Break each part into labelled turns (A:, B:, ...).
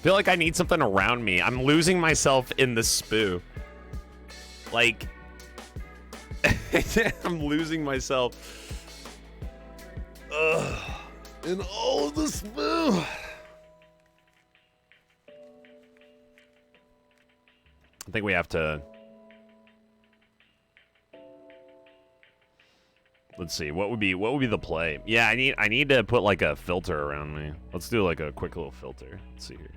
A: feel like I need something around me. I'm losing myself in the Spooo. Like, I'm losing myself. In all of the Spooo. I think we have to. Let's see. What would be the play? Yeah, I need to put like a filter around me. Let's do like a quick little filter. Let's see here.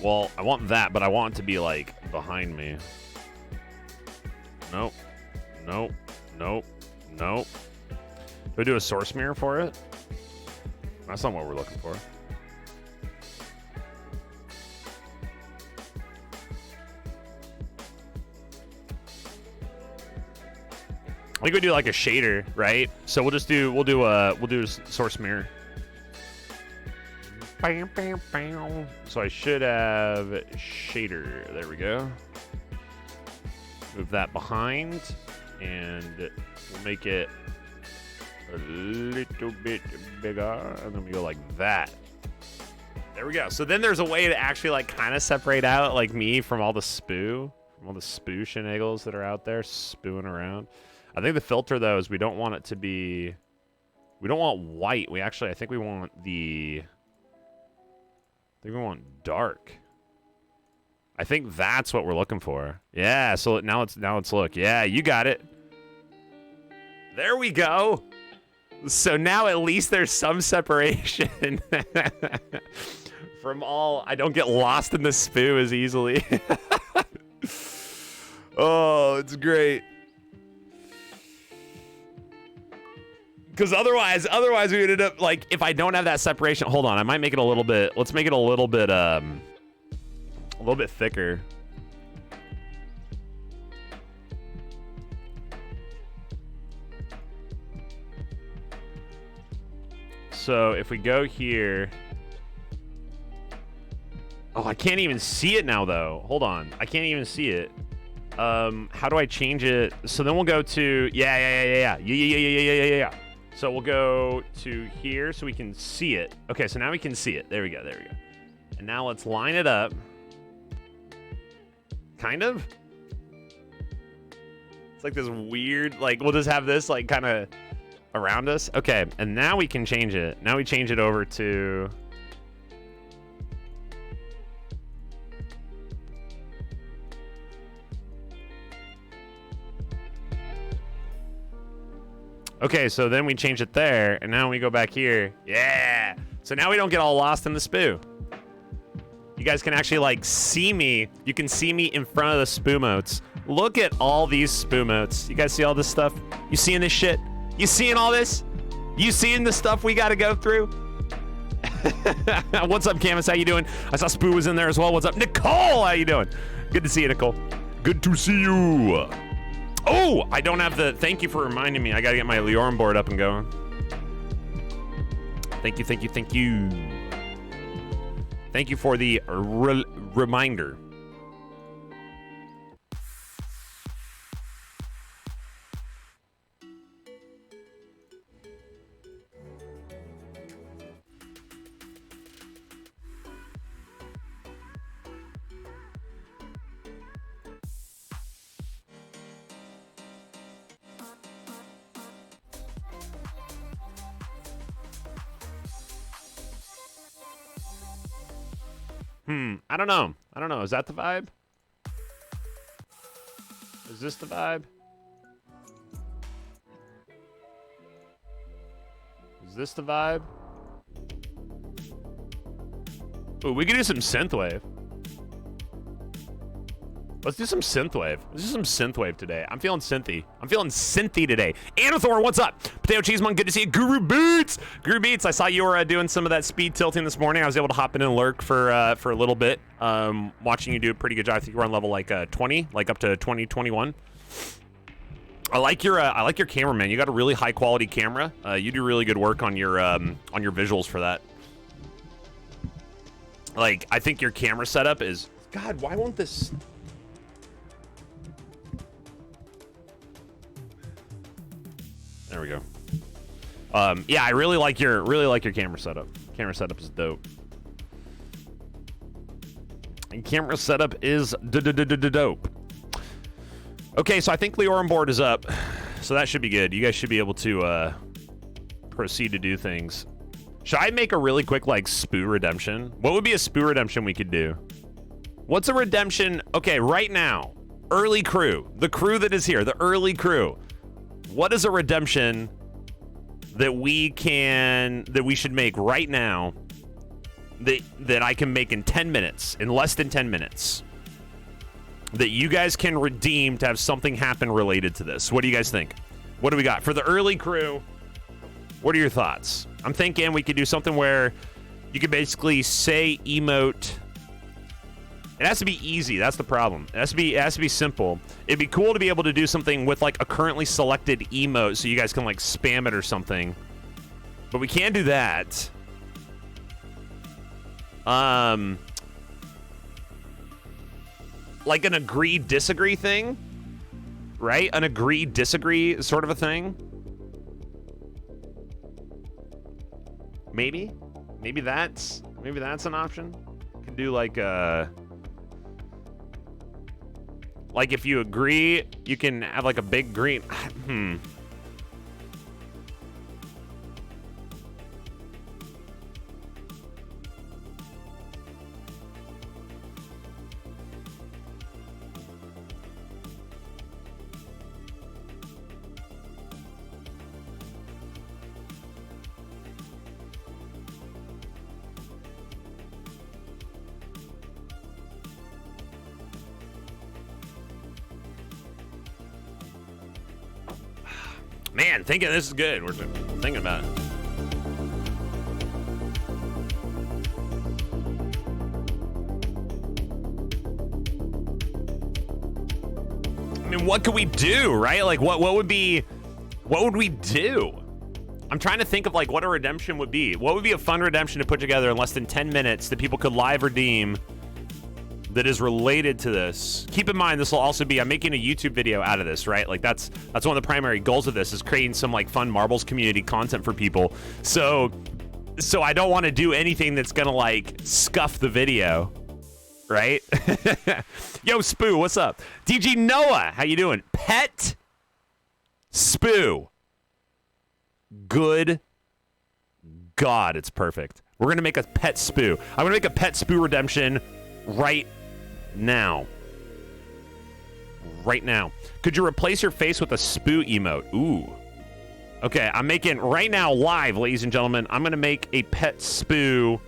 A: Well, I want that, but I want it to be like behind me. Nope. Nope. Nope. Nope. Do we do a source mirror for it? That's not what we're looking for. I think we do like a shader, right? So we'll do a source mirror. Bam, bam, bam. So I should have shader. There we go. Move that behind, and we'll make it a little bit bigger, and then we go like that. There we go. So then there's a way to actually like kind of separate out like me from all the Spooo, shenanigans that are out there spooing around. I think the filter though is we don't want it to be, we don't want white. I think we want dark. I think that's what we're looking for. Yeah, so now let's look. Yeah, you got it. There we go. So now at least there's some separation from all. I don't get lost in the Spooo as easily. Oh, it's great. Because otherwise we ended up like, if I don't have that separation, hold on, I might make it a little bit. Let's make it a little bit thicker. So if we go here, oh, I can't even see it now though. Hold on, I can't even see it. How do I change it? So then we'll go to yeah. So we'll go to here so we can see it. Okay, so now we can see it. There we go. And now let's line it up. Kind of. It's like this weird, like we'll just have this like kind of around us. Okay, and now we can change it. Now we change it over to. Okay, so then we change it there, and now we go back here. Yeah! So now we don't get all lost in the Spooo. You guys can actually, like, see me. You can see me in front of the Spoomotes. Look at all these Spoomotes. You guys see all this stuff? You seeing this shit? You seeing all this? You seeing the stuff we gotta go through? What's up, Camus? How you doing? I saw Spooo was in there as well. What's up? Nicole! How you doing? Good to see you, Nicole. Good to see you. Oh, I don't have the... Thank you for reminding me. I got to get my Leorum board up and going. Thank you. Thank you for the reminder. I don't know. Is that the vibe? Is this the vibe? Is this the vibe? Ooh, we could do some synthwave. Let's do some synthwave. Let's do some synthwave today. I'm feeling synthy. I'm feeling synthy today. Anathor, what's up? Potato Cheese Monk, good to see you. Guru Beats! Guru Beats, I saw you were doing some of that speed tilting this morning. I was able to hop in and lurk for a little bit. Watching you do a pretty good job. I think you were on level like 20, like up to 20, 21. I like your camera, man. You got a really high quality camera. You do really good work on your visuals for that. Like, I think your camera setup is... God, why won't this... There we go. Yeah, I really like your camera setup. Camera setup is dope. And camera setup is dope. Okay, so I think Leorum board is up, so that should be good. You guys should be able to proceed to do things. Should I make a really quick like Spooo redemption? What would be a Spooo redemption we could do? What's a redemption? Okay, right now, early crew, the crew that is here, the early crew. What is a redemption that we should make right now that I can make in 10 minutes, in less than 10 minutes, that you guys can redeem to have something happen related to this? What do you guys think? What do we got for the early crew? What are your thoughts? I'm thinking we could do something where you could basically say emote. It has to be easy. That's the problem. It has to be simple. It'd be cool to be able to do something with like a currently selected emote so you guys can like spam it or something. But we can't do that. Like an agree disagree thing, right? An agree disagree sort of a thing. Maybe that's an option. You can do like if you agree, you can have like a big green. Man, thinking this is good. We're thinking about it. I mean, what could we do, right? Like, what would we do? I'm trying to think of like what a redemption would be. What would be a fun redemption to put together in less than 10 minutes that people could live redeem that is related to this? Keep in mind, this will also be, I'm making a YouTube video out of this, right? Like that's one of the primary goals of this, is creating some like fun marbles community content for people. So I don't want to do anything that's gonna like scuff the video, right? Yo, Spooo, what's up? DG Noah, how you doing? Pet Spooo. Good God, it's perfect. We're gonna make a pet Spooo. I'm gonna make a pet Spooo redemption right now. Right now. Could you replace your face with a Spooo emote? Ooh. Okay, I'm making right now live, ladies and gentlemen. I'm gonna make a pet Spooo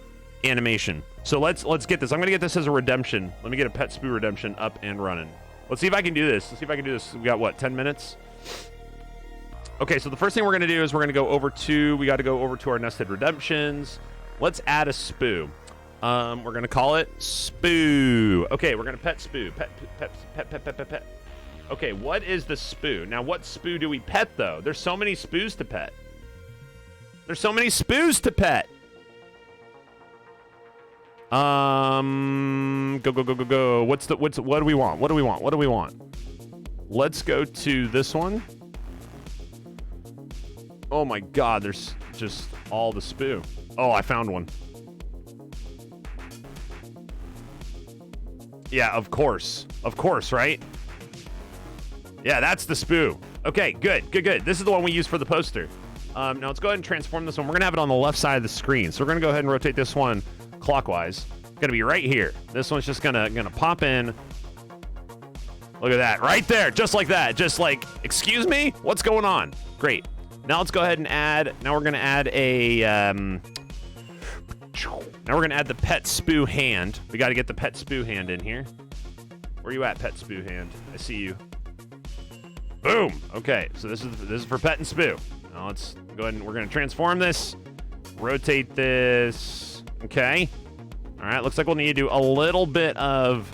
A: animation. So let's get this. I'm gonna get this as a redemption. Let me get a pet Spooo redemption up and running. Let's see if I can do this. We got what, 10 minutes? Okay, so the first thing we're gonna do is we gotta go over to our nested redemptions. Let's add a Spooo. We're gonna call it Spooo. Okay, we're gonna pet Spooo. Pet. Okay, what is the Spooo? Now, what Spooo do we pet though? There's so many Spoos to pet. Go. What do we want? Let's go to this one. Oh my God, there's just all the Spooo. Oh, I found one. Yeah, of course, right? Yeah, that's the Spooo. Okay, good. This is the one we use for the poster. Now let's go ahead and transform this one. We're gonna have it on the left side of the screen. So we're gonna go ahead and rotate this one clockwise. Gonna be right here. This one's just gonna pop in. Look at that, right there, just like that. Just like, excuse me, what's going on? Great. Now let's go ahead and add. Now we're gonna add a. Now we're gonna add the pet Spooo hand. We got to get the pet Spooo hand in here. Where you at, pet Spooo hand? I see you. Boom. Okay, so this is for pet and Spooo. Now let's go ahead and we're gonna transform this. Rotate this. Okay. All right. Looks like we'll need to do a little bit of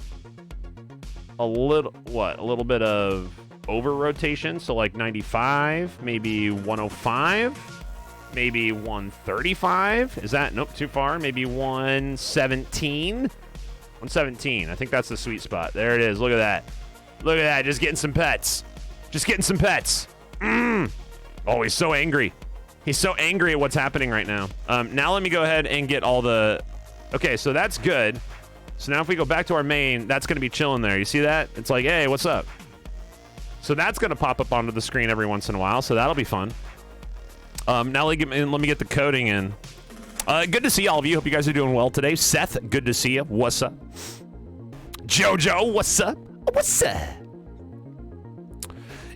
A: over rotation. So like 95, maybe 105. Maybe 135. Is that? Nope, too far. Maybe 117. 117. I think that's the sweet spot. There it is. Look at that. Just getting some pets. Oh, he's so angry. He's so angry at what's happening right now. Now let me go ahead and get all the... Okay, so that's good. So now if we go back to our main, that's going to be chilling there. You see that? It's like, hey, what's up? So that's going to pop up onto the screen every once in a while, so that'll be fun. Now let me get the coding in. Good to see all of you. Hope you guys are doing well today. Seth, good to see you. What's up? Jojo, what's up? What's up?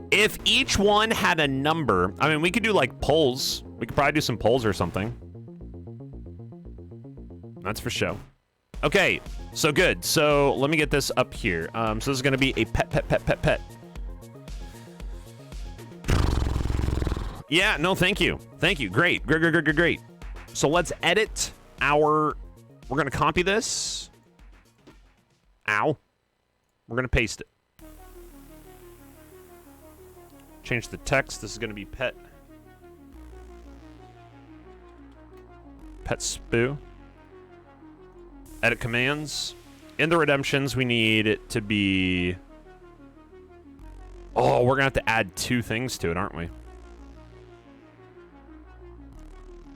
A: If each one had a number, I mean, we could do like polls. We could probably do some polls or something. That's for show. Okay, so good. So let me get this up here. So this is going to be a pet. Yeah, no, thank you. Thank you. Great. So let's edit our... We're going to copy this. Ow. We're going to paste it. Change the text. This is going to be pet Spooo. Edit commands. In the redemptions, we need it to be... Oh, we're going to have to add 2 things to it, aren't we?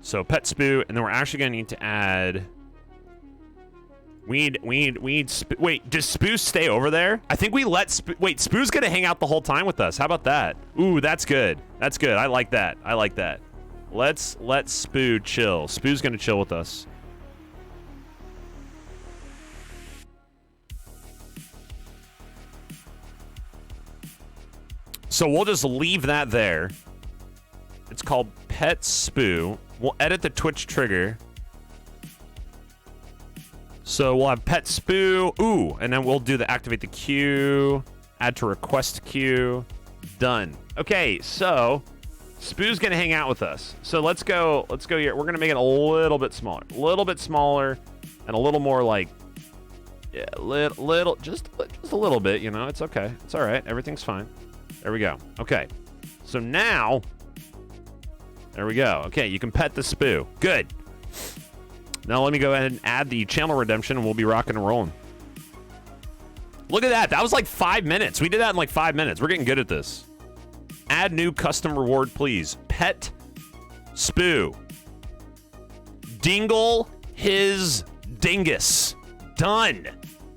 A: So pet Spooo, and then we're actually going to need to add... We need wait, does Spooo stay over there? I think we let wait, Spoo's gonna hang out the whole time with us. How about that? Ooh, that's good. That's good. I like that. I like that. Let's let Spooo chill. Spoo's gonna chill with us. So we'll just leave that there. It's called Pet Spooo. We'll edit the Twitch trigger. So we'll have pet Spooo. Ooh, and then we'll do the activate the queue, add to request queue. Done. Okay, so Spoo's gonna hang out with us. So let's go here. We're gonna make it a little bit smaller, and a little more like, yeah, little, just a little bit. You know, it's okay. It's all right. Everything's fine. There we go. Okay. So now, there we go. Okay, you can pet the Spooo. Good. Now let me go ahead and add the channel redemption, and we'll be rocking and rolling. Look at that. That was like 5 minutes. We did that in like 5 minutes. We're getting good at this. Add new custom reward, please. Pet Spooo. Dingle his dingus. Done.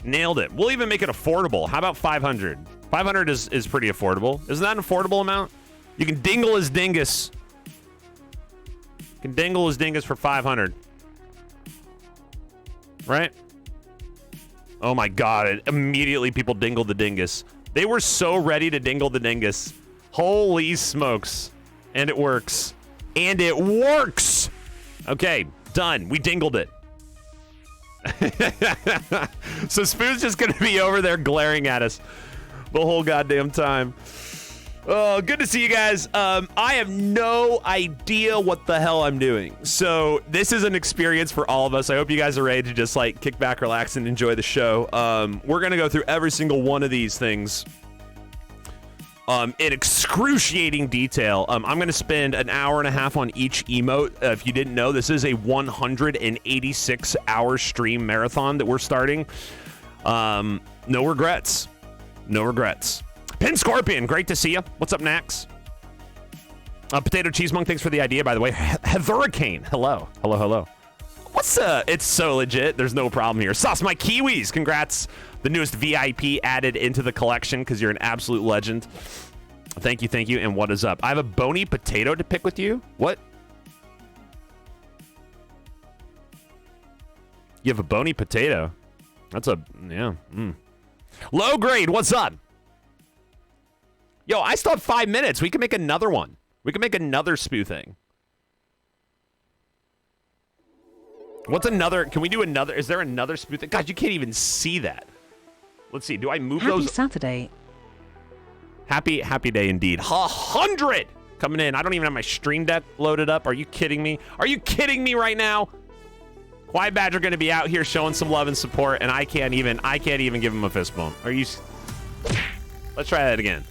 A: Nailed it. We'll even make it affordable. How about 500? 500 is pretty affordable. Isn't that an affordable amount? You can dingle his dingus. You can dingle his dingus for 500. Right? Oh my god, immediately people dingled the dingus. They were so ready to dingle the dingus. Holy smokes. And it works. And it works! Okay, done. We dingled it. So Spoo's just gonna be over there glaring at us the whole goddamn time. Oh, good to see you guys. I have no idea what the hell I'm doing. So this is an experience for all of us. I hope you guys are ready to just like kick back, relax, and enjoy the show. We're going to go through every single one of these things in excruciating detail. I'm going to spend an hour and a half on each emote. If you didn't know, this is a 186-hour stream marathon that we're starting. No regrets. No regrets. Pin Scorpion, great to see you. What's up, Nax? Potato Cheese Monk, thanks for the idea, by the way. Hurricane, hello. Hello. What's it's so legit. There's no problem here. Sauce My Kiwis, congrats. The newest VIP added into the collection because you're an absolute legend. Thank you. And what is up? I have a bony potato to pick with you. What? You have a bony potato? That's a, yeah. Low grade, what's up? Yo, I still have 5 minutes. We can make another one. We can make another Spooo thing. What's another? Can we do another? Is there another Spooo thing? God, you can't even see that. Let's see. Do I move those?
B: Happy Saturday.
A: Happy day indeed. 100 coming in. I don't even have my stream deck loaded up. Are you kidding me? Are you kidding me right now? Quiet Badger going to be out here showing some love and support, and I can't even give him a fist bump. Are you? Let's try that again.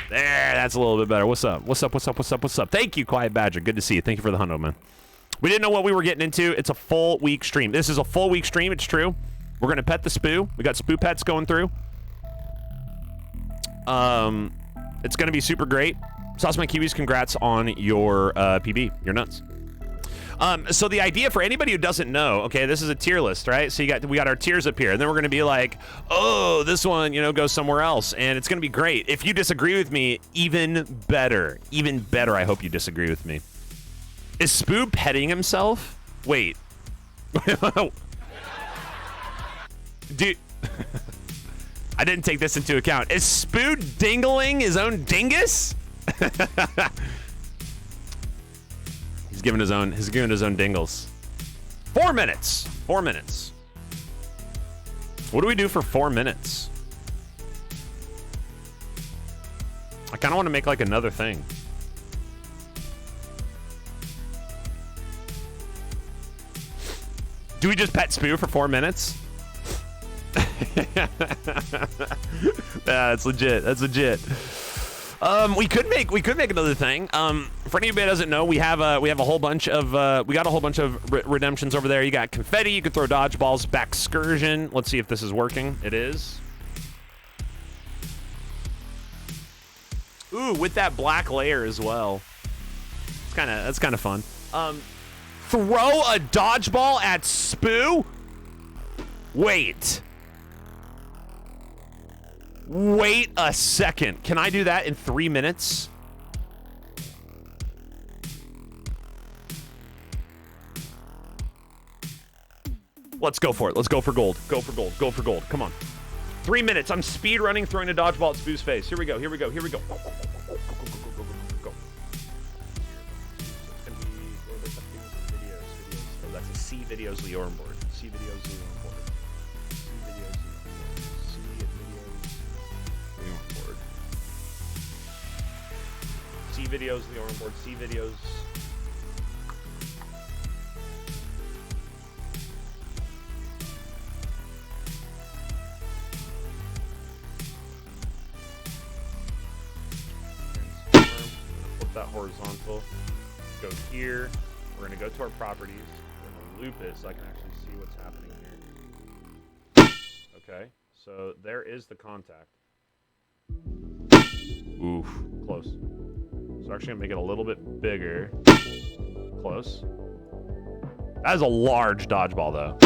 A: There, that's a little bit better. What's up? Thank you, Quiet Badger. Good to see you. Thank you for the hundo, man. We didn't know what we were getting into. It's a full week stream. This is a full week stream. It's true. We're going to pet the Spooo. We got Spooo pets going through. It's going to be super great. Sauce My Kiwis, congrats on your PB. You're nuts. So the idea for anybody who doesn't know, okay, this is a tier list, right? So we got our tiers up here, and then we're gonna be like, oh, this one, you know, goes somewhere else, and it's gonna be great. If you disagree with me, even better. Even better, I hope you disagree with me. Is Spooo petting himself? Wait. Dude. I didn't take this into account. Is Spooo dingling his own dingus? He's giving his own dingles. 4 minutes. 4 minutes. What do we do for 4 minutes? I kind of want to make like another thing. Do we just pet Spooo for 4 minutes? Yeah, that's legit. That's legit. We could make another thing. For anybody that doesn't know, we have a whole bunch of we got a whole bunch of redemptions over there. You got confetti. You can throw dodgeballs. Backscursion. Let's see if this is working. It is. Ooh, with that black layer as well. That's kind of fun. Throw a dodgeball at Spooo? Wait a second. Can I do that in 3 minutes? Let's go for it. Let's go for gold. Go for gold. Go for gold. Come on. 3 minutes. I'm speed running, throwing a dodgeball at Spoo's face. Here we go. Here we go. Here we go. Go. Oh, that's a C videos Leorin board. C videos Leorin board. C videos Leorin board. C videos. Flip that horizontal. Go here. We're gonna go to our properties. We're gonna loop it so I can actually see what's happening here. Okay, so there is the contact. Oof, close. So actually gonna make it a little bit bigger. Close. That is a large dodgeball though.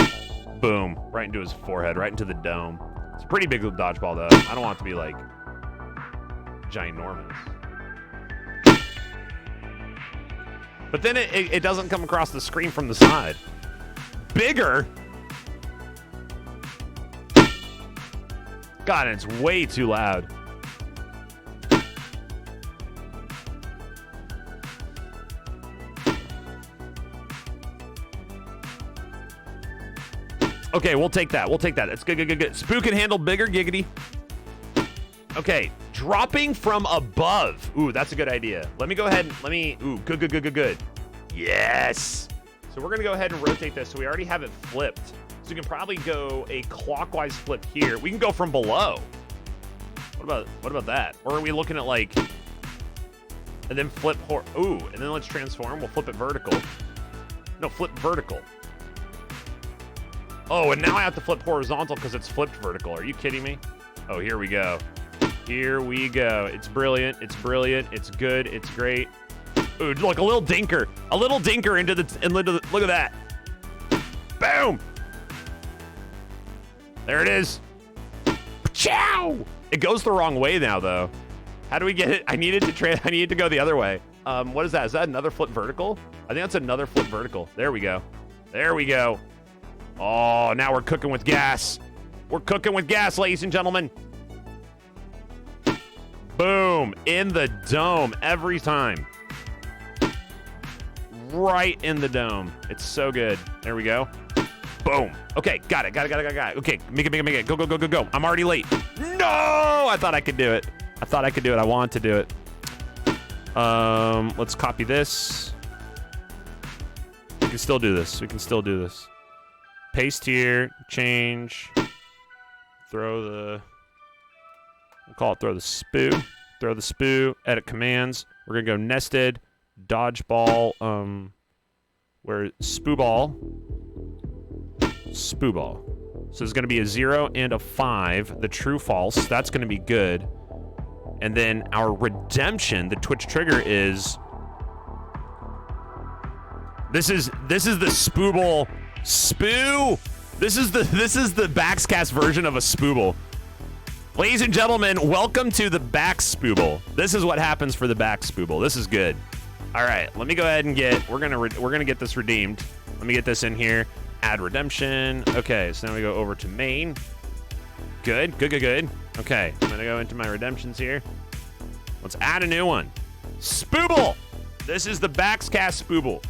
A: Boom, right into his forehead, right into the dome. It's a pretty big dodgeball though. I don't want it to be like ginormous. But then it doesn't come across the screen from the side. Bigger? God, it's way too loud. Okay, we'll take that. We'll take that. It's good, good, good, good. Spooo can handle bigger, giggity. Okay, dropping from above. Ooh, that's a good idea. Let me go ahead and ooh, good, good, good, good, good. Yes. So we're gonna go ahead and rotate this. So we already have it flipped. So we can probably go a clockwise flip here. We can go from below. What about that? Or are we looking at like, and then flip, ooh, and then let's transform. We'll flip it vertical. No, flip vertical. Oh, and now I have to flip horizontal because it's flipped vertical. Are you kidding me? Oh, here we go. Here we go. It's brilliant. It's brilliant. It's good. It's great. Ooh, look, a little dinker. A little dinker into the, look at that. Boom. There it is. Chow. It goes the wrong way now, though. How do we get it? I needed to go the other way. What is that? Is that another flip vertical? I think that's another flip vertical. There we go. There we go. Oh, now we're cooking with gas. We're cooking with gas, ladies and gentlemen. Boom. In the dome every time. Right in the dome. It's so good. There we go. Boom. Okay, got it. Okay, make it. Go. I'm already late. No! I thought I could do it. I wanted to do it. Let's copy this. We can still do this. Paste here, change. Throw the Spooo. Throw the Spooo, edit commands. We're gonna go nested, dodgeball, where Spooo ball. So there's gonna be a 0 and a 5, the true false. That's gonna be good. And then our redemption, the Twitch trigger is... This is the Spooble Spooo. This is the Baxcast version of a Spooble. Ladies and gentlemen, welcome to the back Spooble. This is what happens for the back Spooble. This is good. All right, let me go ahead and we're gonna get this redeemed. Let me get this in here. Add redemption. Okay, so now we go over to main. Good. Okay, I'm gonna go into my redemptions here. Let's add a new one. Spooble. This is the Baxcast Spooble.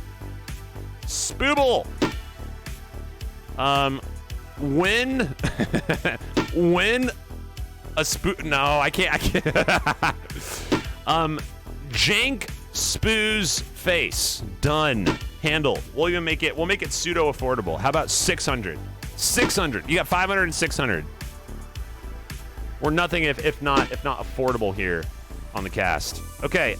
A: Spooble. When a Spooo... No, I can't. Jank Spoo's face. Done. Handle. We'll make it pseudo affordable. How about 600? 600. You got 500 and 600. We're nothing if not affordable here on the cast. Okay,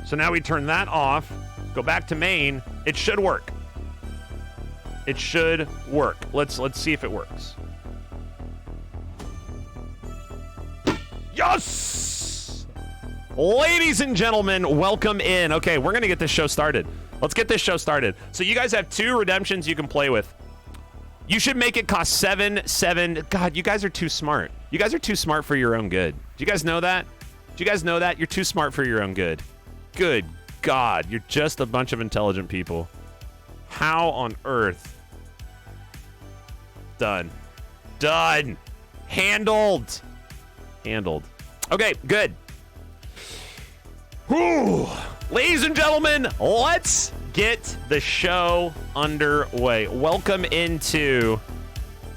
A: so now we turn that off, go back to main. It should work. It should work. Let's see if it works. Yes! Ladies and gentlemen, welcome in. Okay, we're gonna get this show started. Let's get this show started. So you guys have 2 redemptions you can play with. You should make it cost 7. God, you guys are too smart. You guys are too smart for your own good. Do you guys know that? Do you guys know that? You're too smart for your own good. Good God, you're just a bunch of intelligent people. How on earth? Done. Done. Handled. Okay, good. Whew. Ladies and gentlemen, let's get the show underway. Welcome into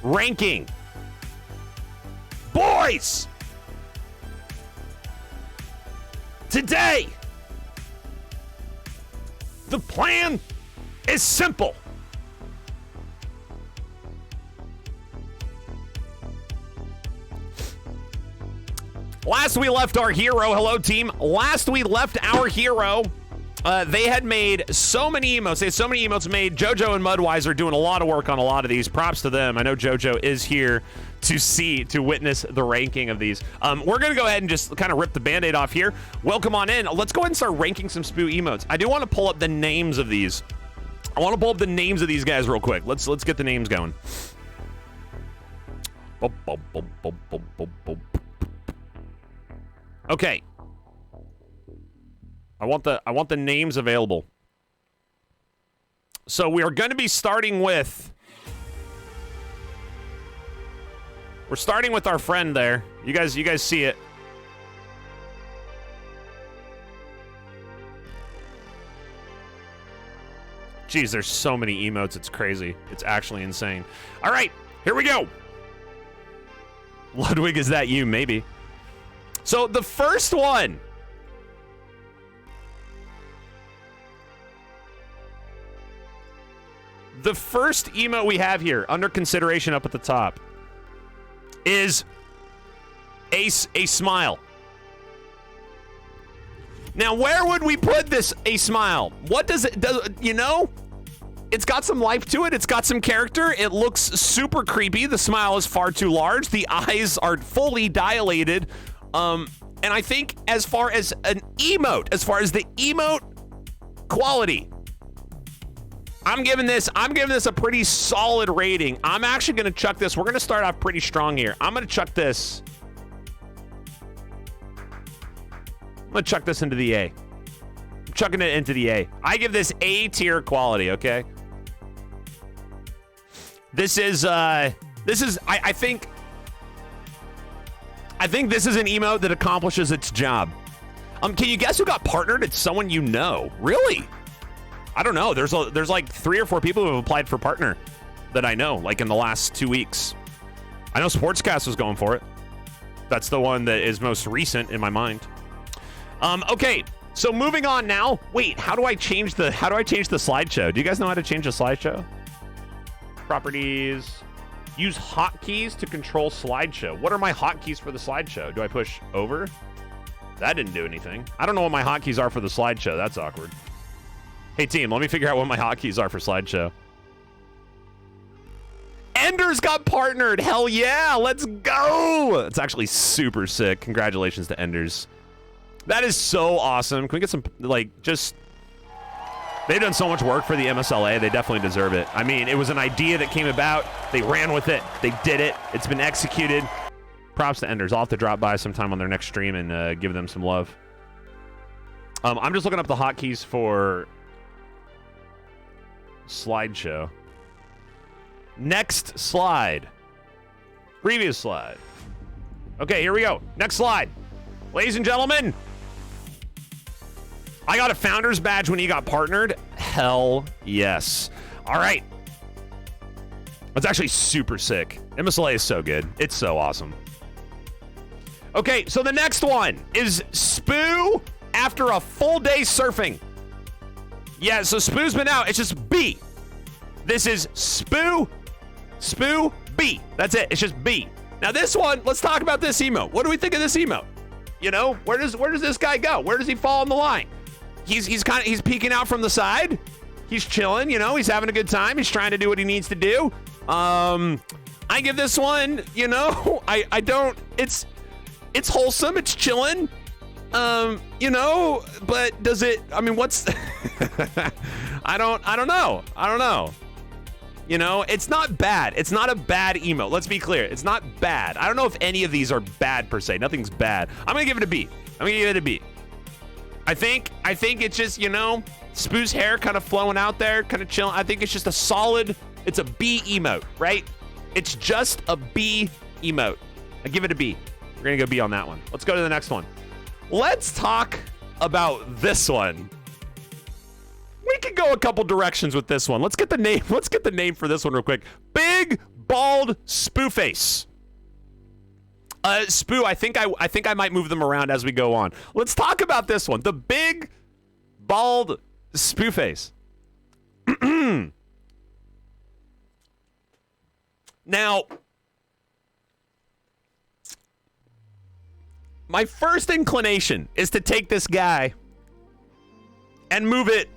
A: ranking. Boys! Today, the plan is simple. Last we left our hero, hello team. Last we left our hero, they had made so many emotes. They had so many emotes made. JoJo and Mudwise are doing a lot of work on a lot of these. Props to them. I know JoJo is here to witness the ranking of these. We're going to go ahead and just kind of rip the Band-Aid off here. Welcome on in. Let's go ahead and start ranking some Spooo emotes. I do want to pull up the names of these. I want to pull up the names of these guys real quick. Let's get the names going. Okay. I want the names available. So we are going to be starting with... We're starting with our friend there. You guys see it. Jeez, there's so many emotes. It's crazy. It's actually insane. All right, here we go. Ludwig, is that you? Maybe. So the first one. The first emote we have here, under consideration up at the top, is a smile. Now, where would we put this a smile? What does it, you know? It's got some life to it. It's got some character. It looks super creepy. The smile is far too large. The eyes are fully dilated. And I think as far as an emote, as far as the emote quality, I'm giving this a pretty solid rating. I'm actually going to chuck this. We're going to start off pretty strong here. I'm going to chuck this. I'm going to chuck this into the A. I'm chucking it into the A. I give this A tier quality, okay? This is I think this is an emote that accomplishes its job. Can you guess who got partnered? It's someone you know. Really? I don't know. There's like 3 or 4 people who have applied for partner that I know, like in the last 2 weeks. I know Sportscast was going for it. That's the one that is most recent in my mind. Okay, so moving on now. Wait, how do I change the slideshow? Do you guys know how to change the slideshow? Properties. Use hotkeys to control slideshow. What are my hotkeys for the slideshow? Do I push over? That didn't do anything. I don't know what my hotkeys are for the slideshow. That's awkward. Hey team, let me figure out what my hotkeys are for slideshow. Enders got partnered. Hell yeah, let's go. It's actually super sick. Congratulations to Enders. That is so awesome. Can we get some, like, just... They've done so much work for the MSLA. They definitely deserve it. I mean, it was an idea that came about. They ran with it. They did it. It's been executed. Props to Enders. I'll have to drop by sometime on their next stream and give them some love. I'm just looking up the hotkeys for slideshow. Next slide. Previous slide. Okay, here we go. Next slide. Ladies and gentlemen, I got a founder's badge when he got partnered. Hell yes. All right. That's actually super sick. MSLA is so good. It's so awesome. Okay, so the next one is Spooo after a full day surfing. Yeah, so Spoo's been out. It's just B. This is Spooo B. That's it. It's just B. Now this one, let's talk about this emote. What do we think of this emote? You know, where does this guy go? Where does he fall on the line? He's peeking out from the side. He's chilling, you know, he's having a good time. He's trying to do what he needs to do. I give this one, you know, I don't, it's wholesome, it's chilling. You know, but does it, I mean, what's I don't know. You know, it's not bad. It's not a bad emote. Let's be clear. It's not bad. I don't know if any of these are bad per se. Nothing's bad. I'm gonna give it a B. I think it's just, you know, Spoo's hair kind of flowing out there, kind of chilling. I think it's just a solid, it's a B emote, right? It's just a B emote. I give it a B. We're gonna go B on that one. Let's go to the next one. Let's talk about this one. We could go a couple directions with this one. Let's get the name. Let's get the name for this one real quick. Big bald Spooo face. Spooo, I think I might move them around as we go on. Let's talk about this one. The big bald Spooo face. Now, my first inclination is to take this guy and move it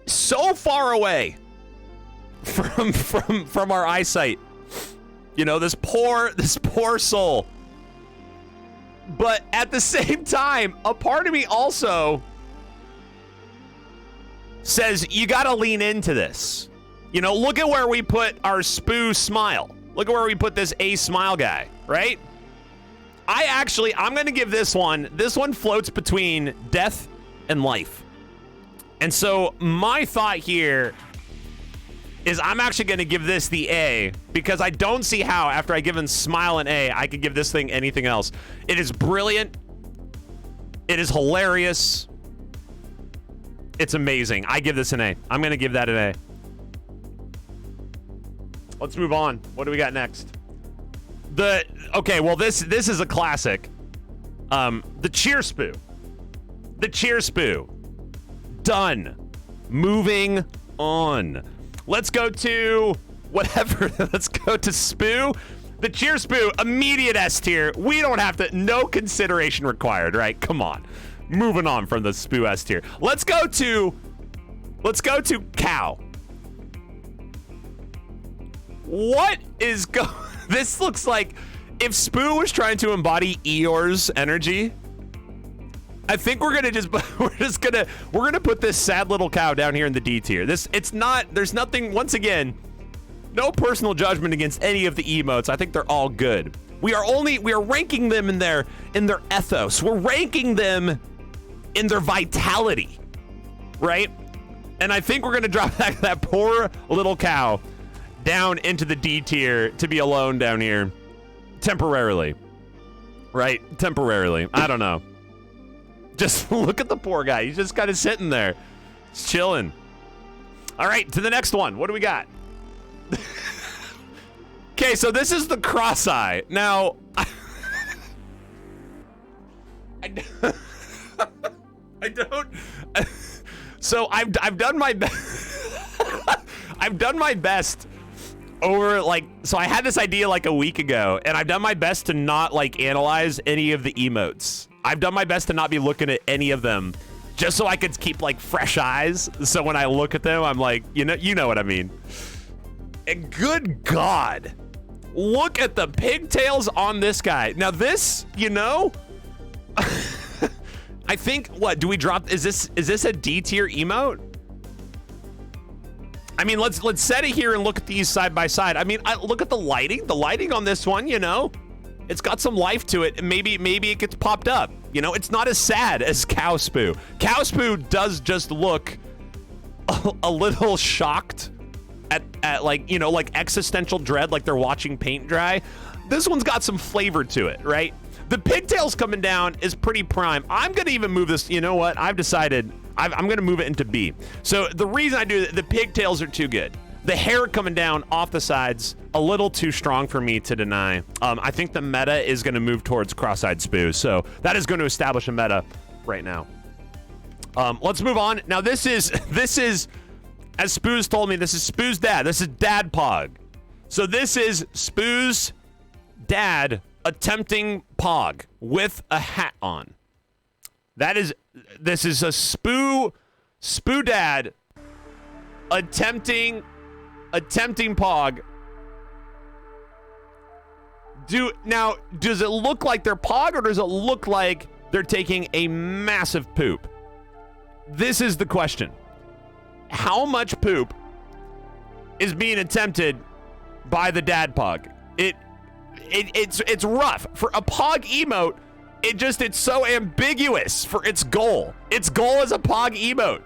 A: so far away from our eyesight. You know, this poor soul. But at the same time, a part of me also says you got to lean into this. You know, look at where we put our Spooo smile. Look at where we put this A smile guy, right? I'm going to give this one floats between death and life. And so my thought here is I'm actually going to give this the A because I don't see how, after I give him smile an A, I could give this thing anything else. It is brilliant. It is hilarious. It's amazing. I give this an A. I'm going to give that an A. Let's move on. What do we got next? Okay, well, this is a classic. The cheer Spooo. The cheer Spooo. Done. Moving on. Let's go to whatever. Let's go to Spooo. The cheer Spooo, immediate S tier. We don't have to, no consideration required, right? Come on. Moving on from the Spooo S tier. Let's go to Cow. What is this looks like if Spooo was trying to embody Eeyore's energy. I think we're gonna put this sad little cow down here in the D tier. There's nothing, once again, no personal judgment against any of the emotes. I think they're all good. We are ranking them in their ethos. We're ranking them in their vitality, right? And I think we're gonna drop that poor little cow down into the D tier to be alone down here temporarily, right? Temporarily. I don't know. Just look at the poor guy. He's just kind of sitting there. He's chilling. All right, to the next one. What do we got? Okay, so this is the cross eye. Now, I don't. So I've done my best. I've done my best over, like, so I had this idea like a week ago, and I've done my best to not like analyze any of the emotes. I've done my best to not be looking at any of them, just so I could keep like fresh eyes. So when I look at them, I'm like, you know what I mean. Good God. Look at the pigtails on this guy. Now this, you know, I think, what, do we drop, is this a D tier emote? I mean, let's set it here and look at these side by side. I mean, look at the lighting on this one, you know, it's got some life to it, and maybe it gets popped up. You know, it's not as sad as Cow Spooo. Cow Spooo does just look a little shocked at like, you know, like existential dread, like they're watching paint dry. This one's got some flavor to it, right? The pigtails coming down is pretty prime. I'm gonna even move this, you know what? I've decided I'm gonna move it into B. So the reason I do it, the pigtails are too good. The hair coming down off the sides, a little too strong for me to deny. I think the meta is gonna move towards cross-eyed Spooo. So that is gonna establish a meta right now. Let's move on. Now this is, as Spoo's told me, this is Spoo's dad. This is Dad Pog. So this is Spoo's dad attempting Pog with a hat on. This is a Spooo dad attempting Pog. Does it look like they're Pog, or does it look like they're taking a massive poop? This is the question. How much poop is being attempted by the Dad Pog? It's rough. For a Pog emote, it's so ambiguous for its goal. Its goal as a Pog emote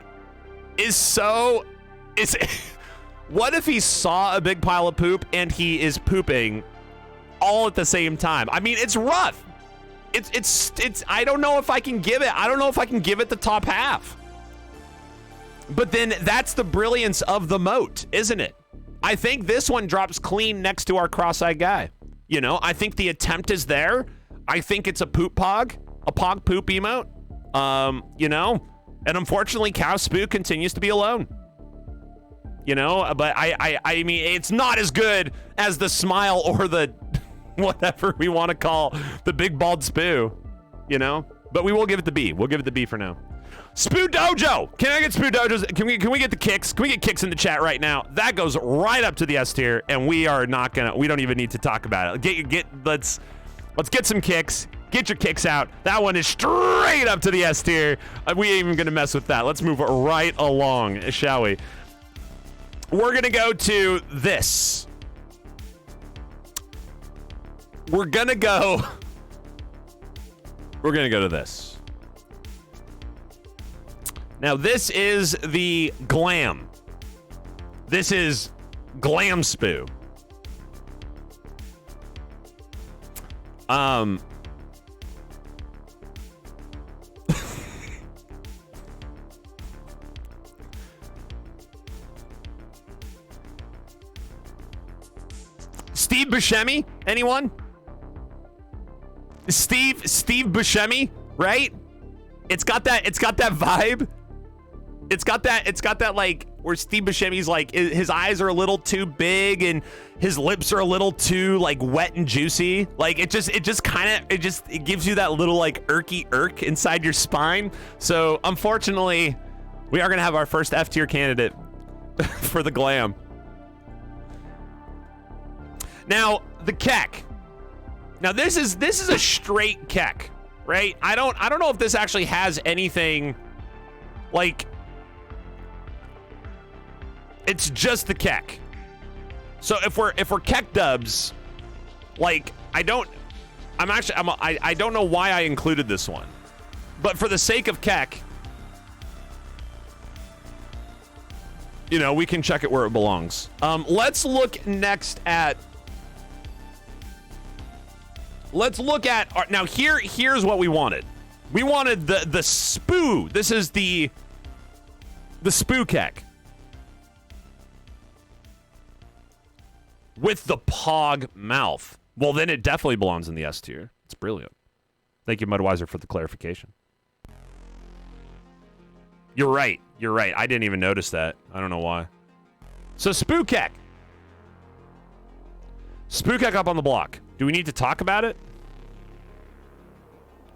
A: is what if he saw a big pile of poop and he is pooping all at the same time? I mean, it's rough. It's I don't know if I can give it the top half. But then that's the brilliance of the moat, isn't it? I think this one drops clean next to our cross-eyed guy. You know, I think the attempt is there. I think it's a poop Pog, a Pog poop emote. You know, and unfortunately, Cow Spooo continues to be alone. You know, but I mean, it's not as good as the smile or the whatever we want to call the big bald Spooo. You know, but we will give it the B. We'll give it the B for now. Spooo Dojo. Can I get Spooo Dojos? Can we get the kicks? Can we get kicks in the chat right now? That goes right up to the S tier, and we don't even need to talk about it. Let's get some kicks. Get your kicks out. That one is straight up to the S tier. We ain't even gonna mess with that. Let's move right along, shall we? We're gonna go to this. We're gonna go to this. Now, this is the glam. This is Glam Spooo. Steve Buscemi? Anyone? Steve Buscemi, right? It's got that vibe. It's got that like where Steve Buscemi's like his eyes are a little too big and his lips are a little too like wet and juicy. Like it gives you that little like irky irk inside your spine. So unfortunately, we are gonna have our first F tier candidate for the glam. Now the kek. Now this is a straight kek, right? I don't know if this actually has anything like. It's just the kek. So if we're kek dubs, like I don't know why I included this one, but for the sake of kek, you know, we can check it where it belongs. Let's look next at. Let's look at now. Here's what we wanted. We wanted the Spooo. This is the Spooo kek. With the Pog mouth. Well, then it definitely belongs in the S tier. It's brilliant. Thank you, Mudweiser, for the clarification. You're right. I didn't even notice that. I don't know why. So, Spooo kek. Spooo kek up on the block. Do we need to talk about it?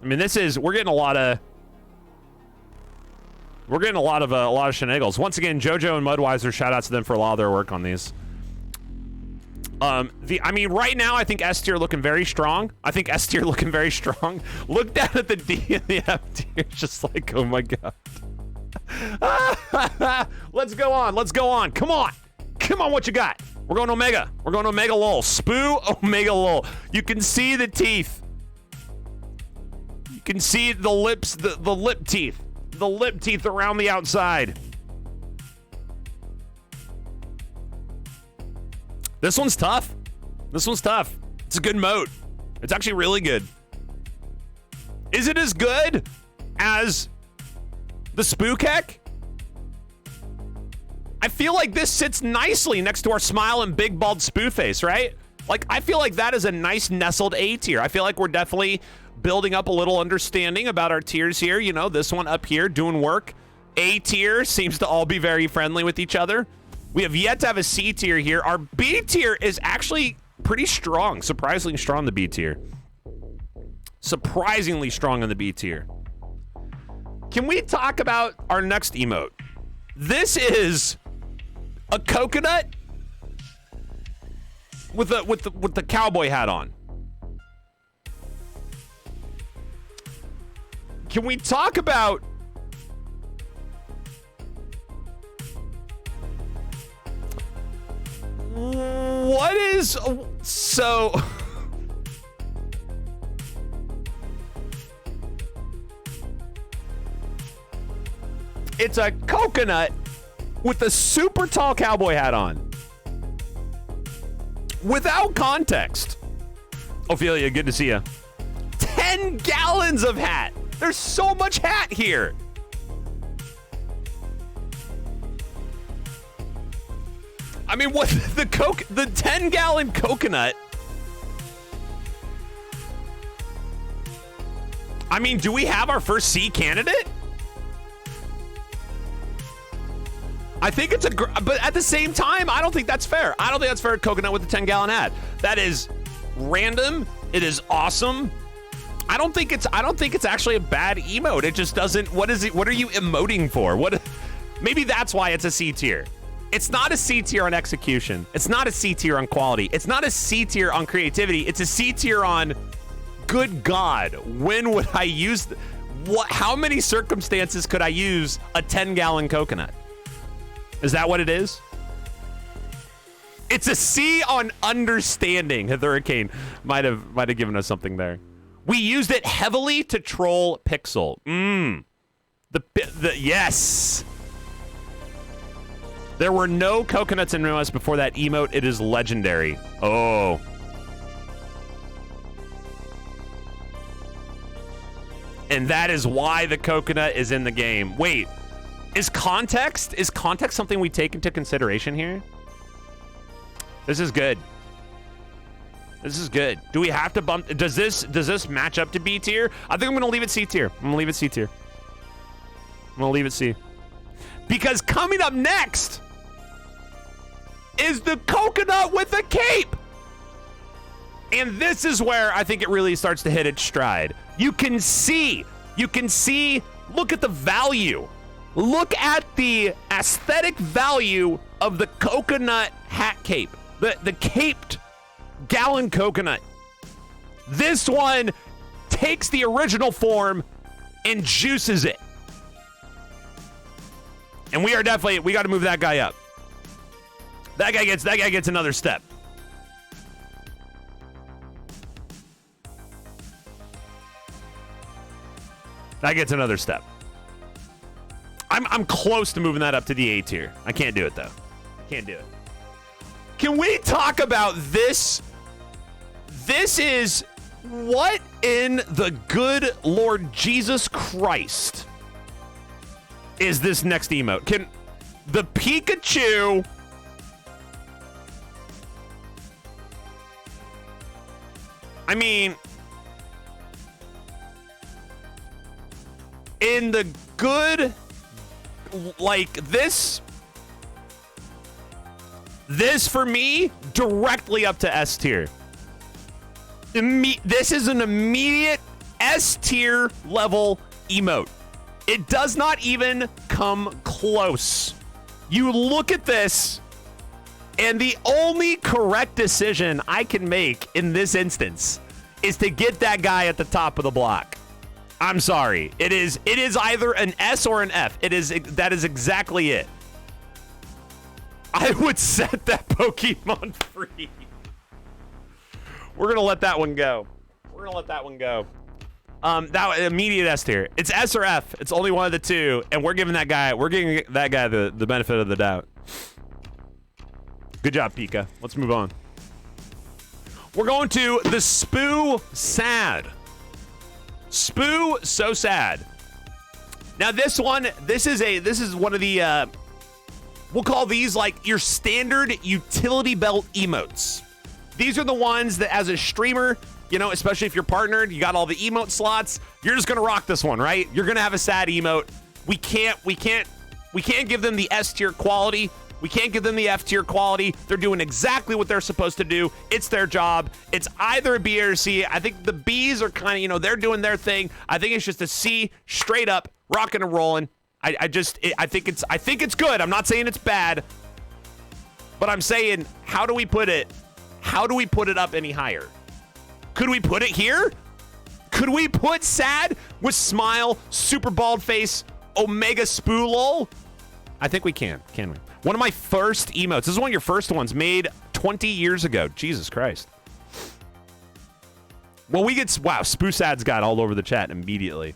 A: I mean, we're getting a lot of shenanigans. Once again, JoJo and Mudweiser, shout out to them for a lot of their work on these. I mean, right now, I think S tier looking very strong. Look down at the D and the F tier, just like, oh my god. Let's go on. Come on, what you got? We're going Omega. Lol. Spooo, Omega Lol. You can see the teeth. You can see the lips, the lip teeth. The lip teeth around the outside. This one's tough. It's a good moat. It's actually really good. Is it as good as the Spookek? I feel like this sits nicely next to our smile and big bald Spoo face, right? Like, I feel like that is a nice nestled A tier. I feel like we're definitely building up a little understanding about our tiers here. You know, this one up here doing work. A tier seems to all be very friendly with each other. We have yet to have a C tier here. Our B tier is actually pretty strong. Surprisingly strong in the B tier. Can we talk about our next emote? This is a coconut with the cowboy hat on. Can we talk about what is so it's a coconut with a super tall cowboy hat on. Without context. Ophelia, good to see you. 10 gallons of hat. There's so much hat here. I mean, what the 10-gallon coconut. I mean, do we have our first C candidate? I think it's but at the same time, I don't think that's fair. I don't think that's fair. Coconut with a 10-gallon hat. That is random. It is awesome. I don't think it's actually a bad emote. It just doesn't. What is it? What are you emoting for? Maybe that's why it's a C tier. It's not a C tier on execution. It's not a C tier on quality. It's not a C tier on creativity. It's a C tier on, good God, when would I use, how many circumstances could I use a 10-gallon coconut? Is that what it is? It's a C on understanding. Hurricane might have given us something there. We used it heavily to troll Pixel. Yes. There were no coconuts in MOS before that emote. It is legendary. Oh. And that is why the coconut is in the game. Wait, is context something we take into consideration here? This is good. Do we have to bump? Does this match up to B tier? I think I'm gonna leave it C tier. I'm gonna leave it C. Because coming up next is the coconut with a cape. And this is where I think it really starts to hit its stride. You can see, look at the value. Look at the aesthetic value of the coconut hat cape. The caped gallon coconut. This one takes the original form and juices it. And we got to move that guy up. That guy gets another step. That gets another step. I'm close to moving that up to the A tier. I can't do it though. Can we talk about this? This is what in the good Lord Jesus Christ is this next emote? Can the Pikachu I mean, in the good, like this for me, directly up to S tier. This is an immediate S tier level emote. It does not even come close. You look at this And the only correct decision I can make in this instance is to get that guy at the top of the block. I'm sorry. It is either an S or an F. That is exactly it. I would set that Pokemon free. We're going to let that one go. That immediate S tier. It's S or F. It's only one of the two, and we're giving that guy the benefit of the doubt. Good job, Pika. Let's move on. We're going to the Spooo Sad. Spooo So Sad. Now this is one of the we'll call these like your standard utility belt emotes. These are the ones that as a streamer, you know, especially if you're partnered, you got all the emote slots, you're just gonna rock this one, right? You're gonna have a sad emote. We can't give them the S tier quality. We can't give them the F tier quality. They're doing exactly what they're supposed to do. It's their job. It's either a B or a C. I think the Bs are kind of, you know, they're doing their thing. I think it's just a C, straight up, rocking and rolling. I think it's good. I'm not saying it's bad, but I'm saying, how do we put it? How do we put it up any higher? Could we put it here? Could we put sad with smile, super bald face, Omega Spooo lol? I think we can we? One of my first emotes. This is one of your first ones made 20 years ago. Jesus Christ. Well, wow, Spooo Sad's got all over the chat immediately.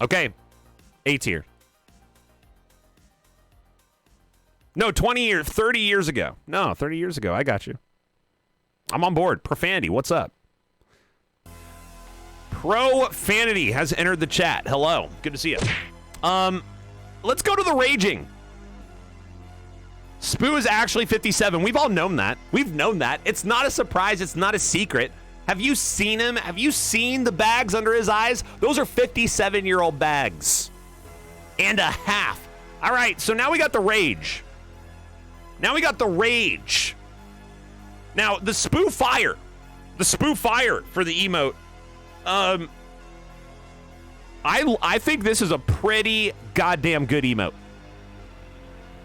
A: Okay. A tier. No, 30 years ago. No, 30 years ago. I got you. I'm on board. Profanity, what's up? Profanity has entered the chat. Hello. Good to see you. Let's go to the raging. Spooo is actually 57. We've all known that. We've known that. It's not a surprise. It's not a secret. Have you seen him? Have you seen the bags under his eyes? Those are 57-year-old bags. And a half. All right, so now we got the rage. Now, the Spooo Fire. The Spooo Fire for the emote. I think this is a pretty goddamn good emote.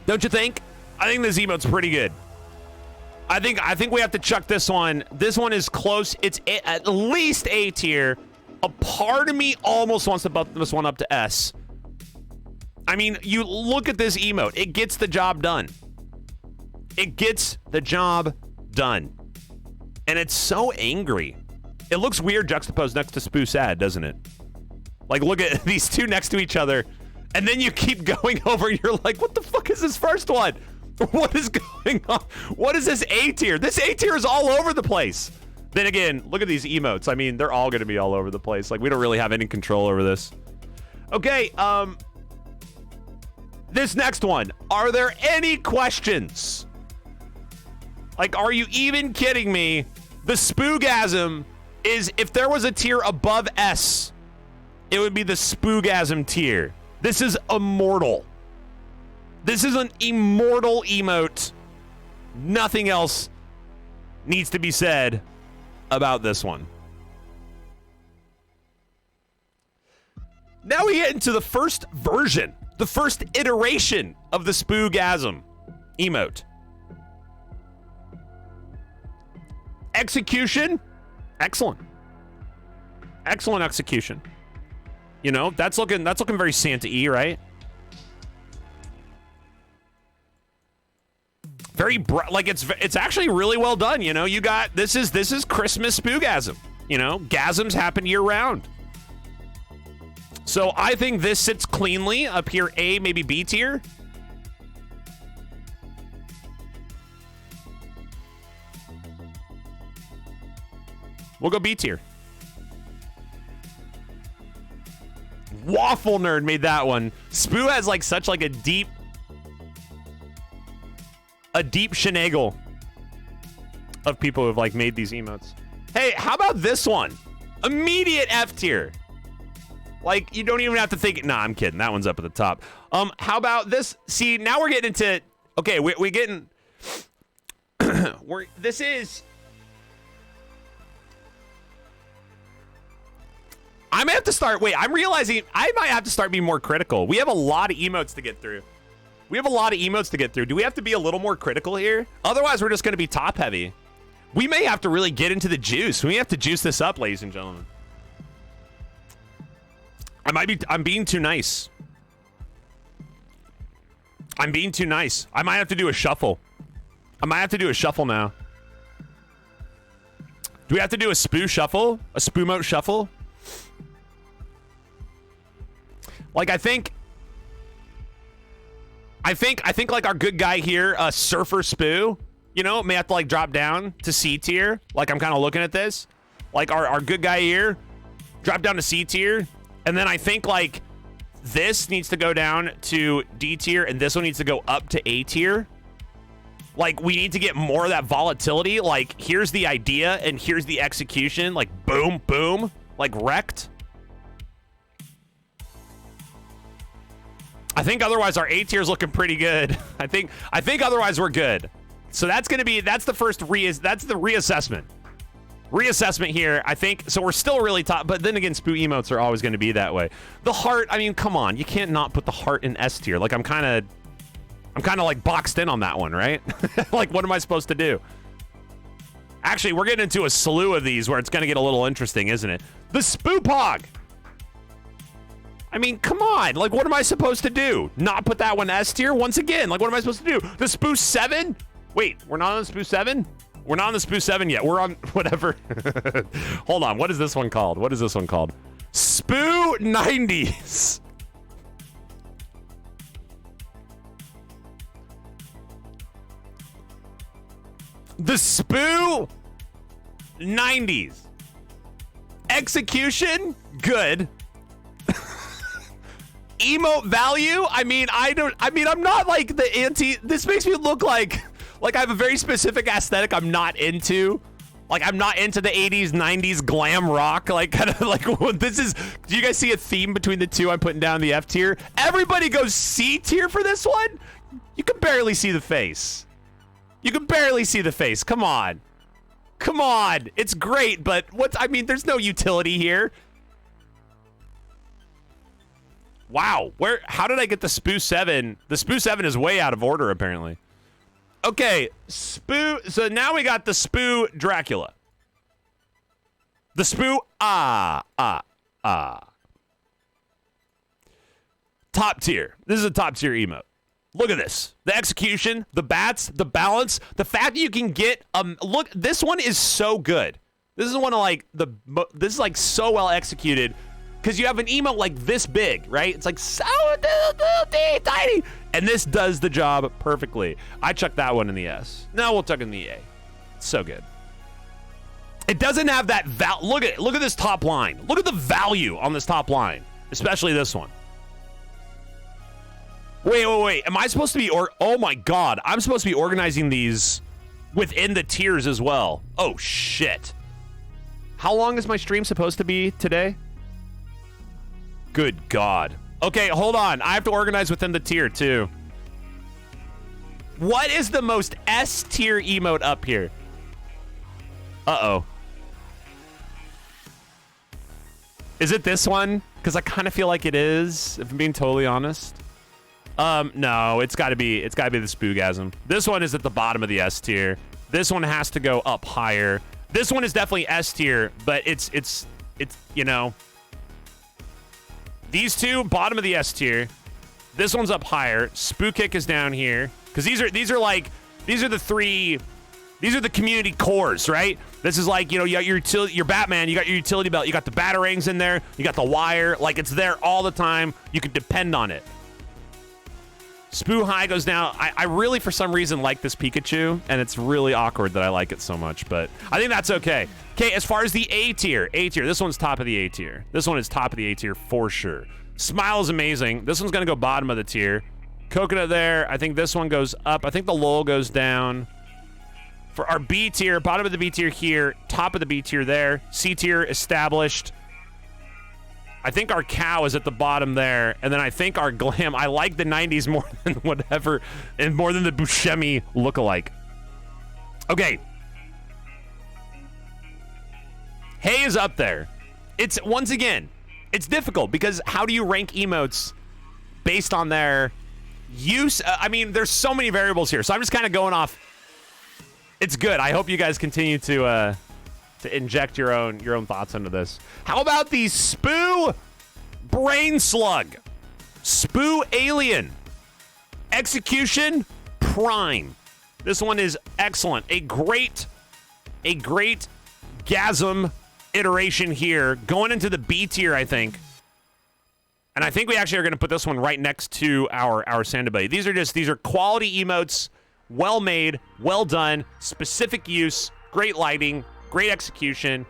A: Don't you think? I think this emote's pretty good. I think we have to chuck this one. This one is close. It's at least A tier. A part of me almost wants to bump this one up to S. I mean, you look at this emote. It gets the job done. It gets the job done. And it's so angry. It looks weird juxtaposed next to Spooo Sad, doesn't it? Like, look at these two next to each other. And then you keep going over. You're like, what the fuck is this first one? What is going on? What is this A tier? This A tier is all over the place. Then again, look at these emotes. I mean, they're all going to be all over the place. Like, we don't really have any control over this. Okay, this next one. Are there any questions? Like, are you even kidding me? The Spoogasm is, if there was a tier above S, it would be the Spoogasm tier. This is immortal. This is an immortal emote. Nothing else needs to be said about this one. Now we get into the first version, the first iteration of the Spoogasm emote. Execution, excellent. Excellent execution. You know, that's looking very Santa-y, right? Very bright, like it's actually really well done. You know, you got this is Christmas Spoogasm. You know, gasms happen year round. So I think this sits cleanly up here, A, maybe B tier. We'll go B tier. Waffle Nerd made that one. Spooo has like such like a deep shenagle of people who have like made these emotes. Hey, how about this one? Immediate F tier. Like, you don't even have to think. Nah, I'm kidding. That one's up at the top. How about this? See, now we're getting into. Okay, we're getting. This is. I may have to start. Wait, I'm realizing I might have to start being more critical. We have a lot of emotes to get through. We have a lot of emotes to get through. Do we have to be a little more critical here? Otherwise, we're just going to be top heavy. We may have to really get into the juice. We have to juice this up, ladies and gentlemen. I'm being too nice. I'm being too nice. I might have to do a shuffle. I might have to do a shuffle now. Do we have to do a Spooo shuffle? A Spoomote shuffle? Like, I think like our good guy here, Surfer Spooo, you know, may have to like drop down to C tier. Like, I'm kind of looking at this. Like, our good guy here, drop down to C tier. And then I think like this needs to go down to D tier and this one needs to go up to A tier. Like, we need to get more of that volatility. Like, here's the idea and here's the execution. Like, boom, boom, like wrecked. I think otherwise our A tier is looking pretty good. I think otherwise we're good. So that's the reassessment. Reassessment here, I think. So we're still really top, but then again, Spooo emotes are always going to be that way. The heart, I mean, come on. You can't not put the heart in S tier. Like, I'm kind of like boxed in on that one, right? Like, what am I supposed to do? Actually, we're getting into a slew of these where it's going to get a little interesting, isn't it? The Spooo Pog. I mean, come on. Like, what am I supposed to do? Not put that one S tier once again? Like, what am I supposed to do? The Spooo 7? Wait, we're not on the Spooo 7? We're not on the Spooo 7 yet. We're on whatever. Hold on. What is this one called? What is this one called? Spooo 90s. The Spooo 90s. Execution? Good. Emote value? I mean, I'm not like the anti. This makes me look like I have a very specific aesthetic I'm not into. Like, I'm not into the 80s, 90s glam rock. Like, kind of like, this is, do you guys see a theme between the two? I'm putting down the F tier. Everybody goes C tier for this one? You can barely see the face. You can barely see the face. Come on. Come on. It's great, but I mean, there's no utility here. Wow. How did I get the Spooo 7? The Spooo 7 is way out of order, apparently. Okay, Spooo. So now we got the Spooo Dracula. The Spooo top tier. This is a top tier emote. Look at this. The execution, the bats, the balance, the fact that you can get look, this one is so good. This is one of like this is like so well executed. Because you have an emote like this big, right? It's like so tiny. And this does the job perfectly. I chucked that one in the S. Now we'll chuck in the A. It's so good. It doesn't have that look at this top line. Look at the value on this top line. Especially this one. Wait. Am I supposed to be oh my god. I'm supposed to be organizing these within the tiers as well. Oh shit. How long is my stream supposed to be today? Good God. Okay, hold on. I have to organize within the tier, too. What is the most S tier emote up here? Uh-oh. Is it this one? Because I kind of feel like it is, if I'm being totally honest. No, it's got to be the Spoogasm. This one is at the bottom of the S tier. This one has to go up higher. This one is definitely S tier, but it's you know, these two, bottom of the S tier. This one's up higher. Spooo Kick is down here. Because these are the community cores, right? This is like, you know, you got your Batman, you got your utility belt, you got the batarangs in there, you got the wire. Like, it's there all the time. You can depend on it. Spooo High goes down. I really, for some reason, like this Pikachu, and it's really awkward that I like it so much, but I think that's okay. Okay, as far as the A tier, this one's top of the A tier. This one is top of the A tier for sure. Smile is amazing. This one's gonna go bottom of the tier. Coconut there. I think this one goes up. I think the Lol goes down. For our B tier, bottom of the B tier here, top of the B tier there. C tier established. I think our cow is at the bottom there, and then I think our glam. I like the 90s more than whatever, and more than the Buscemi lookalike. Okay. Hey is up there. It's, once again, it's difficult because how do you rank emotes based on their use. I mean, there's so many variables here, so I'm just kind of going off. It's good. I hope you guys continue to inject your own thoughts into this. How about the Spooo Brain Slug, Spooo Alien, Execution Prime. This one is excellent. A great gasm iteration here, going into the B tier, I think. And I think we actually are going to put this one right next to our Sandabelly. These are quality emotes, well made, well done, specific use, great lighting, great execution.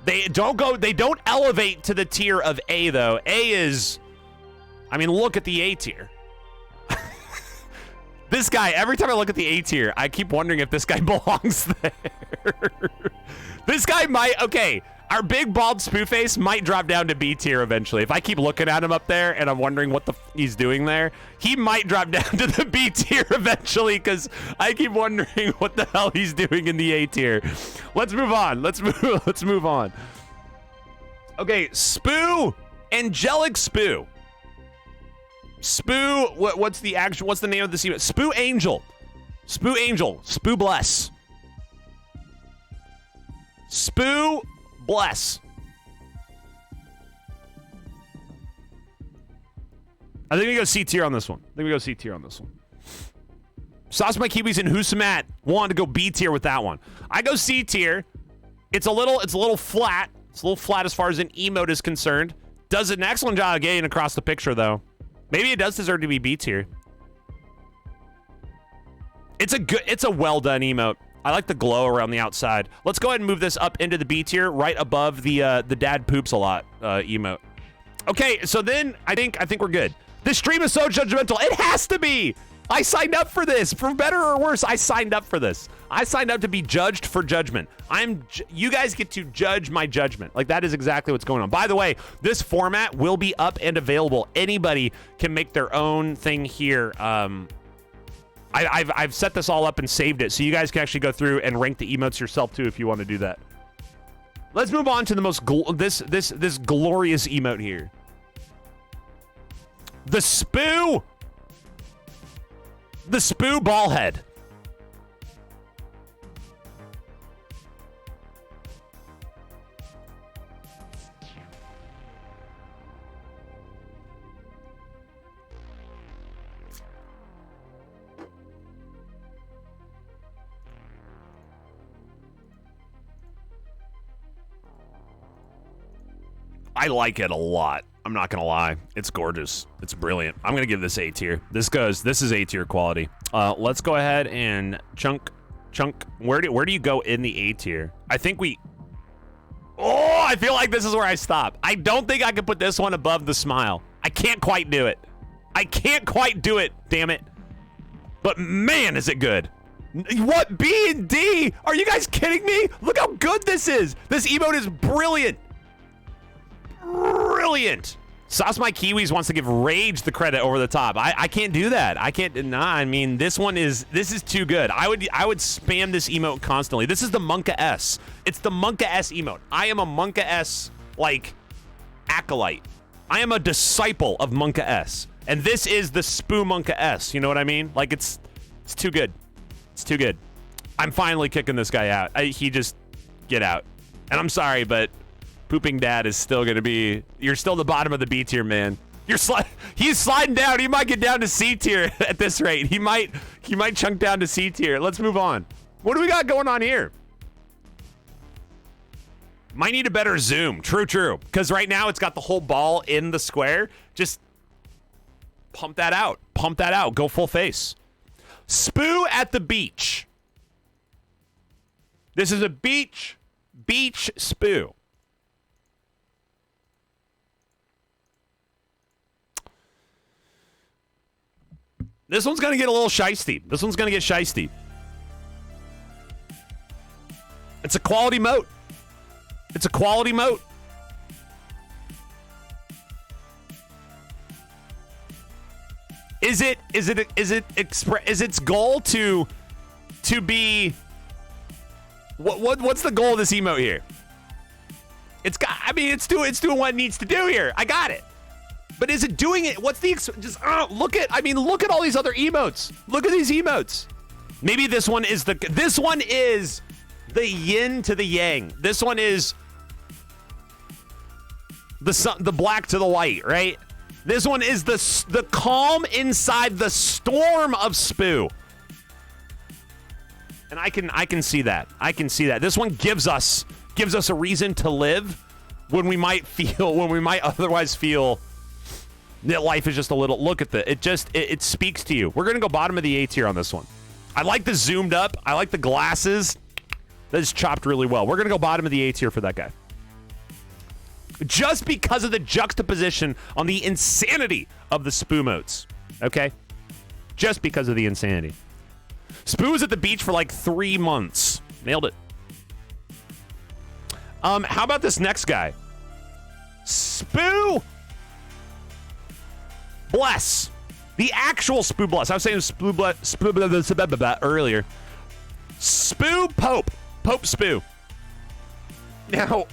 A: They don't elevate to the tier of A though. A is, I mean, look at the A tier. This guy, every time I look at the A tier, I keep wondering if this guy belongs there. This guy might, okay, our big bald Spooo face might drop down to B tier eventually. If I keep looking at him up there and I'm wondering what he's doing there, he might drop down to the B tier eventually because I keep wondering what the hell he's doing in the A tier. Let's move on. Let's move on. Okay, Spooo, Angelic Spooo. Spooo, what's the name of this emote? Spooo Angel. Spooo Angel. Spooo Bless. Spooo Bless. I think we go C tier on this one. Sauce My Kiwis and Husamat wanted to go B tier with that one. I go C tier. It's a little flat. It's a little flat as far as an emote is concerned. Does an excellent job of getting across the picture though. Maybe it does deserve to be B tier. It's a well done emote. I like the glow around the outside. Let's go ahead and move this up into the B tier, right above the dad poops a lot emote. Okay, so then I think we're good. This stream is so judgmental. It has to be. I signed up for this. For better or worse, I signed up for this. I signed up to be judged for judgment. You guys get to judge my judgment. Like, that is exactly what's going on. By the way, this format will be up and available. Anybody can make their own thing here. I've set this all up and saved it, so you guys can actually go through and rank the emotes yourself too if you want to do that. Let's move on to the most this glorious emote here. The Spooo ball head. I like it a lot. I'm not gonna lie. It's gorgeous. It's brilliant. I'm gonna give this A tier. This is A tier quality. Let's go ahead and chunk. Where do you go in the A tier? I think oh, I feel like this is where I stop. I don't think I can put this one above the smile. I can't quite do it. Damn it. But man, is it good. What, B and D? Are you guys kidding me? Look how good this is. This emote is brilliant. Sauce My Kiwis wants to give Rage the credit over the top. I can't do that. I mean, this is too good. I would spam this emote constantly. This is the Monka S. It's the Monka S emote. I am a Monka S, like, acolyte. I am a disciple of Monka S. And this is the Spooo Monka S. You know what I mean? Like, it's too good. It's too good. I'm finally kicking this guy out. He just, get out. And I'm sorry, but Pooping Dad is still gonna be. You're still the bottom of the B tier, man. He's sliding down. He might get down to C tier at this rate. He might chunk down to C tier. Let's move on. What do we got going on here? Might need a better zoom. True. Because right now it's got the whole ball in the square. Just pump that out. Go full face. Spooo at the beach. This is a beach Spooo. This one's gonna get a little shiesty. It's a quality moat. Is its goal to be what's the goal of this emote here? It's doing what it needs to do here. I got it. But is it doing it? What's the just look at? I mean, look at all these other emotes. Look at these emotes. Maybe this one is the yin to the yang. This one is the black to the white, right? This one is the calm inside the storm of Spooo. And I can see that. I can see that. This one gives us a reason to live when we might otherwise feel that life is just a little. Look at it speaks to you. We're gonna go bottom of the A tier on this one. I like the zoomed up. I like the glasses. That is chopped really well. We're gonna go bottom of the A tier for that guy. Just because of the juxtaposition on the insanity of the Spooo modes. Okay? Just because of the insanity. Spooo was at the beach for like 3 months. Nailed it. How about this next guy? Spooo Bless. The actual Spooo Bless. I was saying Spooo Bless earlier. Spooo Pope. Pope Spooo. Now,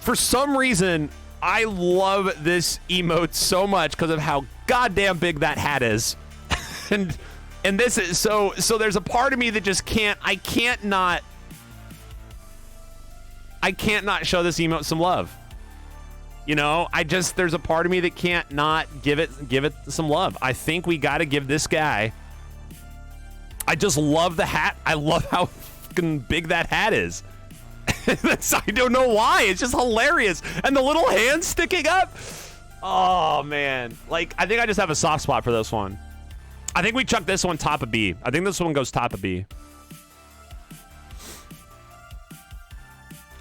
A: for some reason, I love this emote so much because of how goddamn big that hat is. and this is so there's a part of me that just I can't not show this emote some love. You know, there's a part of me that can't not give it some love. I think we got to give this guy. I just love the hat. I love how fucking big that hat is. I don't know why. It's just hilarious. And the little hand sticking up. Oh, man. Like, I think I just have a soft spot for this one. I think we chuck this one top of B. I think this one goes top of B.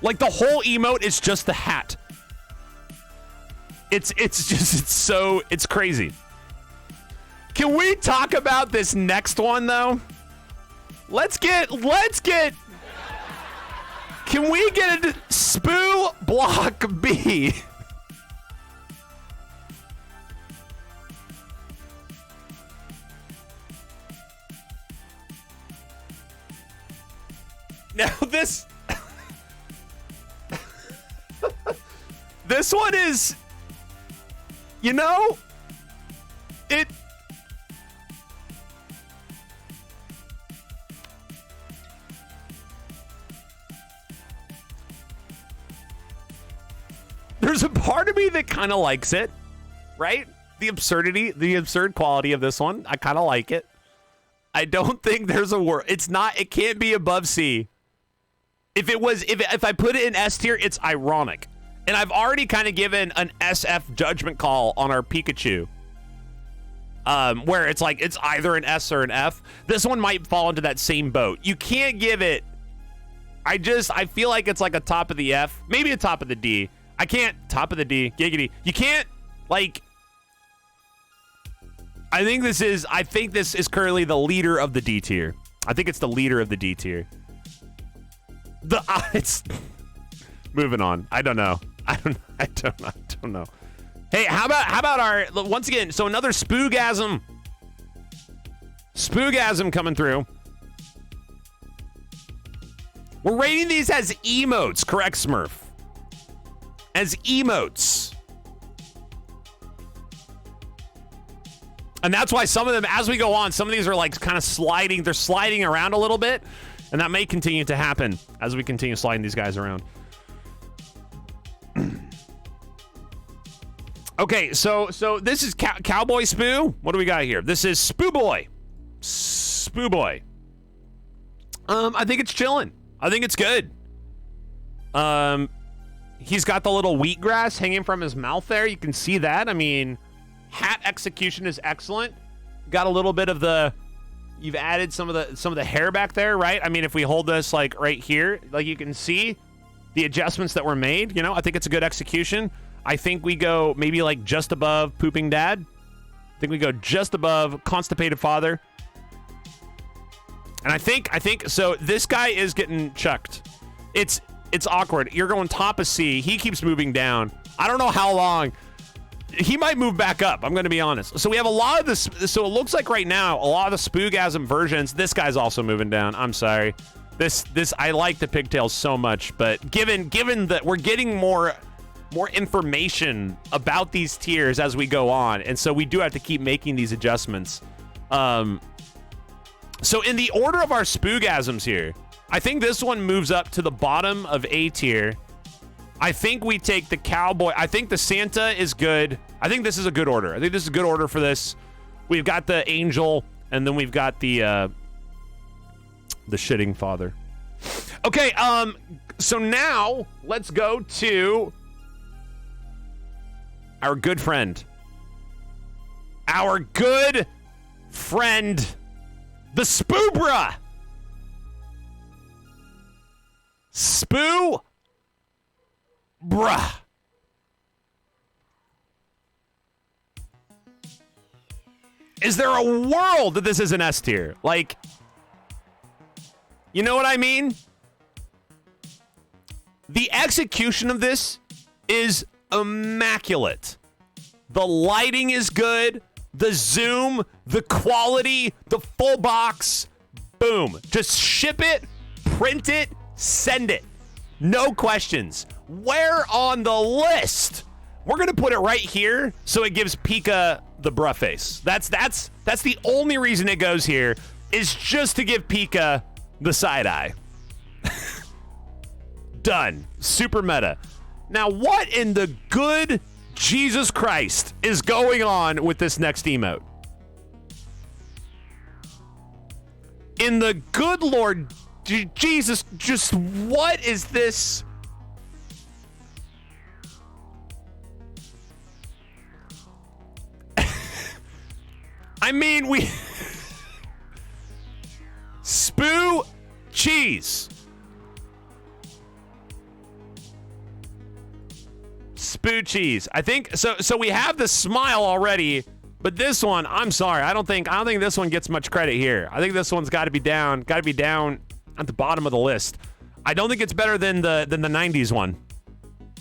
A: Like, the whole emote is just the hat. It's crazy. Can we talk about this next one, though? Let's get... Can we get a Spooo Block B? Now this this one is, you know, it there's a part of me that kind of likes it, right? The absurd quality of this one. I kind of like it. I don't think there's a word. It can't be above C. If I put it in S tier, it's ironic. And I've already kind of given an SF judgment call on our Pikachu. Where it's like, it's either an S or an F. This one might fall into that same boat. You can't give it, I feel like it's like a top of the F, maybe a top of the D. I can't, top of the D, giggity. You can't, like, I think this is currently the leader of the D tier. I think it's the leader of the D tier. It's moving on. I don't know. I don't know. Hey, how about our, once again, so another Spoogasm. Spoogasm coming through. We're rating these as emotes, correct, Smurf? As emotes. And that's why some of them, as we go on, some of these are like kind of sliding. They're sliding around a little bit. And that may continue to happen as we continue sliding these guys around. Okay, so this is Cowboy Spooo. What do we got here? This is Spooo Boy. Spooo Boy. I think it's chilling. I think it's good. He's got the little wheatgrass hanging from his mouth there. You can see that. I mean, hat execution is excellent. Got a little bit of the... You've added some of the hair back there, right? I mean, if we hold this like right here, like you can see the adjustments that were made, you know, I think it's a good execution. I think we go maybe like just above pooping dad. I think we go just above constipated father. And I think so this guy is getting chucked. It's awkward. You're going top of C. He keeps moving down. I don't know how long. He might move back up. I'm going to be honest. So we have a lot of this. So it looks like right now, a lot of the Spoogasm versions, this guy's also moving down. I'm sorry. This, I like the pigtails so much, but given that we're getting more more information about these tiers as we go on, and so we do have to keep making these adjustments. So in the order of our Spoogasms here, I think this one moves up to the bottom of A tier. I think we take the cowboy. I think the Santa is good. I think this is a good order. I think this is a good order for this. We've got the angel, and then we've got the shitting father. Okay, so now let's go to our good friend. Our good friend, the Spoobra. Spoo. Bruh. Is there a world that this is an S tier? Like, you know what I mean? The execution of this is immaculate. The lighting is good. The zoom, the quality, the full box. Boom. Just ship it, print it, send it. No questions. Where on the list? We're going to put it right here so it gives Pika the bruh face. That's the only reason it goes here, is just to give Pika the side eye. Done. Super meta. Now, what in the good Jesus Christ is going on with this next emote? In the good Lord Jesus, just what is this? I mean, we... Spoo cheese. Spoo cheese. I think so we have the smile already, but this one, I'm sorry, I don't think this one gets much credit here. I think this one's got to be down at the bottom of the list. I don't think it's better than the 90s one,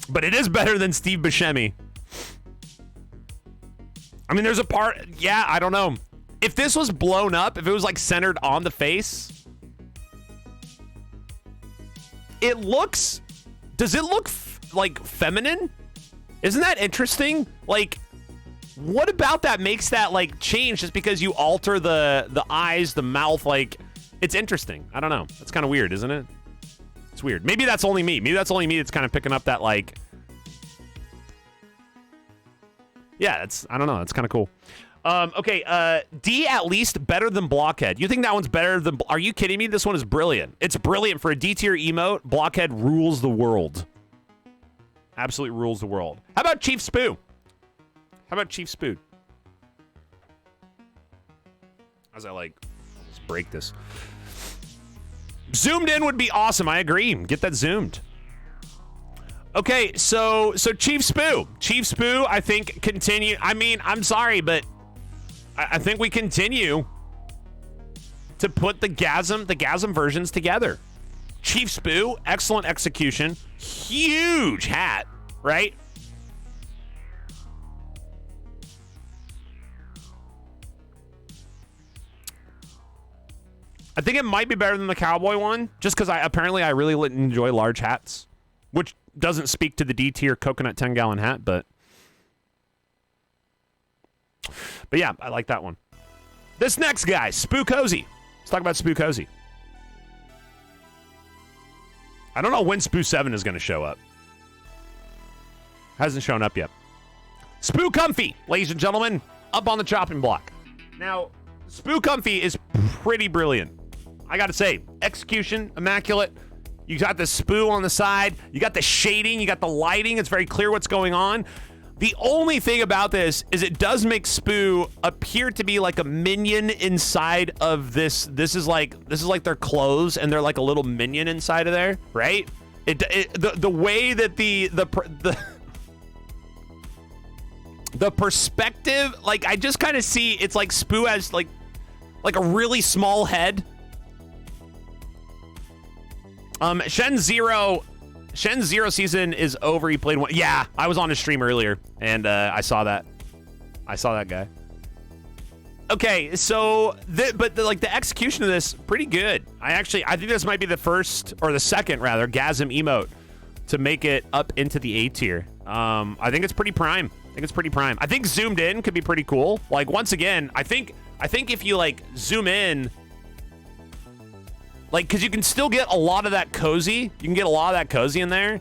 A: but it is better than Steve Buscemi. I mean, there's a part, yeah, I don't know. If this was blown up, if it was like centered on the face, it looks, does it look like feminine? Isn't that interesting? Like, what about that makes that like change just because you alter the eyes, the mouth? Like, it's interesting. I don't know. It's kind of weird, isn't it? It's weird. Maybe that's only me. Maybe that's only me that's kind of picking up that like, yeah, it's, I don't know. It's kind of cool. Okay, D at least better than Blockhead. You think that one's better than, are you kidding me? This one is brilliant. It's brilliant for a D tier emote. Blockhead rules the world. Absolutely rules the world. How about Chief Spoo? How about Chief Spoo? As I like, let's break this. Zoomed in would be awesome. I agree. Get that zoomed. Okay, so Chief Spoo. Chief Spoo, I think, continue. I mean, I'm sorry, but I think we continue to put the Gasm versions together. Chief Spoo, excellent execution. Huge hat, right? I think it might be better than the cowboy one, just because I really enjoy large hats, which doesn't speak to the D tier coconut 10-gallon hat, but yeah, I like that one. This next guy, Spoo Cozy. Let's talk about Spoo Cozy. I don't know when Spoo 7 is going to show up. Hasn't shown up yet. Spoo Comfy, ladies and gentlemen, up on the chopping block. Now, Spoo Comfy is pretty brilliant. I got to say, execution, immaculate. You got the Spoo on the side. You got the shading. You got the lighting. It's very clear what's going on. The only thing about this is it does make Spoo appear to be like a minion inside of this. This is like their clothes, and they're like a little minion inside of there, right? The way that the perspective, like I just kind of see it's like Spoo has like a really small head. Shen Zero season is over. He played one. Yeah, I was on his stream earlier, and I saw that. I saw that guy. Okay, so the execution of this pretty good. I think this might be the first or the second rather Gasm emote to make it up into the A tier. I think it's pretty prime. I think zoomed in could be pretty cool. Like, once again, I think if you like zoom in, like, because you can still get a lot of that cozy. You can get a lot of that cozy in there,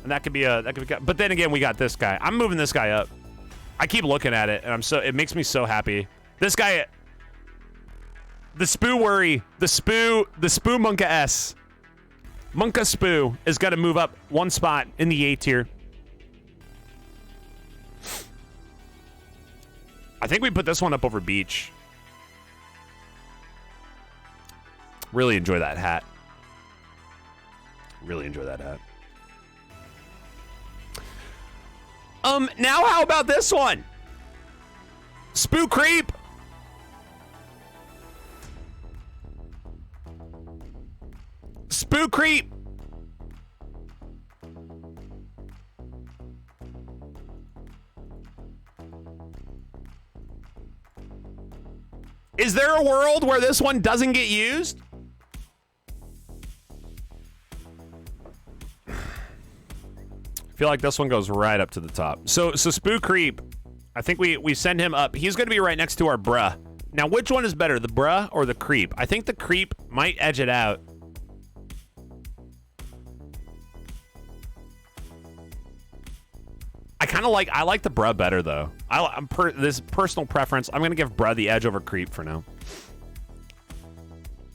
A: and that could be. But then again, we got this guy. I'm moving this guy up. I keep looking at it, and it makes me so happy. This guy, the Spooo worry, the Spooo Monka S, Monka Spooo is got to move up one spot in the A tier. I think we put this one up over Beach. Really enjoy that hat. Now how about this one? Spooo Creep. Spooo Creep. Is there a world where this one doesn't get used? I feel like this one goes right up to the top. So Spooo Creep, I think we send him up. He's going to be right next to our bruh. Now, which one is better, the bruh or the creep? I think the creep might edge it out. I like the bruh better though. This personal preference. I'm gonna give bruh the edge over creep for now.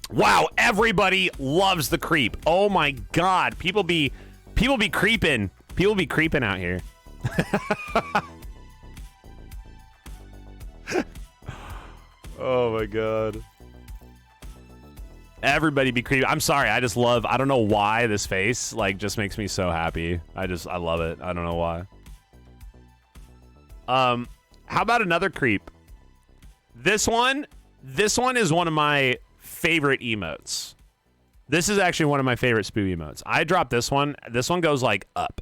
A: Wow, everybody loves the creep. Oh my god, people be creeping. People be creeping out here. Oh my god. Everybody be creeping. I'm sorry. I don't know why this face like just makes me so happy. I love it. I don't know why. How about another creep? This one is one of my favorite emotes. This is actually one of my favorite Spooo emotes. I dropped this one. This one goes like up.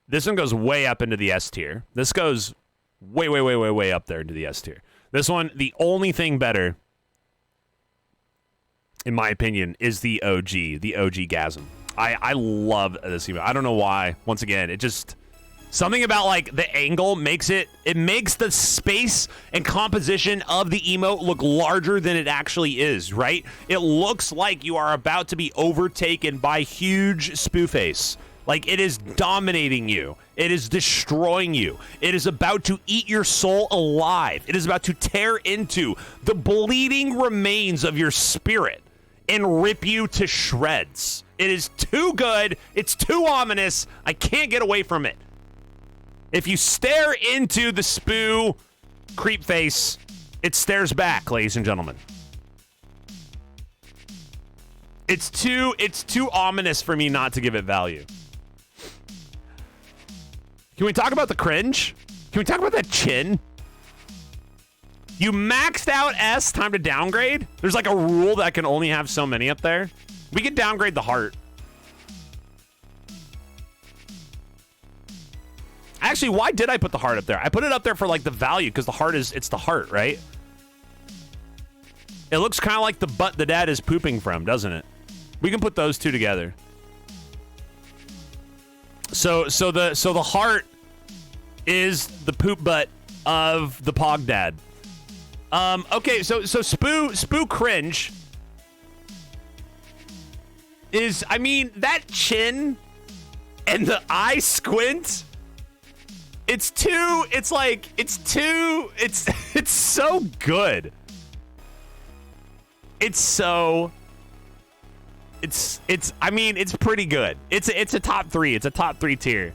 A: This one goes way up into the S tier. This goes way up there into the S tier. This one, the only thing better, in my opinion, is the OG gasm. I love this emote. I don't know why. Once again, it just something about like the angle makes it makes the space and composition of the emote look larger than it actually is, right? It looks like you are about to be overtaken by huge Spooo face. Like it is dominating you. It is destroying you. It is about to eat your soul alive. It is about to tear into the bleeding remains of your spirit and rip you to shreds. It is too good. It's too ominous. I can't get away from it. If you stare into the Spooo creep face, it stares back, ladies and gentlemen. It's too ominous for me not to give it value. Can we talk about the cringe? Can we talk about that chin? You maxed out S, time to downgrade? There's like a rule that can only have so many up there. We could downgrade the heart. Actually, why did I put the heart up there? I put it up there for like the value because the heart it's the heart, right? It looks kind of like the butt the dad is pooping from, doesn't it? We can put those two together. So the heart is the poop butt of the pog dad. Okay, so Spooo cringe is, I mean, that chin and the eye squint. It's so good. I mean, it's pretty good. It's a top 3. It's a top 3 tier.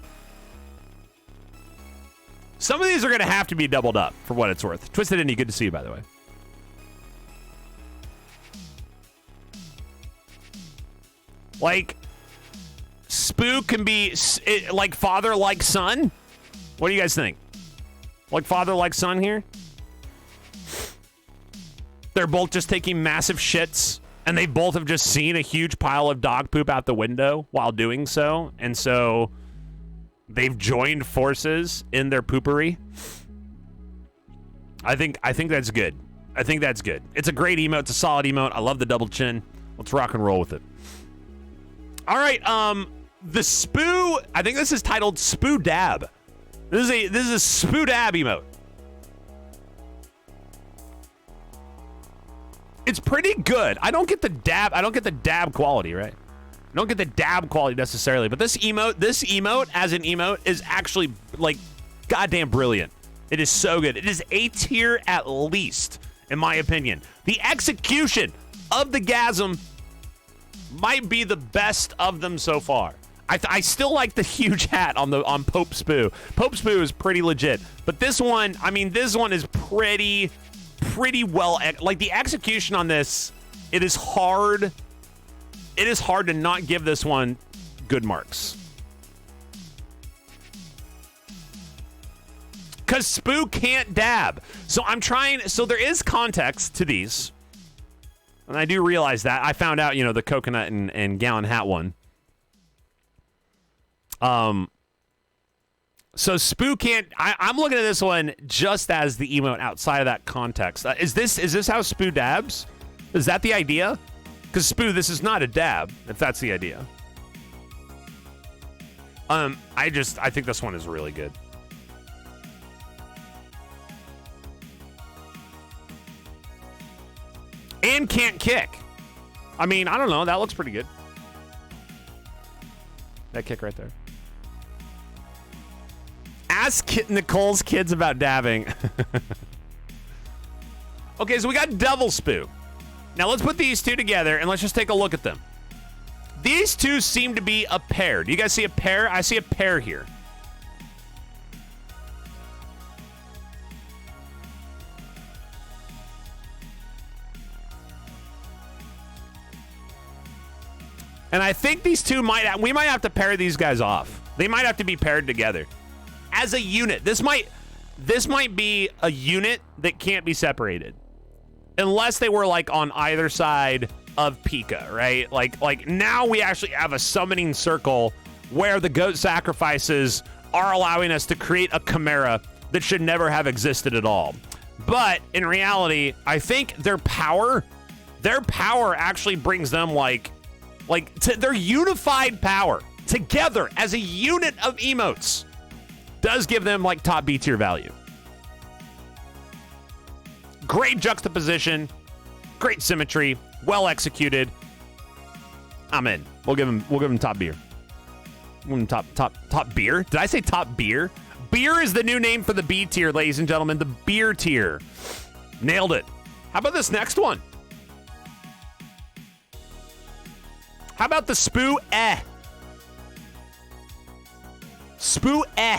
A: Some of these are going to have to be doubled up for what it's worth. Twisted Indie, good to see you, by the way. Like, Spooo can be like father, like son. What do you guys think? Like father, like son here? They're both just taking massive shits, and they both have just seen a huge pile of dog poop out the window while doing so, and so they've joined forces in their poopery. I think that's good. I think that's good. It's a great emote. It's a solid emote. I love the double chin. Let's rock and roll with it. All right, the Spooo, I think this is titled Spooo Dab. This is a Spooo Dab emote. It's pretty good. I don't get the dab quality, right? I don't get the dab quality necessarily, but this emote as an emote is actually like goddamn brilliant. It is so good. It is A tier at least, in my opinion. The execution of the Gasm might be the best of them so far. I still like the huge hat on Pope Spooo. Pope Spooo is pretty legit, but this one, I mean, this one is pretty well, like the execution on this, it is hard to not give this one good marks. Because Spooo can't dab. So there is context to these. And I do realize that. I found out, the coconut and gallon hat one. So Spooo can't. I'm looking at this one just as the emote outside of that context. Is this how Spooo dabs? Is that the idea? Because Spooo, this is not a dab. If that's the idea. I think this one is really good. And can't kick. I mean, I don't know. That looks pretty good. That kick right there. Ask Nicole's kids about dabbing. Okay, so we got double Spooo. Now let's put these two together and let's just take a look at them. These two seem to be a pair. Do you guys see a pair? I see a pair here. And I think these two we might have to pair these guys off. They might have to be paired together. As a unit, this might be a unit that can't be separated. Unless they were like on either side of Pika, right? Like now we actually have a summoning circle where the goat sacrifices are allowing us to create a chimera that should never have existed at all. But in reality, I think their power actually brings them their unified power together as a unit of emotes does give them like top B tier value. Great juxtaposition, great symmetry, well executed. I'm in. We'll give him top beer. We'll give him top beer. Did I say top beer? Beer is the new name for the B tier, ladies and gentlemen. The beer tier. Nailed it. How about this next one? How about the Spooo eh? Spooo eh.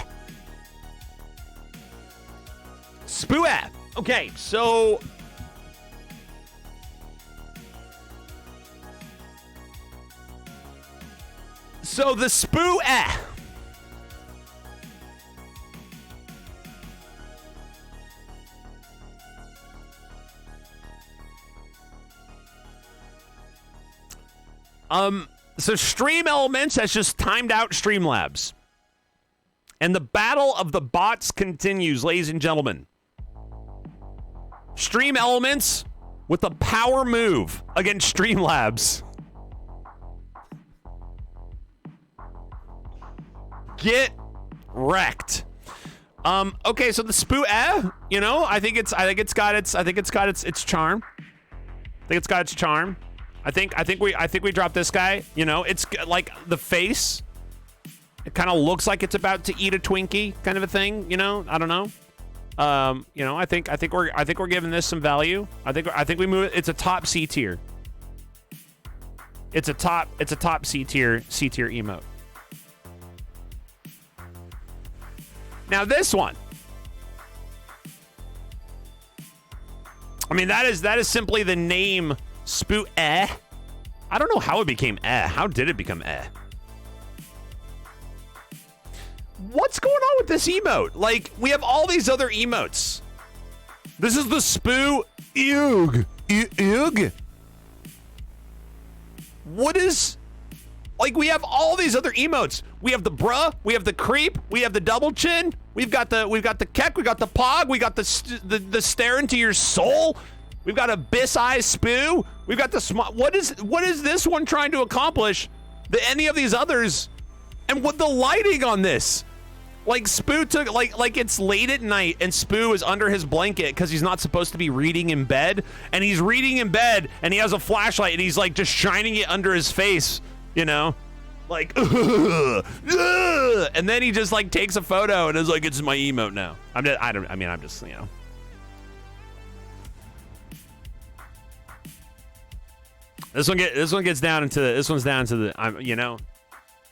A: Spooo eh. Okay, so the Spooo eh. So Stream Elements has just timed out Streamlabs. And the battle of the bots continues, ladies and gentlemen. Stream Elements with a power move against Streamlabs. Get wrecked. Okay, so the Spooo I think it's got its charm. I think it's got its charm. I think we dropped this guy. It's like the face. It kind of looks like it's about to eat a Twinkie, kind of a thing. I don't know. I think we're giving this some value. I think we move it. It's a top C tier. It's a top C tier emote. Now this one. I mean, that is simply the name Spooo eh. I don't know how it became eh. How did it become eh? What's going on with this emote? Like, we have all these other emotes. This is the Spooo eug. Eug. What is... Like, we have all these other emotes. We have the bruh, we have the creep, we have the double chin, we've got the keck, we got the pog, we got the stare into your soul. We've got Abyss Eye Spooo. We've got the small. What is this one trying to accomplish that any of these others And what the lighting on this? Like Spooo took like it's late at night and Spooo is under his blanket because he's not supposed to be reading in bed, and he's reading in bed and he has a flashlight and he's like just shining it under his face, you know, like ugh, ugh, and then he just like takes a photo and is like, it's my emote now. I'm just you know. This one gets down into the, this one's down to the, you know.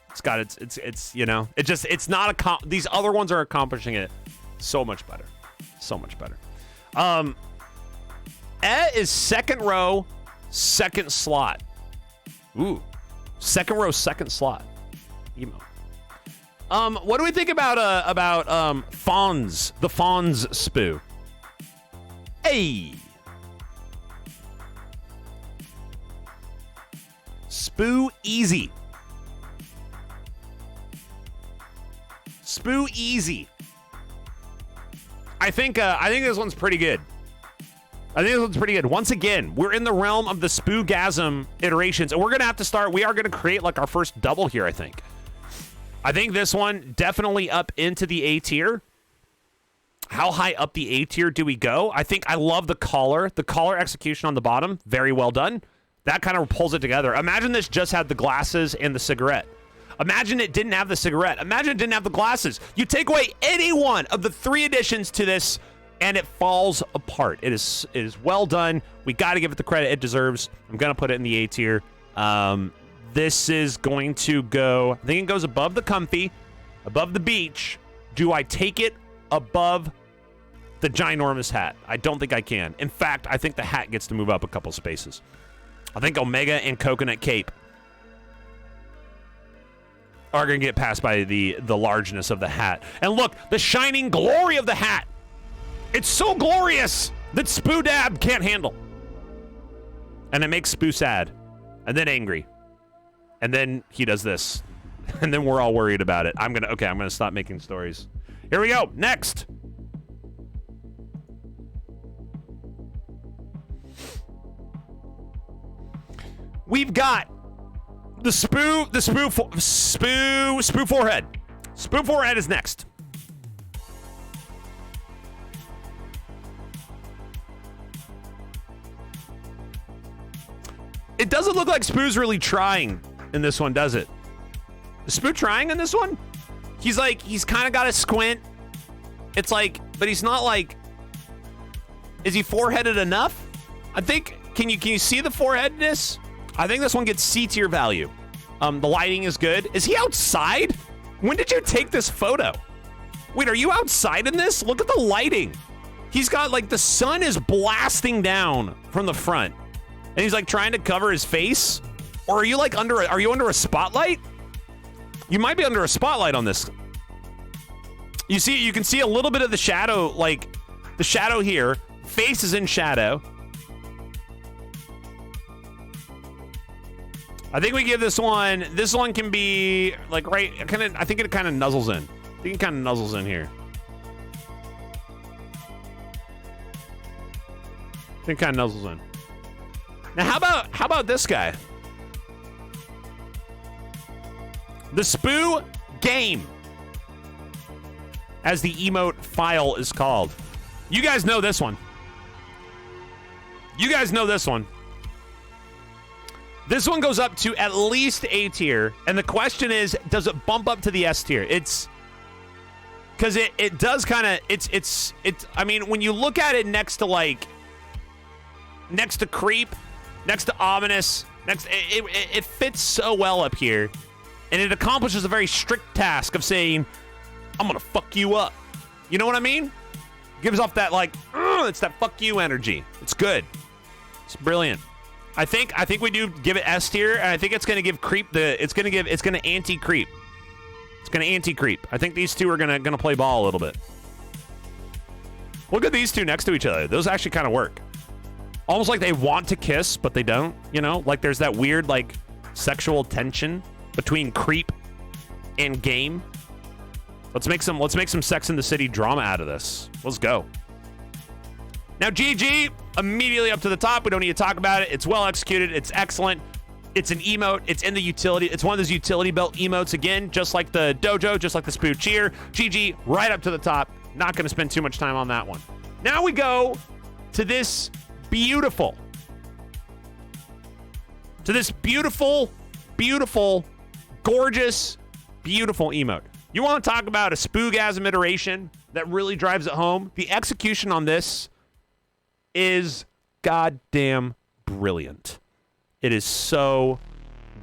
A: It's got it's you know, it's not these other ones are accomplishing it so much better. So much better. Is second row, second slot. Ooh. Second row, second slot. Emo. What do we think about Fonz, the Fonz Spooo? Hey. Spooo easy. Spooo easy. I think this one's pretty good. Once again, we're in the realm of the Spoogasm iterations, and we're gonna have to start. We are gonna create like our first double here. I think this one definitely up into the A tier. How high up the A tier do we go? I love the collar execution on the bottom. Very well done. That kind of pulls it together. Imagine this just had the glasses and the cigarette. Imagine it didn't have the cigarette. Imagine it didn't have the glasses. You take away any one of the 3 additions to this, and it falls apart. It is well done. We got to give it the credit it deserves. I'm going to put it in the A tier. This is going to go, I think it goes above the comfy, above the beach. Do I take it above the ginormous hat? I don't think I can. In fact, I think the hat gets to move up a couple spaces. I think Omega and Coconut Cape are going to get passed by the largeness of the hat. And look, the shining glory of the hat. It's so glorious that Spooo Dab can't handle. And it makes Spooo sad. And then angry. And then he does this. And then we're all worried about it. I'm going to stop making stories. Here we go. Next. We've got the Spooo forehead. Spooo forehead is next. It doesn't look like Spoo's really trying in this one, does it? Is Spooo trying in this one? He's kind of got a squint. It's like, but he's not like, is he foreheaded enough? I think, can you see the foreheadness? I think this one gets C tier value. The lighting is good. Is he outside? When did you take this photo? Wait, are you outside in this? Look at the lighting. He's got like the sun is blasting down from the front. And he's like trying to cover his face. Or are you like under a spotlight? You might be under a spotlight on this. You can see a little bit of the shadow, like the shadow here. Face is in shadow. I think we give this one can be like right, I think it kind of nuzzles in. I think it kind of nuzzles in here. I think it kind of nuzzles in. Now, how about this guy? The Spooo game, as the emote file is called. You guys know this one. This one goes up to at least A tier, and the question is, does it bump up to the S tier? It's because it does kind of it's. I mean, when you look at it next to Creep, next to Ominous, it fits so well up here, and it accomplishes a very strict task of saying, "I'm gonna fuck you up." You know what I mean? Gives off that it's that fuck you energy. It's good. It's brilliant. I think we do give it S tier, and I think it's going to give Creep it's going to anti-Creep. It's going to anti-Creep. I think these two are going to play ball a little bit. Look at these two next to each other. Those actually kind of work. Almost like they want to kiss, but they don't, you know? Like there's that weird like sexual tension between Creep and Game. Let's make some Sex in the City drama out of this. Let's go. Now, GG, immediately up to the top. We don't need to talk about it. It's well executed. It's excellent. It's an emote. It's in the utility. It's one of those utility belt emotes. Again, just like the dojo, just like the Spooo cheer. GG, right up to the top. Not going to spend too much time on that one. Now we go to this beautiful, gorgeous, beautiful emote. You want to talk about a Spoogasm iteration that really drives it home? The execution on this is goddamn brilliant. It is so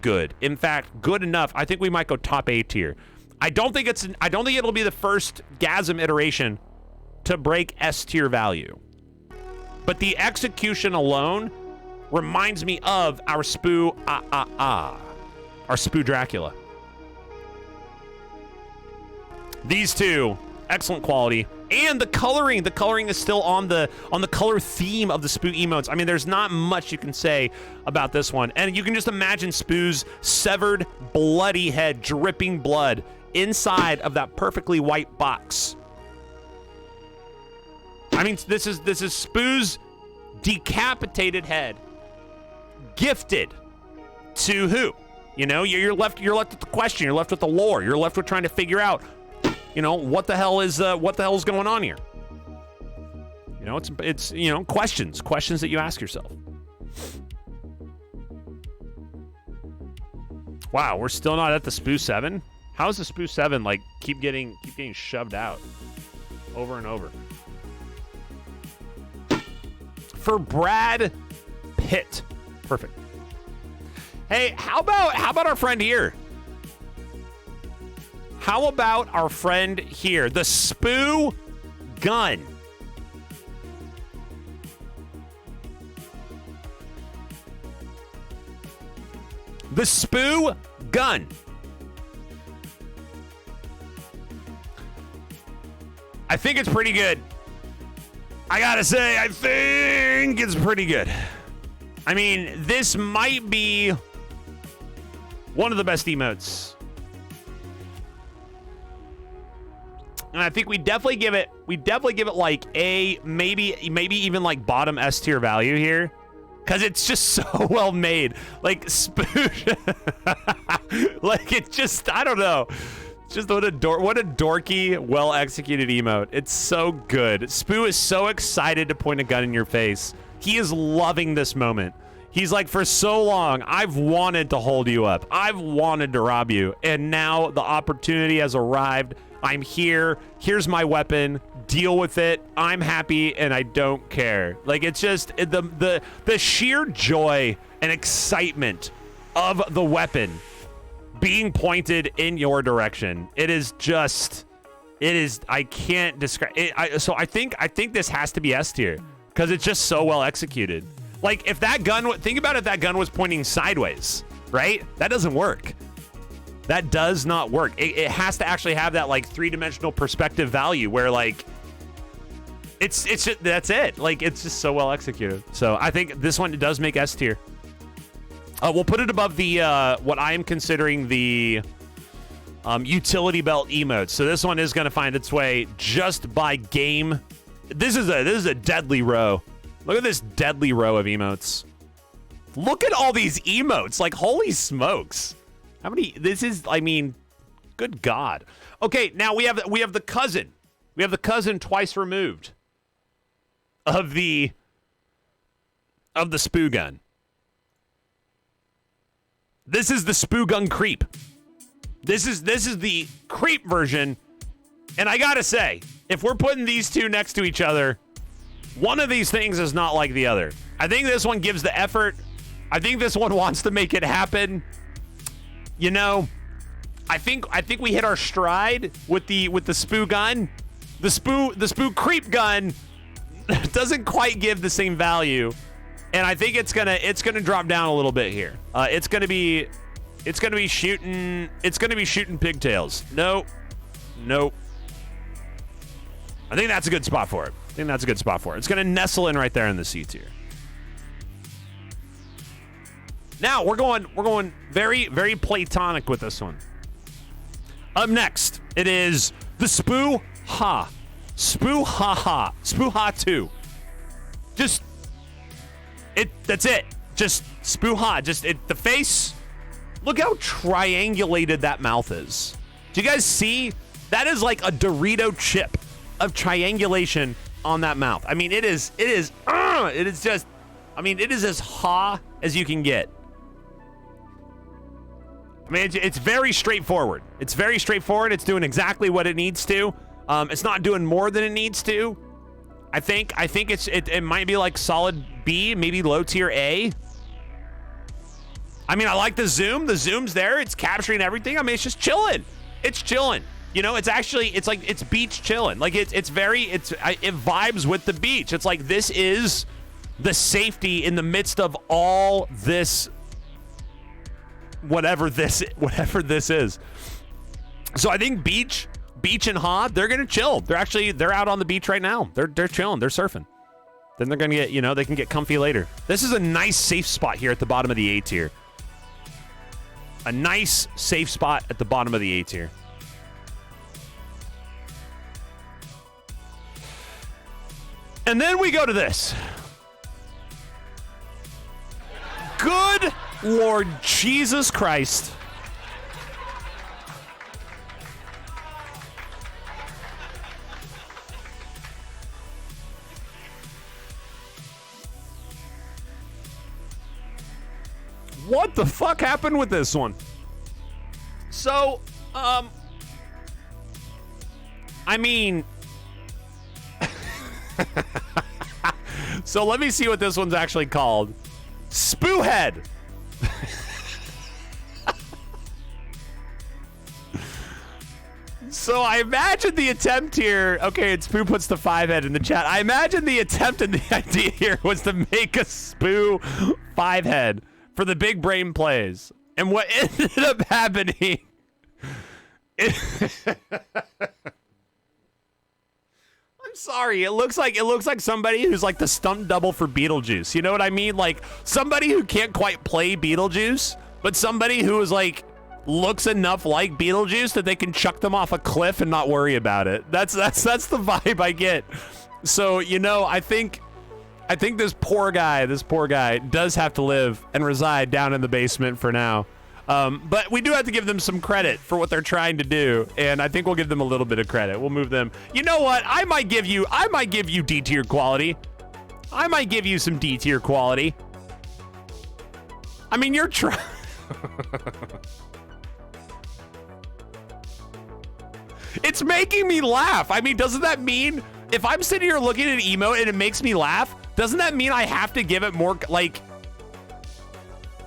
A: good. In fact, good enough. I think we might go top A tier. I don't think it'll be the first Gasm iteration to break S tier value. But the execution alone reminds me of our Spooo our Spooo Dracula. These two, excellent quality. And the coloring is still on the color theme of the Spooo emotes. I mean, there's not much you can say about this one. And you can just imagine Spoo's severed, bloody head, dripping blood inside of that perfectly white box. I mean, this is Spoo's decapitated head, gifted to who? You know, you're left with the question. You're left with the lore. You're left with trying to figure out, you know, what the hell is going on here? You know, it's you know, questions that you ask yourself. Wow, we're still not at the Spooo 7. How is the Spooo 7 like keep getting shoved out over and over? For Brad Pitt, perfect. Hey, how about our friend here? How about our friend here? The Spooo gun. The Spooo gun. I think it's pretty good. I gotta say, I think it's pretty good. I mean, this might be one of the best emotes. And I think we definitely give it like a maybe even like bottom S tier value here. Cause it's just so well made. Like Spooo like it's just, I don't know. It's just what a dorky, well executed emote. It's so good. Spooo is so excited to point a gun in your face. He is loving this moment. He's like, for so long, I've wanted to hold you up. I've wanted to rob you. And now the opportunity has arrived. I'm here. Here's my weapon. Deal with it. I'm happy and I don't care. Like, it's just the sheer joy and excitement of the weapon being pointed in your direction. It is I can't describe it. So I think this has to be S tier because it's just so well executed. Like, if that gun, think about if that gun was pointing sideways, right? That doesn't work. That does not work. It has to actually have that like 3-dimensional perspective value where like it's just, that's it. Like, it's just so well executed. So I think this one does make S tier. We'll put it above the what I am considering the utility belt emotes. So this one is going to find its way just by game. This is a deadly row. Look at this deadly row of emotes. Look at all these emotes. Like, holy smokes. How many? This is, I mean, good God. Okay, now we have the cousin. We have the cousin twice removed of the Spooo gun. This is the Spooo gun creep. This is the creep version. And I gotta say, if we're putting these two next to each other, one of these things is not like the other. I think this one gives the effort. I think this one wants to make it happen. You know, I think we hit our stride with the Spooo gun. The Spooo creep gun doesn't quite give the same value, and I think it's gonna drop down a little bit here. It's gonna be shooting pigtails. Nope. I think that's a good spot for it. It's gonna nestle in right there in the C tier. Now we're going very, very platonic with this one. Up next, it is the Spooo Ha. Spooo Ha Ha. Spooo Ha 2. That's it. Just Spooo Ha. Just the face. Look how triangulated that mouth is. Do you guys see? That is like a Dorito chip of triangulation on that mouth. I mean, it is just, I mean, it is as ha as you can get. I mean, it's very straightforward. It's very straightforward. It's doing exactly what it needs to. It's not doing more than it needs to. I think it might be like solid B, maybe low tier A. I mean, I like the zoom. The zoom's there. It's capturing everything. I mean, it's just chilling. It's chilling. You know, it's actually, it's like, it's beach chilling. Like, it vibes with the beach. It's like, this is the safety in the midst of all this, whatever this is. So I think beach and Ha, they're going to chill. They're out on the beach right now. They're chilling. They're surfing. Then they're going to get, you know, they can get comfy later. This is a nice safe spot here at the bottom of the A tier. A nice safe spot at the bottom of the A tier. And then we go to this. Good Lord Jesus Christ. What the fuck happened with this one? So, I mean, so let me see what this one's actually called. Spooo Head. So I imagine the attempt here. Okay, and Spooo puts the 5 head in the chat. I imagine the attempt and the idea here was to make a Spooo 5 head for the big brain plays. And what ended up happening. I'm sorry. It looks like somebody who's like the stunt double for Beetlejuice. You know what I mean? Like somebody who can't quite play Beetlejuice, but somebody who is like looks enough like Beetlejuice that they can chuck them off a cliff and not worry about it. That's the vibe I get. So, you know, I think this poor guy does have to live and reside down in the basement for now. But we do have to give them some credit for what they're trying to do, and I think we'll give them a little bit of credit. We'll move them. You know what? I might give you D tier quality. I might give you some D tier quality. I mean, you're trying. It's making me laugh. I mean, doesn't that mean if I'm sitting here looking at an emote and it makes me laugh, doesn't that mean I have to give it more like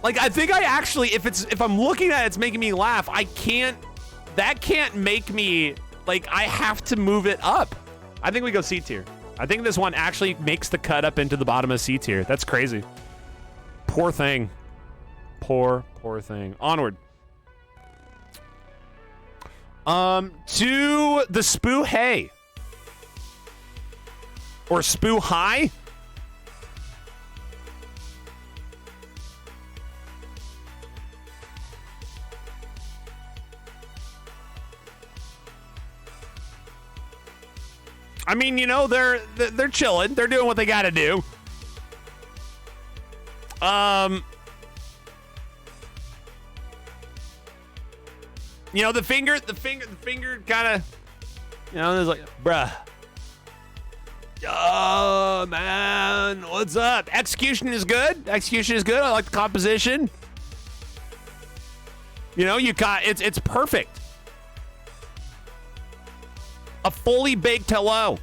A: I think I actually, if I'm looking at it, it's making me laugh. That can't make me, like, I have to move it up. I think we go C tier. I think this one actually makes the cut up into the bottom of C tier. That's crazy. Poor thing. Poor thing. Onward. To the Spooo Hey. Or Spooo High. I mean, you know, they're chilling. They're doing what they got to do. You know, the finger kind of, you know, there's like, bruh. Oh, man, what's up? Execution is good. I like the composition. You know, you got, it's perfect. A fully baked hello.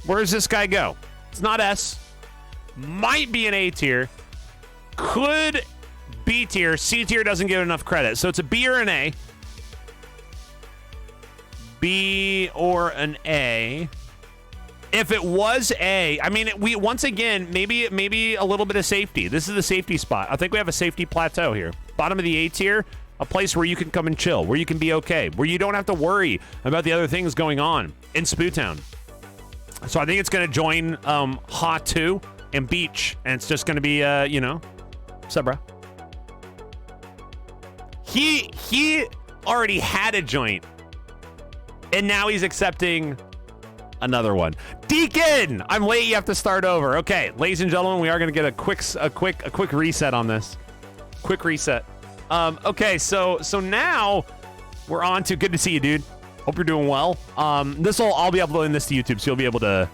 A: Where does this guy go? It's not S. Might be an A tier. Could B tier. C tier doesn't get enough credit. So it's a B or an A. B or an A. If it was A, I mean, we once again, maybe a little bit of safety. This is the safety spot. I think we have a safety plateau here. Bottom of the A tier. A place where you can come and chill, where you can be okay, where you don't have to worry about the other things going on in Spooo Town. So I think it's going to join Ha 2 and Beach, and it's just going to be, you know, what's up, bro? He already had a joint, and now he's accepting Another one. Deacon! I'm late, you have to start over. Okay, ladies and gentlemen, we are gonna get a quick reset on this. Quick reset. Okay, so now we're on to, good to see you, dude. Hope you're doing well. I'll be uploading this to YouTube, so you'll be able to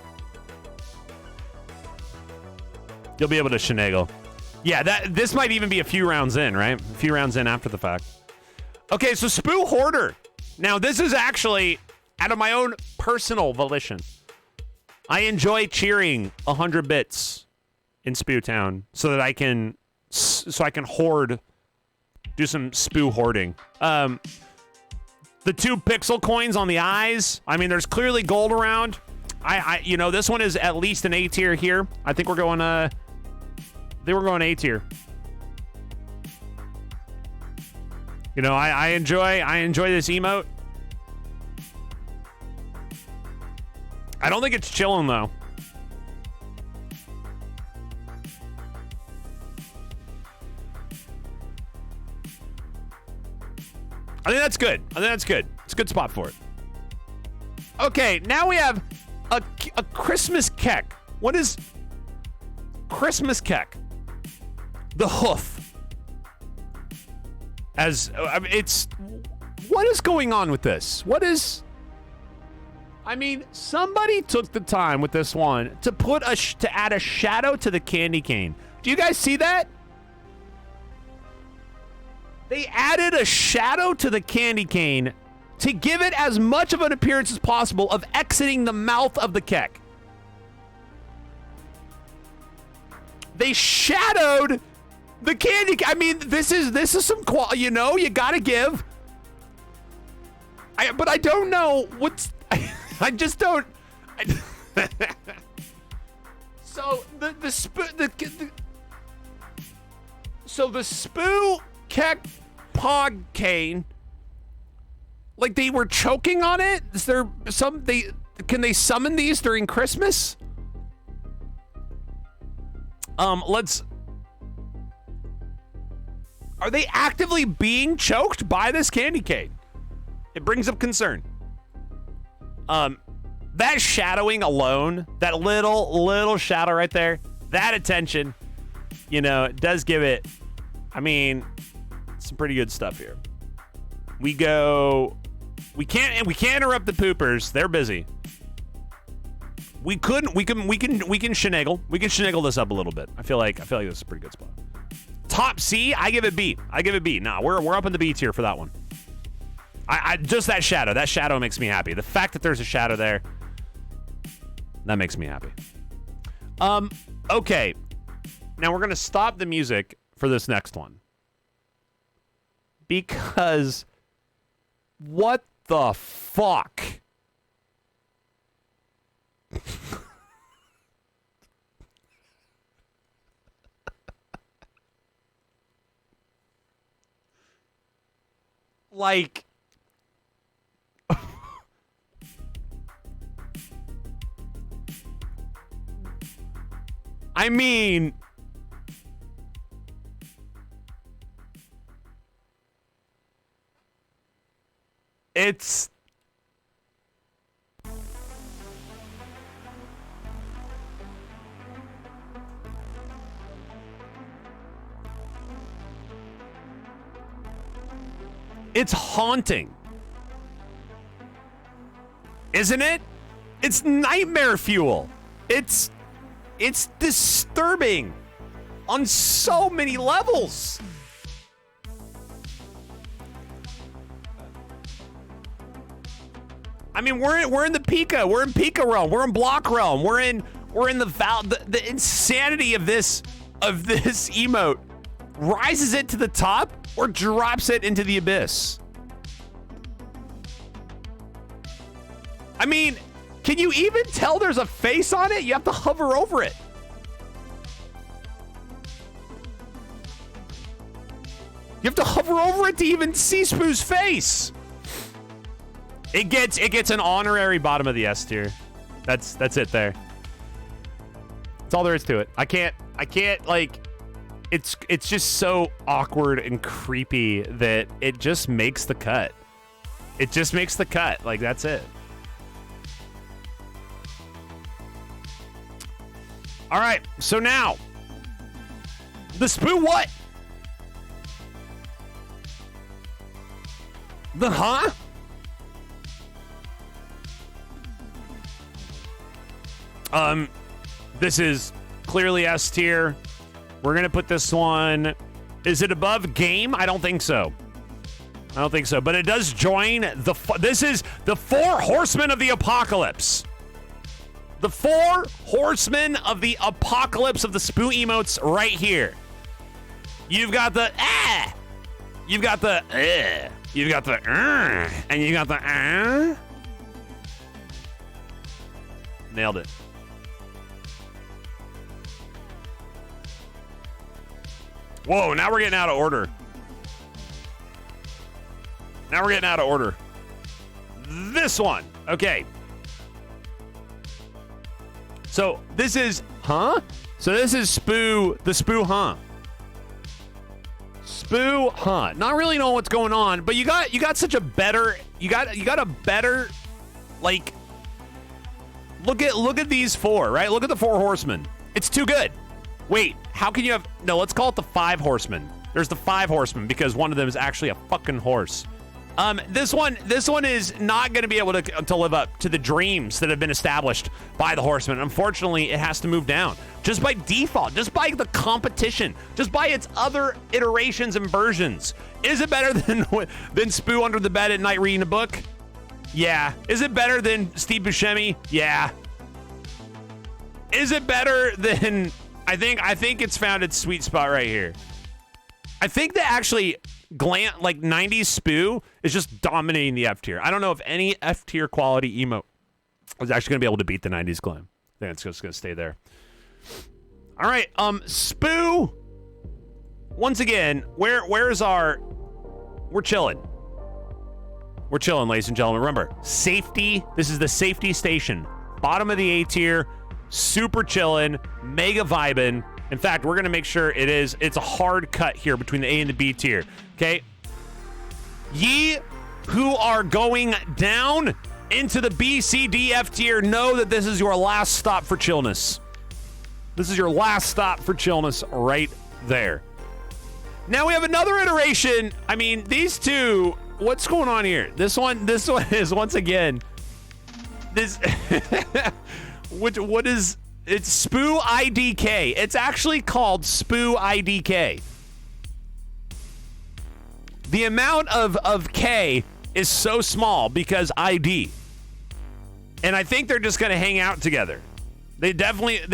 A: shenagle. Yeah, this might even be a few rounds in, right? A few rounds in after the fact. Okay, so Spooo Hoarder. Now, this is actually out of my own personal volition. I enjoy cheering 100 bits in Spooo Town so that I can hoard, do some Spooo hoarding. The 2 pixel coins on the eyes. I mean, there's clearly gold around. You know, this one is at least an A tier here. I think we're going A tier. You know, I enjoy this emote. I don't think it's chilling though. I think that's good. It's a good spot for it. Okay, now we have a Christmas keck. What is Christmas keck? The hoof. What is going on with this? I mean, somebody took the time with this one to add a shadow to the candy cane. Do you guys see that? They added a shadow to the candy cane to give it as much of an appearance as possible of exiting the mouth of the keck. They shadowed the candy. I mean, this is some quality. You know, you gotta give. But I don't know what's. I just don't. So the Spooo keck pod cane. Like they were choking on it. Is there can they summon these during Christmas? Are they actively being choked by this candy cane? It brings up concern. That shadowing alone, that little shadow right there, that attention, you know, it does give it, I mean, some pretty good stuff here. We can't interrupt the poopers. They're busy. We can shenagle. We can shenagle this up a little bit. I feel like this is a pretty good spot. Top C, I give it B. Nah, we're up in the B tier for that one. I just that shadow makes me happy. The fact that there's a shadow there, that makes me happy. Okay. Now we're gonna stop the music for this next one. Because what the fuck? Like, I mean, it's haunting. Isn't it? It's nightmare fuel. It's disturbing on so many levels. I mean, we're in the Pika. We're in Pika realm. We're in block realm. We're in the insanity of this emote. Rises it to the top or drops it into the abyss. I mean, can you even tell there's a face on it? You have to hover over it. You have to hover over it to even see Spoo's face. It gets an honorary bottom of the S tier. That's it there. That's all there is to it. I can't like, it's just so awkward and creepy that it just makes the cut. It just makes the cut. Like, that's it. All right, so now, the Spooo what? The huh? This is clearly S tier. We're gonna put this one. Is it above game? I don't think so. I don't think so. But it does join the. This is the 4 horsemen of the apocalypse. The 4 horsemen of the apocalypse of the Spooo emotes right here. You've got the ah. You've got the You've got the and you got the Nailed it. Whoa, now we're getting out of order. Now we're getting out of order. This one. Okay. So this is, huh? So this is Spooo, the Spooo, huh? Spooo, huh? Not really knowing what's going on, but you got such a better, you got a better, like, look at these 4, right? Look at the 4 horsemen. It's too good. Wait, how can you have, no, let's call it the 5 horsemen. There's the 5 horsemen because one of them is actually a fucking horse. This one is not going to be able to live up to the dreams that have been established by the horsemen. Unfortunately, it has to move down just by default, just by the competition, just by its other iterations and versions. Is it better than Spooo under the bed at night reading a book? Yeah. Is it better than Steve Buscemi? Yeah. Is it better than, I think it's found its sweet spot right here. I think that actually like 90s Spooo is just dominating the F tier. I don't know if any F tier quality emote is actually going to be able to beat the 90s glam. I think it's just going to stay there. All right, Spooo. Once again, where's our? We're chilling. We're chilling, ladies and gentlemen. Remember, safety. This is the safety station. Bottom of the A tier. Super chilling. Mega vibing. In fact, we're going to make sure it's a hard cut here between the A and the B tier. Okay? Ye who are going down into the B, C, D, F tier, know that this is your last stop for chillness. This is your last stop for chillness right there. Now we have another iteration. I mean, these two, what's going on here? This one is once again, this, what is, it's Spooo IDK. It's actually called Spooo IDK. The amount of K is so small because ID. And I think they're just going to hang out together. They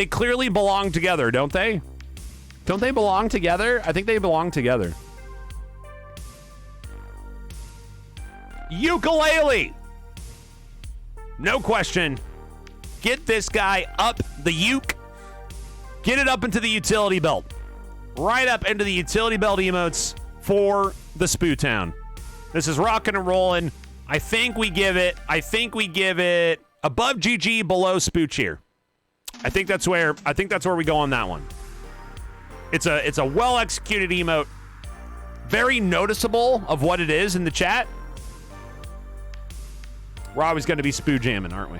A: clearly belong together, don't they? Don't they belong together? I think they belong together. Ukulele. No question. Get this guy up the uke. Get it up into the utility belt. Right up into the utility belt emotes for the Spooo Town. This is rocking and rolling. I think we give it above GG, below Spooo cheer. I think that's where we go on that one. It's a well executed emote. Very noticeable of what it is in the chat. We're always going to be Spooo jamming, aren't we?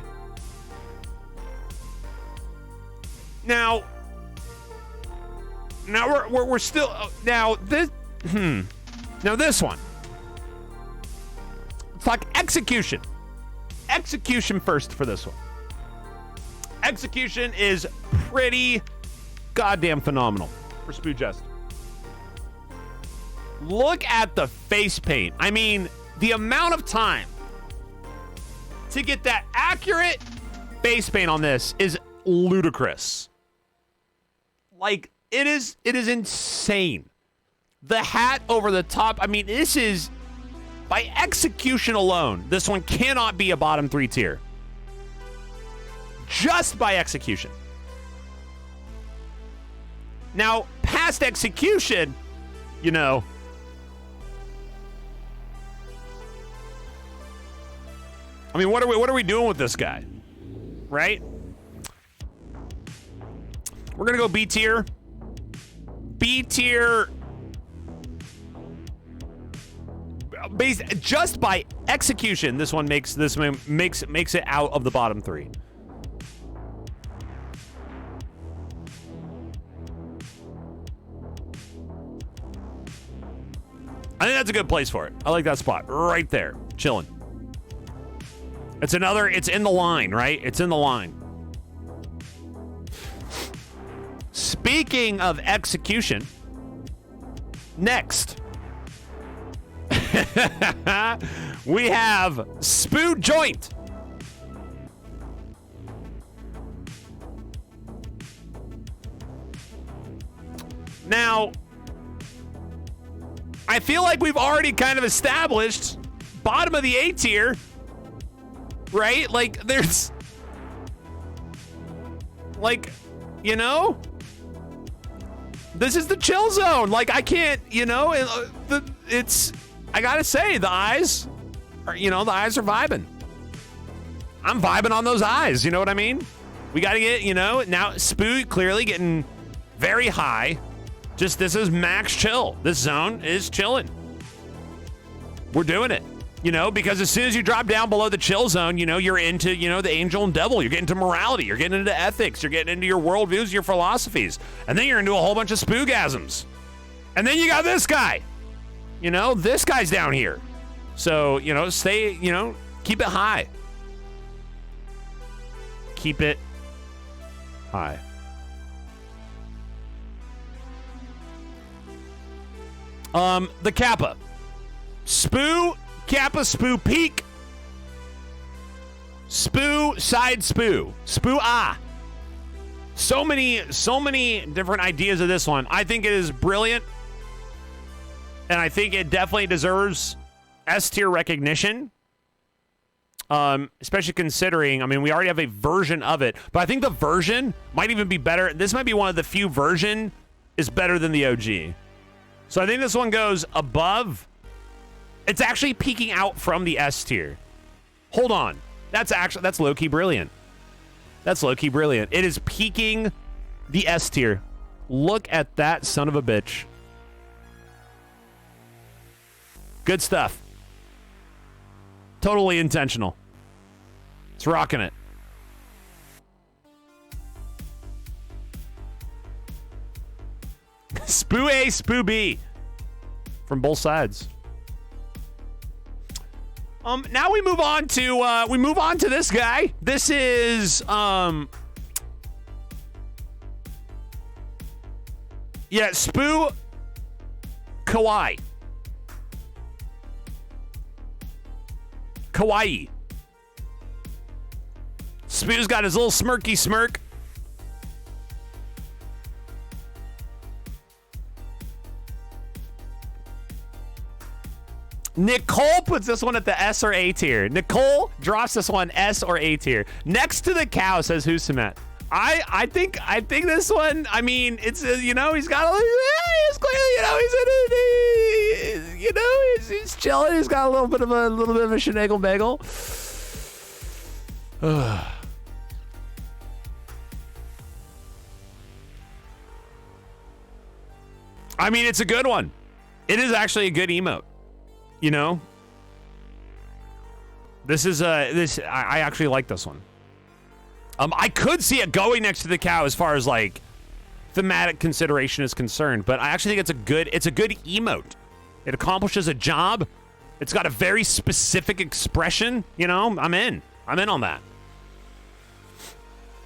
A: Now we're still now this one. Let's talk execution. Execution first for this one. Execution is pretty goddamn phenomenal for Spooo Jest. Look at the face paint. I mean, the amount of time to get that accurate face paint on this is ludicrous. Like, it is insane. The hat over the top. I mean, this is, by execution alone, this one cannot be a bottom 3 tier. Just by execution. Now, past execution, you know, I mean, what are we doing with this guy? Right? We're gonna go B tier. B tier. Based just by execution, this one makes it out of the bottom 3. I think that's a good place for it. I like that spot right there, chilling. It's in the line, right? It's in the line. Speaking of execution, next, we have Spooo Joint. Now, I feel like we've already kind of established bottom of the A tier, right? Like, there's, like, you know, this is the chill zone. Like, I can't, you know, I gotta say, the eyes are vibing. I'm vibing on those eyes, you know what I mean? We gotta get, you know, now Spooo clearly getting very high. Just, this is max chill. This zone is chilling. We're doing it, you know, because as soon as you drop down below the chill zone, you know, you're into, you know, the angel and devil. You're getting to morality. You're getting into ethics. You're getting into your worldviews, your philosophies. And then you're into a whole bunch of spoogasms. And then you got this guy. You know, this guy's down here. So, you know, stay, you know, keep it high. Keep it high. The Kappa. Spooo, Kappa, Spooo Peak. Spooo, side Spooo. Spooo Ah. So many different ideas of this one. I think it is brilliant. And I think it definitely deserves S tier recognition. Especially considering, I mean, we already have a version of it, but I think the version might even be better. This might be one of the few version is better than the OG. So I think this one goes above. It's actually peeking out from the S tier. Hold on. That's low-key brilliant. That's low-key brilliant. It is peeking the S tier. Look at that son of a bitch. Good stuff. Totally intentional. It's rocking it. Spooo A, Spooo B. From both sides. Now we move on to this guy. This is Spooo Kawaii. Kawaii. Spoo's got his little smirky smirk. Nicole puts this one at the S or A tier. Nicole drops this one S or A tier. Next to the cow, says Husamet. I think this one, I mean, it's, you know, he's got he's clearly, you know, he's chilling. He's got a little bit of a shenagle bagel. I mean, it's a good one. It is actually a good emote. You know, I actually like this one. I could see it going next to the cow as far as like thematic consideration is concerned, but I actually think it's a good emote. It accomplishes a job. It's got a very specific expression. You know, I'm in on that.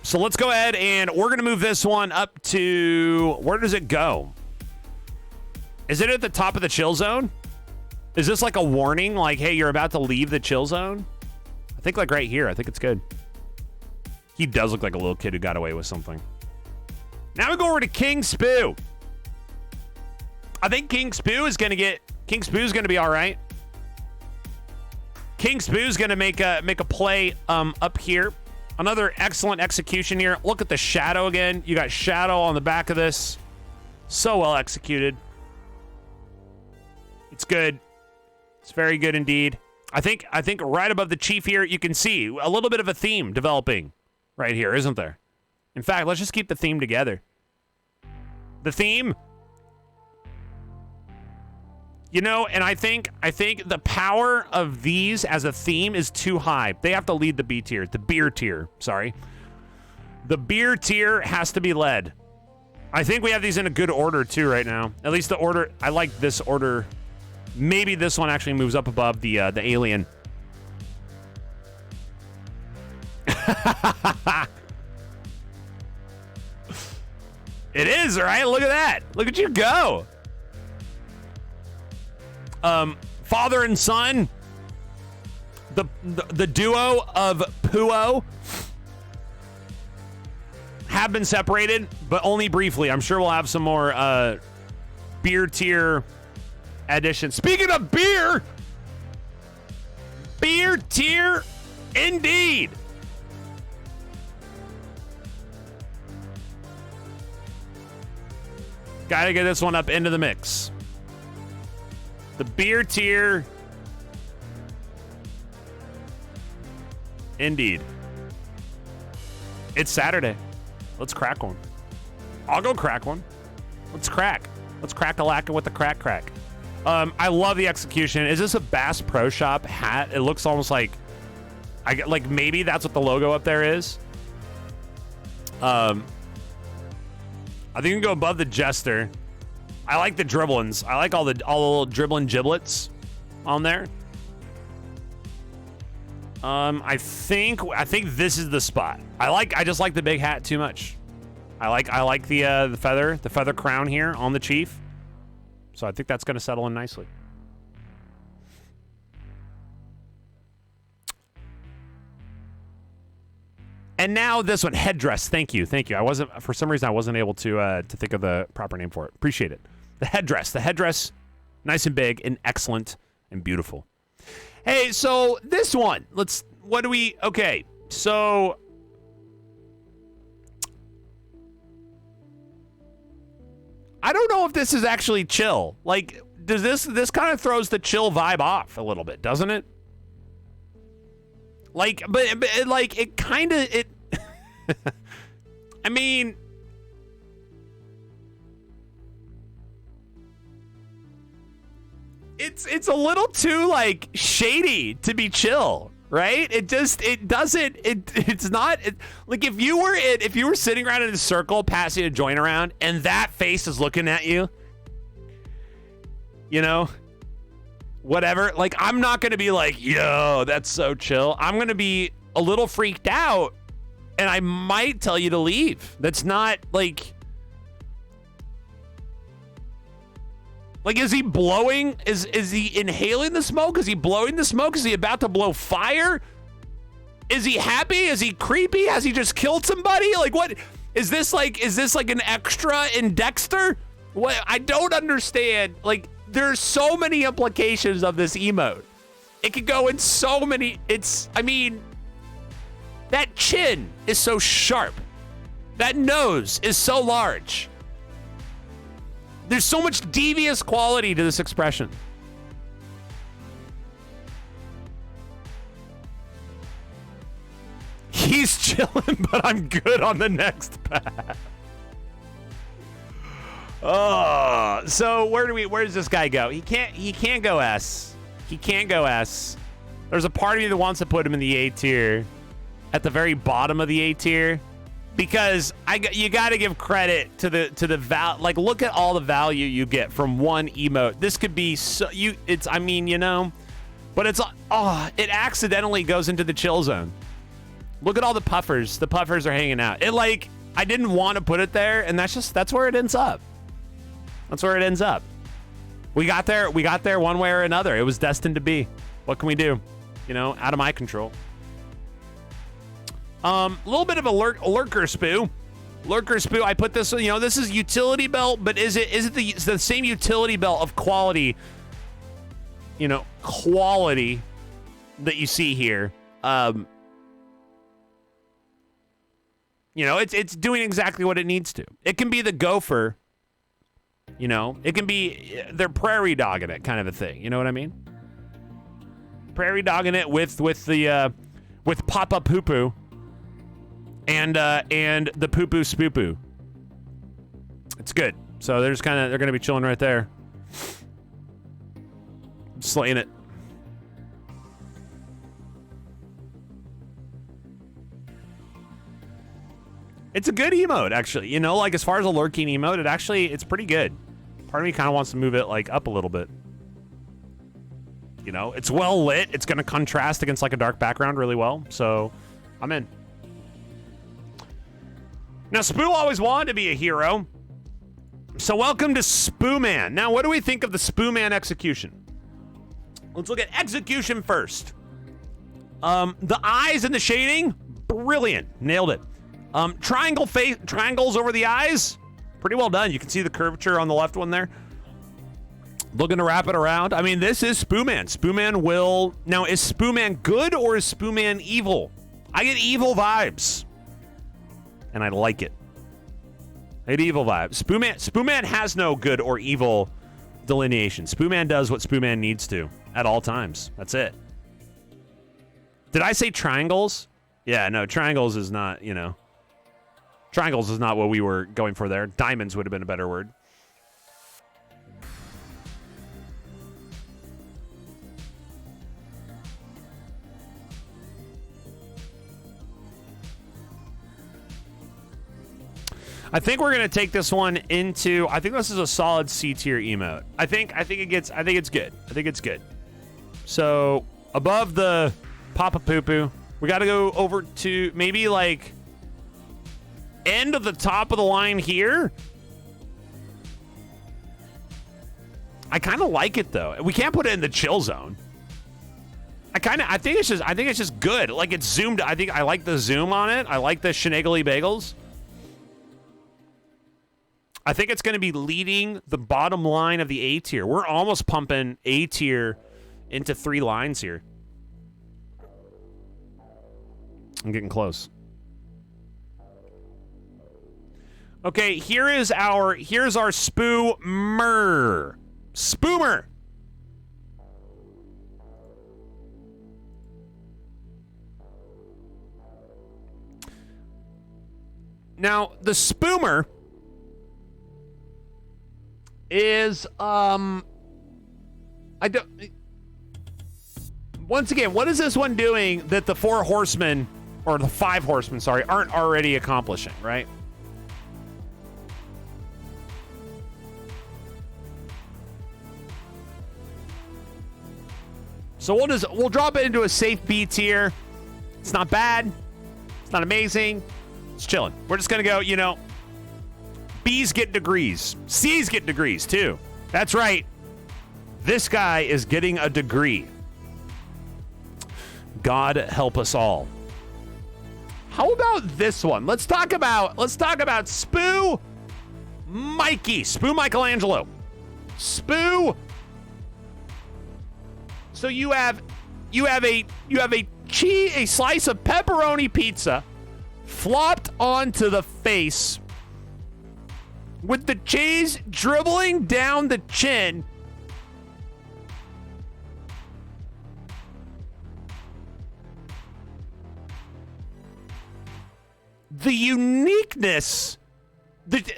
A: So let's go ahead and we're gonna move this one up to, where does it go? Is it at the top of the chill zone? Is this like a warning? Like, hey, you're about to leave the chill zone? I think like right here. I think it's good. He does look like a little kid who got away with something. Now we go over to King Spooo. I think King Spooo is going to be all right. King Spooo is going to make a play up here. Another excellent execution here. Look at the shadow again. You got shadow on the back of this. So well executed. It's good. It's very good indeed. I think right above the chief here, you can see a little bit of a theme developing right here, isn't there? In fact, let's just keep the theme together. The theme, you know, and I think the power of these as a theme is too high. They have to lead the B tier, the beer tier. Sorry, the beer tier has to be led. I think we have these in a good order too right now. At least the order. I like this order Maybe this one actually moves up above the alien. It is, right? Look at that. Look at you go. Father and son. The duo of Puo have been separated, but only briefly. I'm sure we'll have some more beer tier additions. Speaking of beer tier indeed. Gotta get this one up into the mix. The beer tier. Indeed. It's Saturday. Let's crack one. I'll go crack one. Let's crack. Let's crack a lackin' with the crack. I love the execution. Is this a Bass Pro Shop hat? It looks almost like maybe that's what the logo up there is. I think you can go above the Jester. I like the dribblings. I like all the little dribbling giblets on there. I think this is the spot. I just like the big hat too much. I like the feather crown here on the chief. So I think that's going to settle in nicely. And now this one, headdress. Thank you. For some reason I wasn't able to think of the proper name for it. Appreciate it. The headdress, nice and big and excellent and beautiful. Hey, so this one, okay, so I don't know if this is actually chill. Like, does this kind of throws the chill vibe off a little bit, doesn't it? Like, but like, it kind of, I mean, it's a little too like shady to be chill, right? It's not like if you were sitting around in a circle passing a joint around and that face is looking at you, you know, whatever. Like, I'm not going to be like, yo, that's so chill. I'm going to be a little freaked out and I might tell you to leave. That's not like, is he blowing? Is he inhaling the smoke? Is he blowing the smoke? Is he about to blow fire? Is he happy? Is he creepy? Has he just killed somebody? Like, what is this like? Is this like an extra in Dexter? What? I don't understand. Like, there's so many implications of this emote. It could go in so many. I mean, that chin is so sharp. That nose is so large. There's so much devious quality to this expression. He's chilling, but I'm good on the next path. Oh, so where does this guy go? He can't go S. He can't go S. There's a part of me that wants to put him in the A tier, at the very bottom of the A tier. Because you got to give credit to the val. Like, look at all the value you get from one emote. This could be but it accidentally goes into the chill zone. Look at all the puffers. The puffers are hanging out. I didn't want to put it there, and that's where it ends up. That's where it ends up. We got there one way or another. It was destined to be. What can we do? Out of my control. A little bit of a lurker Spooo. I put this, this is utility belt, but is it the same utility belt of quality, quality that you see here? It's doing exactly what it needs to. It can be the gopher, it can be, they're prairie dogging it kind of a thing. You know what I mean? Prairie dogging it with pop-up poo-poo. And the poo-poo spoopoo. It's good. So they're gonna be chilling right there. Slaying it. It's a good emote, actually. Like, as far as a lurking emote, it's pretty good. Part of me kind of wants to move it like up a little bit. You know, it's well lit. It's going to contrast against like a dark background really well. So I'm in. Now, Spooo always wanted to be a hero. So welcome to Spooo Man. Now, what do we think of the Spooo Man execution? Let's look at execution first. The eyes and the shading, brilliant. Nailed it. Triangles over the eyes, pretty well done. You can see the curvature on the left one there. Looking to wrap it around. I mean, this is Spooo Man. Spooo Man will... Now, is Spooo Man good or is Spooo Man evil? I get evil vibes. And I like it. I get evil vibes. Spooo Man has no good or evil delineation. Spooo Man does what Spooo Man needs to at all times. That's it. Did I say triangles? Yeah, no, triangles is not, you know. Triangles is not what we were going for there. Diamonds would have been a better word. I think we're gonna take this one into. I think this is a solid C tier emote. I think it's good. I think it's good. So above the Papa Poo Poo, we got to go over to maybe like end of the top of the line here. I kind of like it though. We can't put it in the chill zone. I think it's just good. Like it's zoomed. I think I like the zoom on it. I like the shenagly bagels. I think it's going to be leading the bottom line of the A tier. We're almost pumping A tier into 3 lines here. I'm getting close. Okay, here's our Spoomer. Spoomer. Now, the Spoomer is once again, what is this one doing that the 4 horsemen or the 5 horsemen, sorry, aren't already accomplishing, right? So we'll drop it into a safe B tier. It's not bad. It's not amazing. It's chilling. We're just gonna go, you know, B's get degrees. C's get degrees, too. That's right. This guy is getting a degree. God help us all. How about this one? Let's talk about Spooo Mikey. Spooo Michelangelo. Spooo. So you have a slice of pepperoni pizza flopped onto the face with the cheese dribbling down the chin. The uniqueness, this is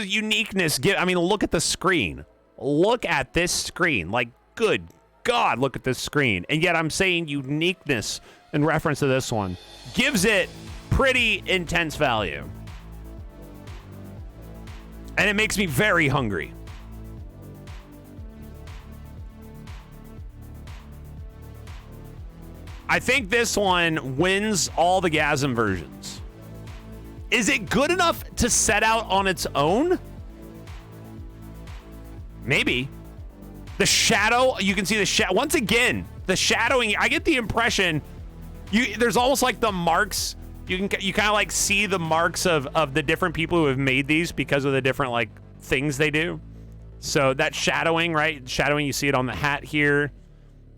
A: uniqueness. Look at the screen. Look at this screen. Like, good God, look at this screen. And yet I'm saying uniqueness in reference to this one gives it pretty intense value. And it makes me very hungry. I think this one wins all the Gasm versions. Is it good enough to set out on its own? Maybe. The shadow, you can see the shadow. Once again, the shadowing, I get the impression, there's almost like the marks. You kind of like see the marks of the different people who have made these because of the different like things they do. So that shadowing, right? Shadowing, you see it on the hat here.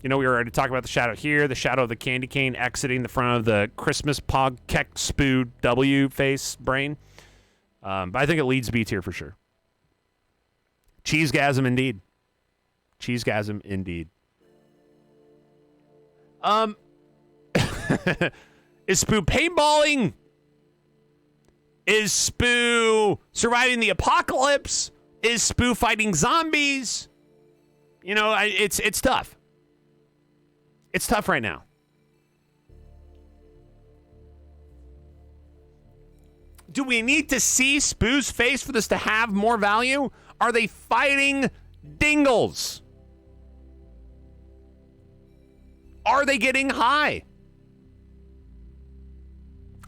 A: You know, we were already talking about the shadow here, the shadow of the candy cane exiting the front of the Christmas Pog Keck Spoo W face brain. But I think it leads B tier for sure. Cheesegasm indeed. Cheesegasm indeed. Is Spooo paintballing? Is Spooo surviving the apocalypse? Is Spooo fighting zombies? You know, it's tough. It's tough right now. Do we need to see Spoo's face for this to have more value? Are they fighting dingles? Are they getting high?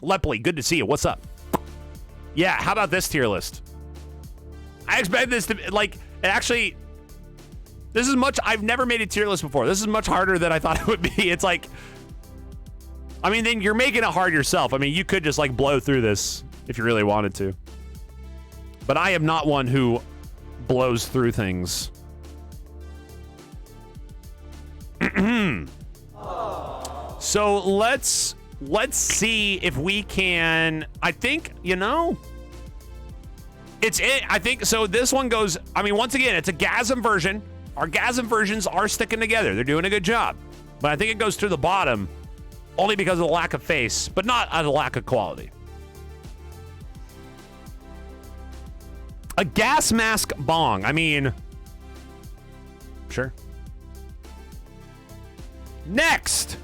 A: Lepley, good to see you. What's up? Yeah, how about this tier list? I expect this to be, like, actually, this is much, I've never made a tier list before. This is much harder than I thought it would be. It's like, I mean, then you're making it hard yourself. I mean, you could just, like, blow through this if you really wanted to. But I am not one who blows through things. So let's see if we can, I think, you know, I think, so this one goes, I mean, once again, it's a GASM version. Our GASM versions are sticking together. They're doing a good job. But I think it goes to the bottom only because of the lack of face, but not out of the lack of quality. A gas mask bong. I mean, sure. Next.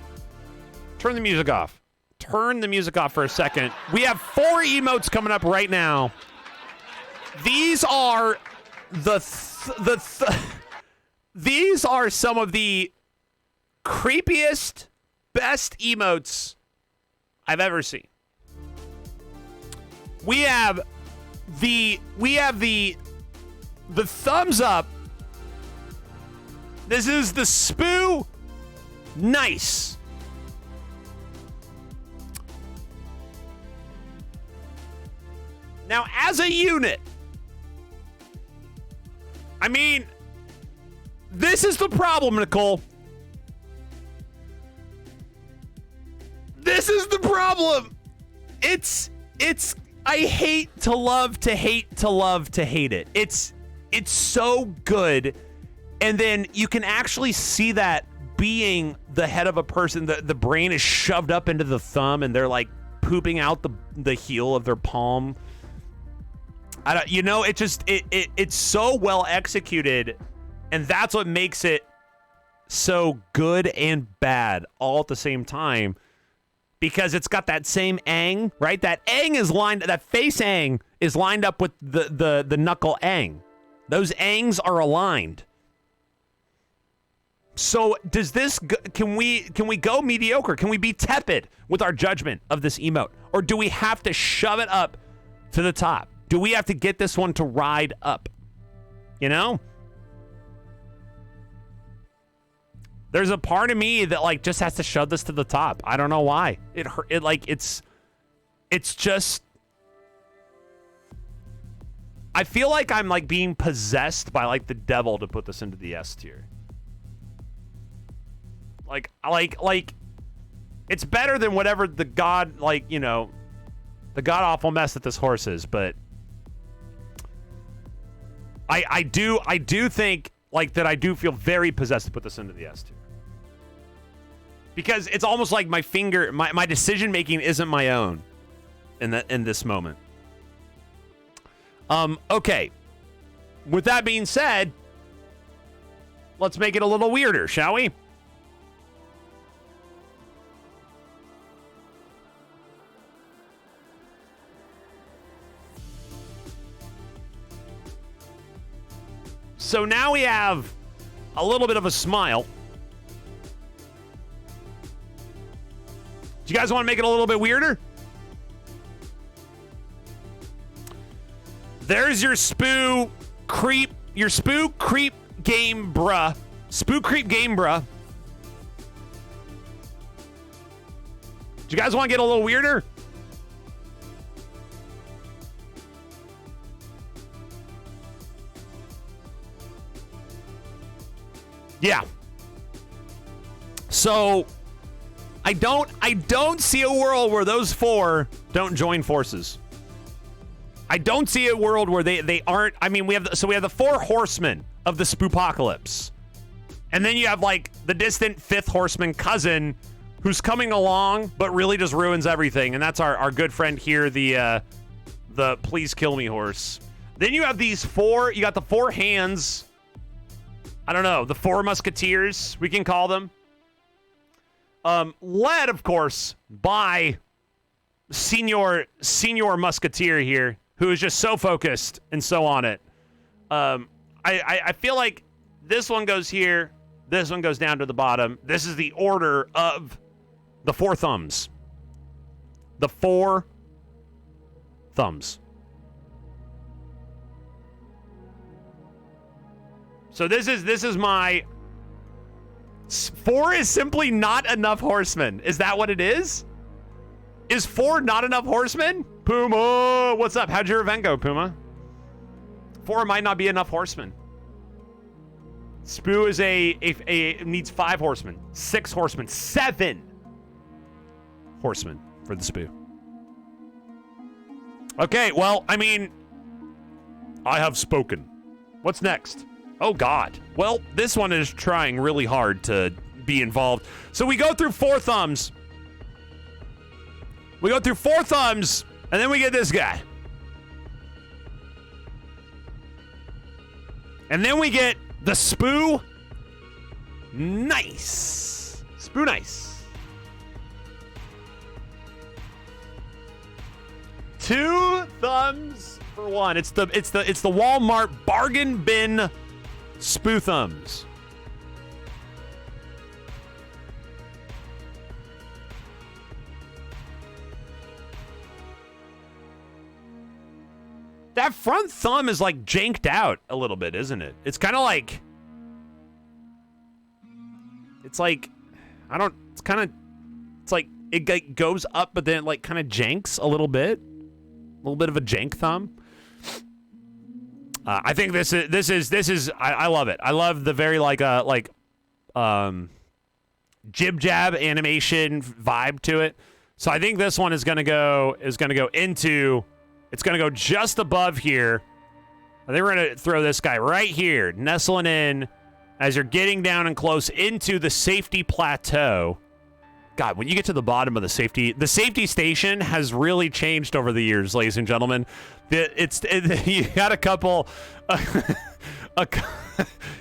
A: Turn the music off. Turn the music off for a second. We have 4 emotes coming up right now. These are these are some of the creepiest, best emotes I've ever seen. We have the thumbs up. This is the Spooo. Nice. Now, as a unit, I mean, this is the problem, Nicole. This is the problem. It's I hate to love to hate to love to hate it. It's so good. And then you can actually see that being the head of a person, the brain is shoved up into the thumb and they're like pooping out the heel of their palm. It's so well executed, and that's what makes it so good and bad all at the same time, because it's got that same ang, right? That face ang is lined up with the knuckle ang. Those angs are aligned. So does this, can we go mediocre? Can we be tepid with our judgment of this emote? Or do we have to shove it up to the top? Do we have to get this one to ride up? You know? There's a part of me that like just has to shove this to the top. I don't know why. It's just, I feel like I'm like being possessed by like the devil to put this into the S tier. Like it's better than whatever the god, like, you know, the god awful mess that this horse is, but I do think like that I do feel very possessed to put this into the S tier. Because it's almost like my decision making isn't my own in this moment. Okay. With that being said, let's make it a little weirder, shall we? So now we have a little bit of a smile. Do you guys want to make it a little bit weirder? There's your Spooo creep game, bruh. Spooo creep game, bruh. Do you guys want to get a little weirder? Yeah. So I don't see a world where those 4 don't join forces. I don't see a world where they aren't. I mean, we have the 4 horsemen of the Spoopocalypse. And then you have like the distant 5th horseman cousin who's coming along but really just ruins everything, and that's our good friend here, the please kill me horse. Then you have these 4, you got the 4 hands. I don't know, the 4 musketeers, we can call them. Led, of course, by Senior Musketeer here, who is just so focused and so on it. I feel like this one goes here, This one goes down to the bottom. This is the order of the 4 thumbs. The 4 thumbs. So this is my 4 is simply not enough horsemen. Is that what it is? Is 4 not enough horsemen? Puma, what's up? How'd your event go, Puma? 4 might not be enough horsemen. Spooo is needs 5 horsemen, 6 horsemen, 7 horsemen for the Spooo. Okay, well, I mean, I have spoken. What's next? Oh, God. Well, this one is trying really hard to be involved. So we go through 4 thumbs. We go through 4 thumbs, and then we get this guy. And then we get the Spooo. Nice. Spooo nice. 2 thumbs for 1. It's the Walmart bargain bin Spooo thumbs. That front thumb is like janked out a little bit, isn't it? It's kind of like, it's like, it's like it goes up, but then it like kind of janks a little bit of a jank thumb. I think this is I love it. I love the very jib jab animation vibe to it. So I think this one is gonna go into. It's going to go just above here. I think we're going to throw this guy right here, nestling in as you're getting down and close into the safety plateau. God, when you get to the bottom of the safety station has really changed over the years, ladies and gentlemen. You got a couple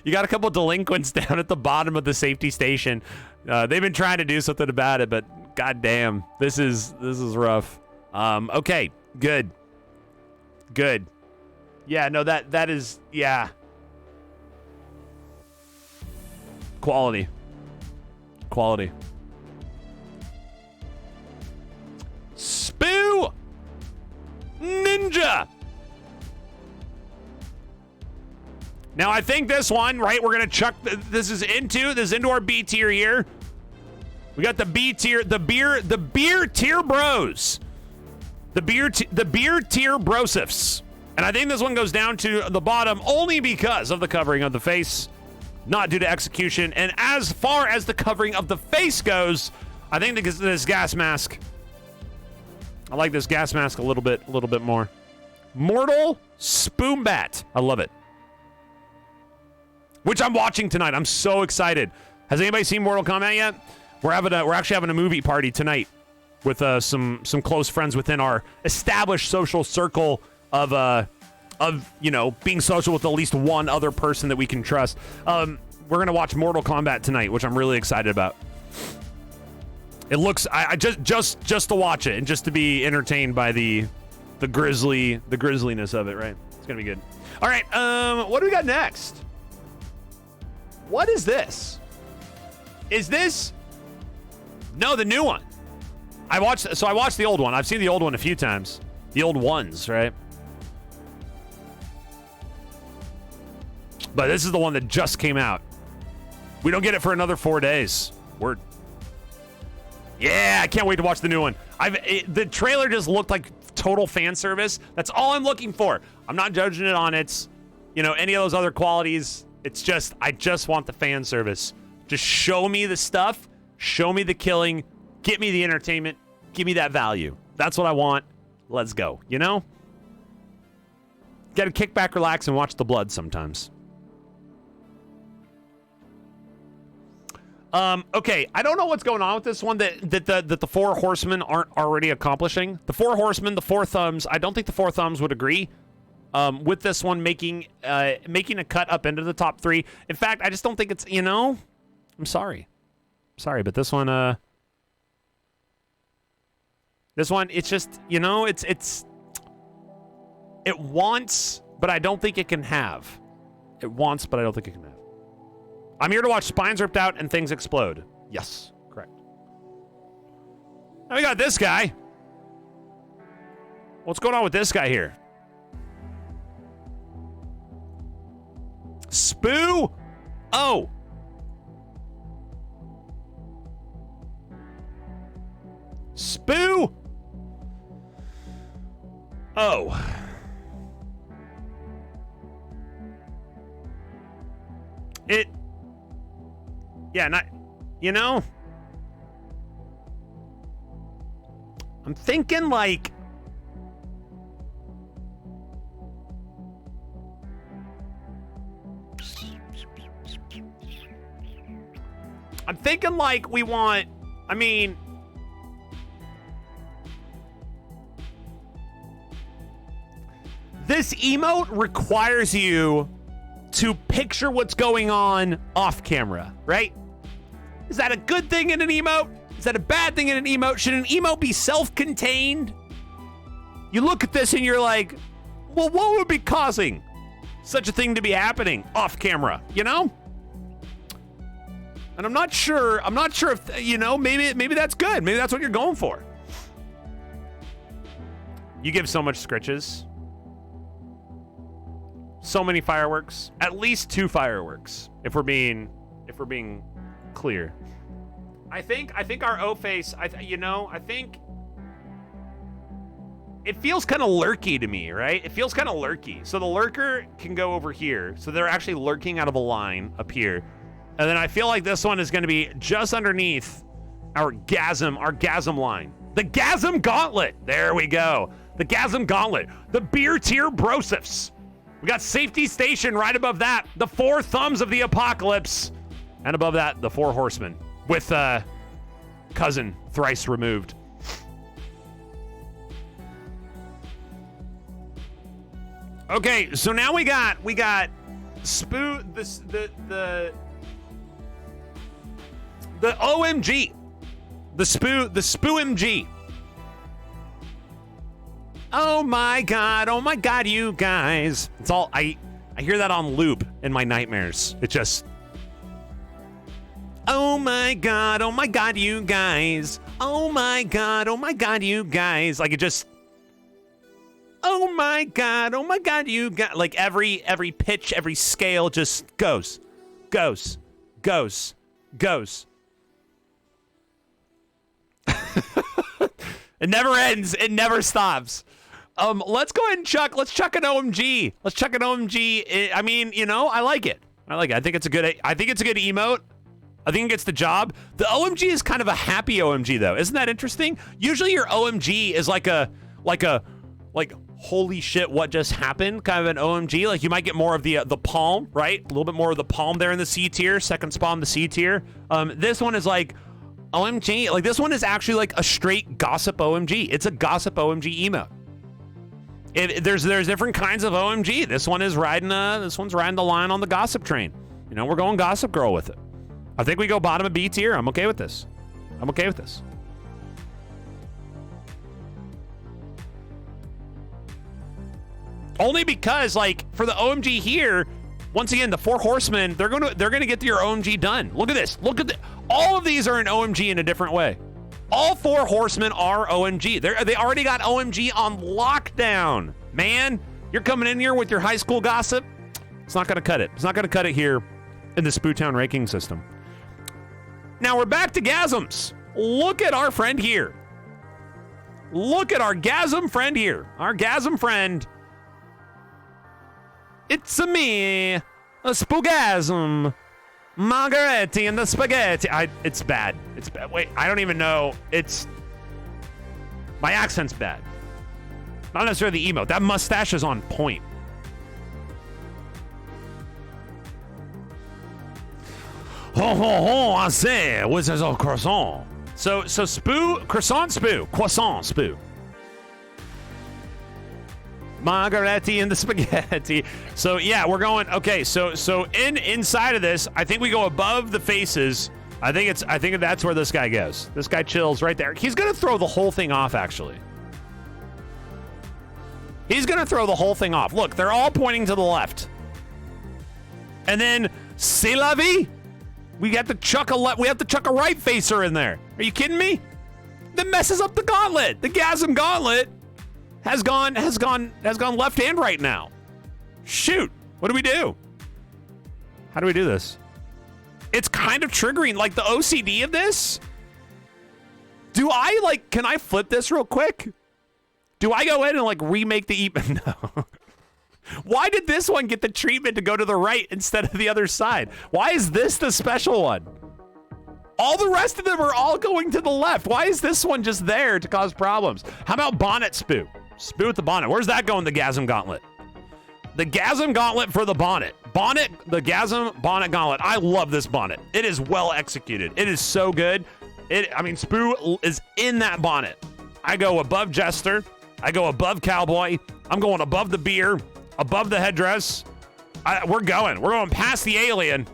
A: you got a couple delinquents down at the bottom of the safety station. They've been trying to do something about it, but goddamn, this is rough. Okay, good. Good. Yeah, no, that is, yeah. Quality. Spooo Ninja. Now, I think this one, right, we're going to chuck, this is into our B tier here. We got the B tier, the beer tier bros. The beer tier brosifs. And I think this one goes down to the bottom only because of the covering of the face, not due to execution. And as far as the covering of the face goes, I think this gas mask, I like this gas mask a little bit more. Mortal Spoombat. I love it. Which I'm watching tonight. I'm so excited. Has anybody seen Mortal Kombat yet? We're actually having a movie party tonight with some close friends within our established social circle of being social with at least one other person that we can trust. We're gonna watch Mortal Kombat tonight, which I'm really excited about. It looks I just to watch it and just to be entertained by the grisliness of it, right? It's gonna be good. All right, what do we got next? What is this? Is this? No, the new one. I watched the old one. I've seen the old one a few times. The old ones, right? But this is the one that just came out. We don't get it for another 4 days. Word. Yeah, I can't wait to watch the new one. The trailer just looked like total fan service. That's all I'm looking for. I'm not judging it on its, any of those other qualities. It's just, I just want the fan service. Just show me the stuff. Show me the killing. Get me the entertainment. Give me that value. That's what I want. Let's go. Got to kick back, relax, and watch the blood sometimes. Okay, I don't know what's going on with this one that the 4 horsemen aren't already accomplishing. The 4 horsemen, the 4 thumbs. I don't think the 4 thumbs would agree with this one making a cut up into the top 3. In fact, I just don't think it's, I'm sorry, but this one, it's just, it wants, but I don't think it can have. It wants, but I don't think it can have. I'm here to watch spines ripped out and things explode. Yes, correct. Now we got this guy. What's going on with this guy here? Spooo? Oh. Spooo? Oh. Yeah, not, you know, I'm thinking like, we want, I mean, this emote requires you to picture what's going on off camera, right? Is that a good thing in an emote? Is that a bad thing in an emote? Should an emote be self-contained? You look at this and you're like, well, what would be causing such a thing to be happening off camera, you know? And I'm not sure if, you know, maybe that's good. Maybe that's what you're going for. You give so much scritches. So many fireworks. At least 2 fireworks, if we're being clear. I think our O-face, I think it feels kind of lurky to me, right? It feels kind of lurky. So the lurker can go over here. So they're actually lurking out of a line up here. And then I feel like this one is going to be just underneath our gasm line. The gasm gauntlet. There we go. The gasm gauntlet. The beer tier brosifs. We got safety station right above that. The 4 thumbs of the apocalypse. And above that, the 4 horsemen with cousin thrice removed. Okay, so now we got Spooo, the OMG, the Spooo MG. Oh my god, you guys! It's all I hear that on loop in my nightmares. It just. Oh my god, you guys. Oh my god, you guys. Like it just. Oh my god, you guys. Like every pitch, every scale just goes. It never ends. It never stops. Let's go ahead and let's chuck an OMG. Let's chuck an OMG. I mean, you know, I like it. I think it's a good emote. I think it gets the job. The OMG is kind of a happy OMG though. Isn't that interesting? Usually your OMG is like holy shit, what just happened? Kind of an OMG. Like you might get more of the palm, right? A little bit more of the palm there in the C tier, second spawn the C tier. This one is like OMG. Like this one is actually like a straight gossip OMG. It's a gossip OMG emote. There's different kinds of OMG. This one's riding the line on the gossip train. You know, we're going gossip girl with it. I think we go bottom of B tier. I'm okay with this. Only because, like, for the OMG here, once again, the 4 horsemen, they're gonna get your OMG done. Look at this. All of these are an OMG in a different way. All 4 horsemen are OMG. They already got OMG on lockdown. Man, you're coming in here with your high school gossip. It's not gonna cut it. It's not gonna cut it here in the Spooo Town ranking system. Now we're back to gasms. Look at our friend here. Look at our gasm friend here. Our gasm friend. It's me, a spoogasm. Margaretti and the spaghetti. It's bad. It's bad. Wait, I don't even know. My accent's bad. Not necessarily the emote. That mustache is on point. Ho ho ho, I say, what's this croissant? So Spooo, croissant Spooo. Margaretti and the spaghetti. So yeah, we're going. Okay, so inside of this, I think we go above the faces. I think that's where this guy goes. This guy chills right there. He's gonna throw the whole thing off. Actually, he's gonna throw the whole thing off. Look, they're all pointing to the left. And then c'est la vie. We have to chuck a right facer in there. Are you kidding me? That messes up the gauntlet. The Gasm gauntlet has gone left and right now. Shoot. What do we do? How do we do this? It's kind of triggering, like the OCD of this. Do I can I flip this real quick? Do I go in and like remake the No. Why did this one get the treatment to go to the right instead of the other side? Why is this the special one? All the rest of them are all going to the left. Why is this one just there to cause problems? How about bonnet Spooo? Spooo with the bonnet. Where's that going, the Gasm gauntlet? The Gasm gauntlet for the bonnet. The Gasm bonnet gauntlet. I love this bonnet. It is well executed. It is so good. Spooo is in that bonnet. I go above Jester. I go above Cowboy. I'm going above the beer. Above the headdress. We're going past the alien.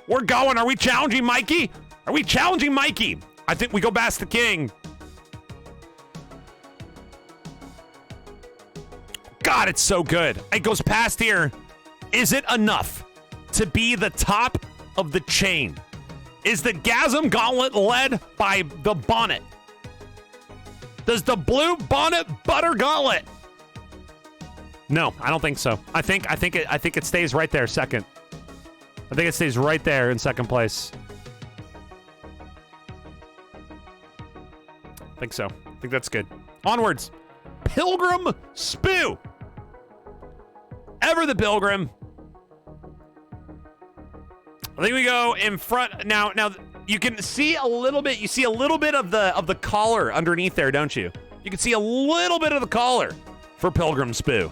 A: We're going. Are we challenging Mikey? Are we challenging Mikey? I think we go past the king. God, it's so good. It goes past here. Is it enough to be the top of the chain? Is the Gasm gauntlet led by the bonnet? Does the blue bonnet butter gauntlet? No, I don't think so. I think it stays right there second. I think it stays right there in second place. I think so. I think that's good. Onwards. Pilgrim Spooo. Ever the Pilgrim. I think we go in front now. You can see a little bit. You see a little bit of the collar underneath there, don't you? You can see a little bit of the collar for Pilgrim Spooo.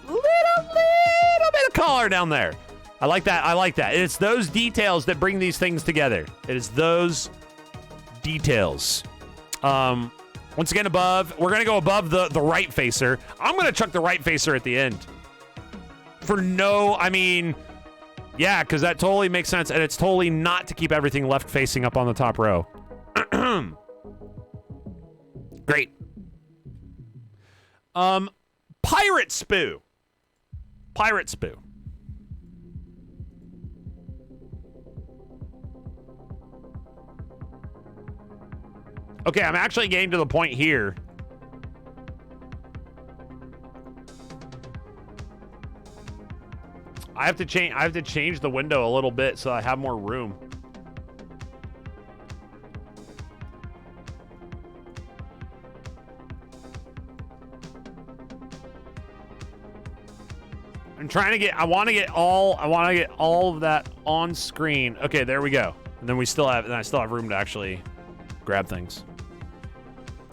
A: Little bit of collar down there. I like that. It's those details that bring these things together. It is those details. Once again, we're gonna go above the right facer. I'm gonna chuck the right facer at the end. Yeah, because that totally makes sense, and it's totally not to keep everything left facing up on the top row. Great. Pirate Spooo. Pirate Spooo. Okay, I'm actually getting to the point here. I have to change the window a little bit so I have more room. I want to get all of that on screen. Okay, there we go. And then I still have room to actually grab things.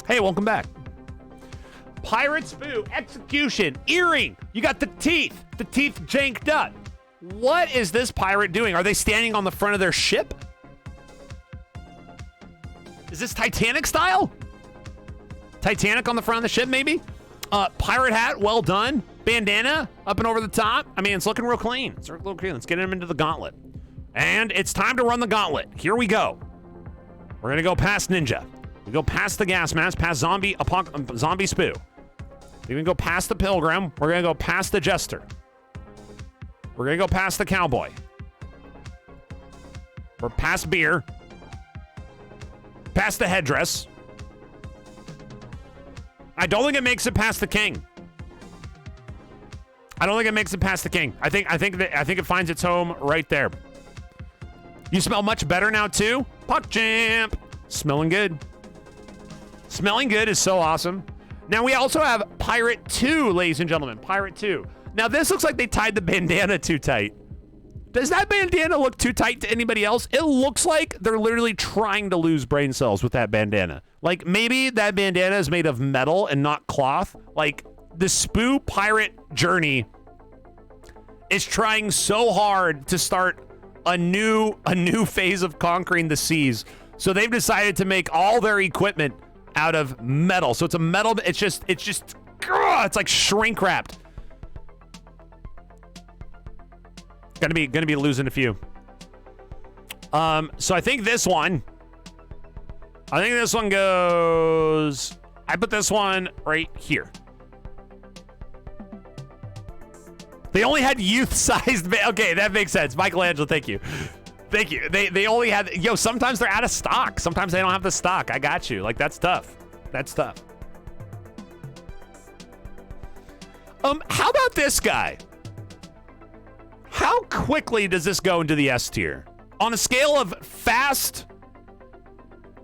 A: Hey, welcome back. Pirate Spooo, execution, earring. You got the teeth janked up. What is this pirate doing? Are they standing on the front of their ship? Is this Titanic style? Titanic on the front of the ship, maybe? Pirate hat, well done. Bandana up and over the top. I mean, it's looking real clean. It's real clean. Let's get him into the gauntlet. And it's time to run the gauntlet. Here we go. We're going to go past Ninja. We go past the Gas Mask, past Zombie Spooo. We're going to go past the Pilgrim. We're going to go past the Jester. We're going to go past the Cowboy. We're past Beer. Past the Headdress. I don't think it makes it past the King. I don't think it makes it past the King. I think it finds its home right there. You smell much better now too. Puck Champ. Smelling good. Smelling good is so awesome. Now we also have Pirate 2, ladies and gentlemen. Pirate 2. Now this looks like they tied the bandana too tight. Does that bandana look too tight to anybody else? It looks like they're literally trying to lose brain cells with that bandana. Like maybe that bandana is made of metal and not cloth. Like the Spooo pirate journey is trying so hard to start a new phase of conquering the seas. So they've decided to make all their equipment out of metal. So it's a metal, it's like shrink wrapped. Gonna be losing a few. So I think this one goes, I put this one right here. They only had youth-sized. Okay, that makes sense. Michelangelo, thank you. Thank you. They only had. Yo, sometimes they're out of stock. Sometimes they don't have the stock. I got you. Like, that's tough. That's tough. How about this guy? How quickly does this go into the S tier? On a scale of fast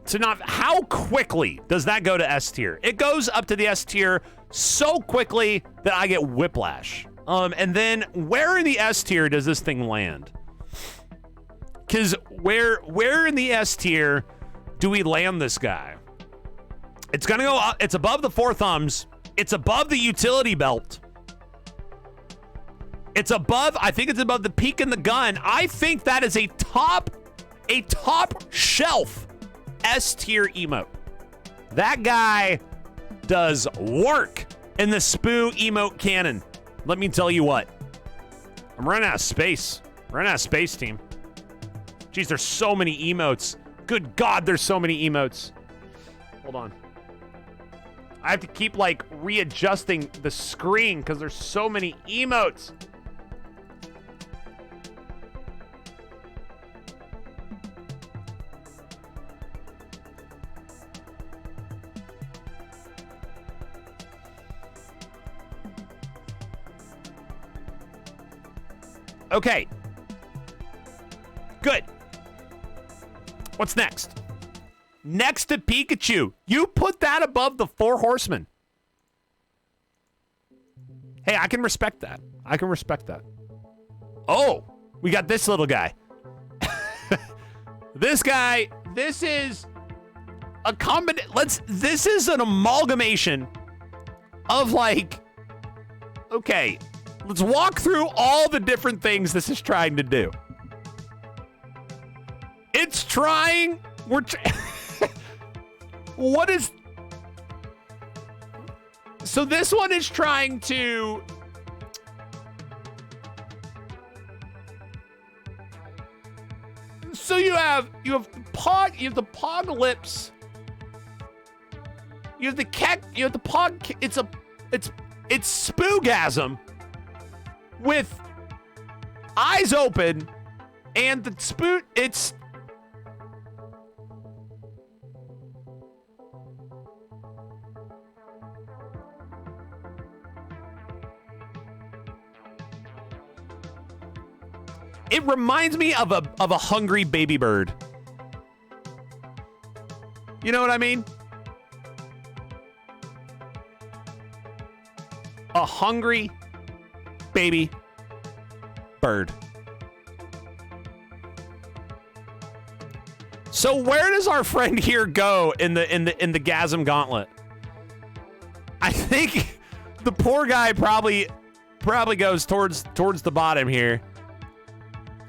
A: to not, how quickly does that go to S tier? It goes up to the S tier so quickly that I get whiplash. And then where in the S tier does this thing land? Because where in the S tier do we land this guy? It's gonna go up. It's above the 4 thumbs. It's above the utility belt. It's above, I think it's above the peak in the gun. I think that is a top shelf S tier emote. That guy does work in the Spooo emote cannon. Let me tell you what. I'm running out of space. Running out of space, team. Jeez, there's so many emotes. Good God, there's so many emotes. Hold on. I have to keep, like, readjusting the screen because there's so many emotes. Okay. Good. What's next? Next to Pikachu. You put that above the 4 horsemen. Hey, I can respect that. I can respect that. Oh, we got this little guy. This guy, this is a this is an amalgamation of, like, okay, let's walk through all the different things this is trying to do. It's trying, what is, so this one is trying to, so you have the Pog lips, you have the Pog, it's Spoogasm with eyes open, and the spoot, it's, it reminds me of a hungry baby bird. You know what I mean? A hungry baby bird. So where does our friend here go in the Gasm Gauntlet? I think the poor guy probably goes towards the bottom here.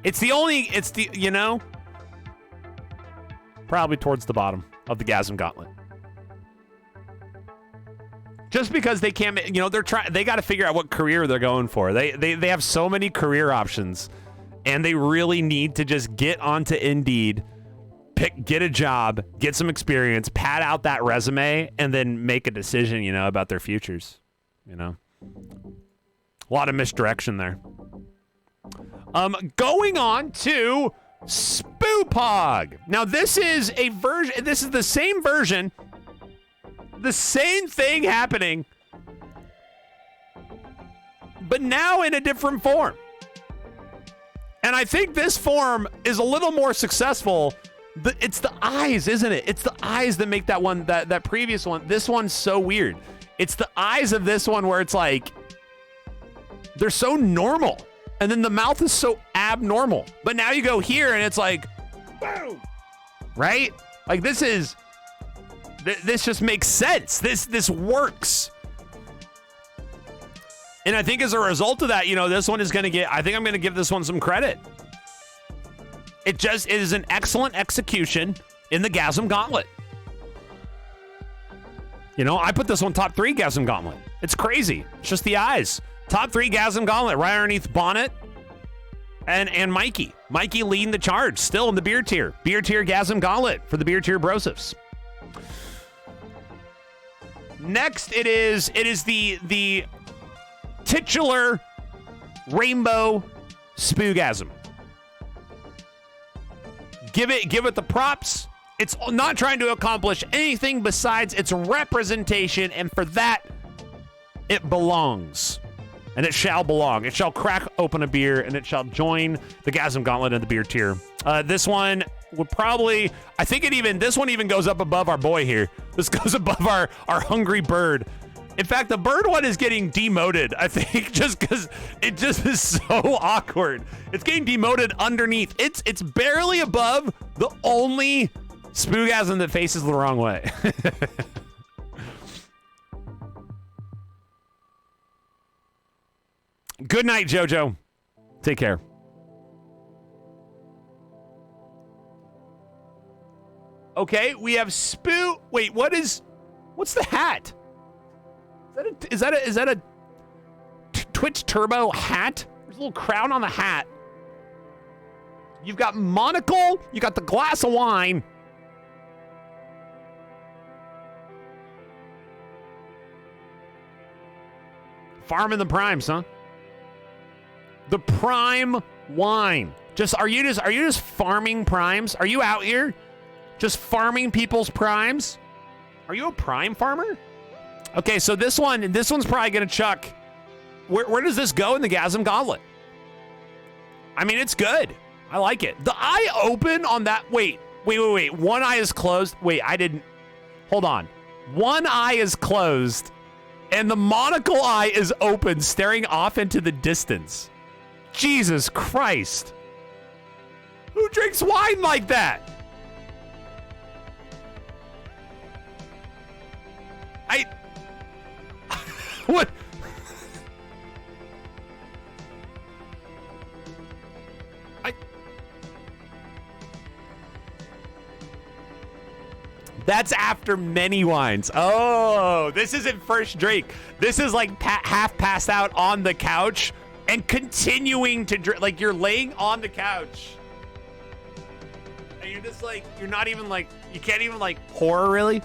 A: It's the you know, probably towards the bottom of the Gasm Gauntlet. Just because they can't, you know, they got to figure out what career they're going for. They have so many career options, and they really need to just get onto Indeed, get a job, get some experience, pad out that resume, and then make a decision, you know, about their futures. You know, a lot of misdirection there. Going on to Spoopog. Now this is a version. This is the same version. The same thing happening, but now in a different form. And I think this form is a little more successful. It's the eyes, isn't it? It's the eyes that make that one, that previous one. This one's so weird. It's the eyes of this one where it's like, they're so normal. And then the mouth is so abnormal. But now you go here and it's like, boom, right? Like this just makes sense. This works. And I think as a result of that, you know, this one is going to get, I think I'm going to give this one some credit. It is an excellent execution in the Gasm Gauntlet. You know, I put this one top 3 Gasm Gauntlet. It's crazy. It's just the eyes. Top 3 Gasm Gauntlet right underneath Bonnet and Mikey. Mikey leading the charge still in the beer tier. Beer tier Gasm Gauntlet for the beer tier brosifs. Next, it is the titular Rainbow Spoogasm. Give it the props. It's not trying to accomplish anything besides its representation, and for that, it belongs. And it shall belong. It shall crack open a beer, and it shall join the Gasm Gauntlet in the beer tier. This one would probably, I think this one even goes up above our boy here. This goes above our hungry bird. In fact, the bird one is getting demoted, I think, just because it just is so awkward. It's getting demoted underneath. It's barely above the only Spoogasm that faces the wrong way. Good night, JoJo. Take care. Okay, we have Spooo. Wait, what's the hat? Is that a Twitch Turbo hat? There's a little crown on the hat. You've got monocle. You got the glass of wine. Farming the primes, huh? The prime wine. Are you just farming primes? Are you out here just farming people's primes? Are you a prime farmer? Okay, so this one's probably gonna chuck. Where does this go in the Gasm Gauntlet? I mean, it's good. I like it. The eye open on that. Wait. One eye is closed. Wait, I didn't. Hold on. One eye is closed, and the monocle eye is open, staring off into the distance. Jesus Christ. Who drinks wine like that? What? That's after many wines. Oh, this isn't first drink. This is like half passed out on the couch and continuing to drink. Like you're laying on the couch. And you're just like, you're not even like, you can't even like pour really.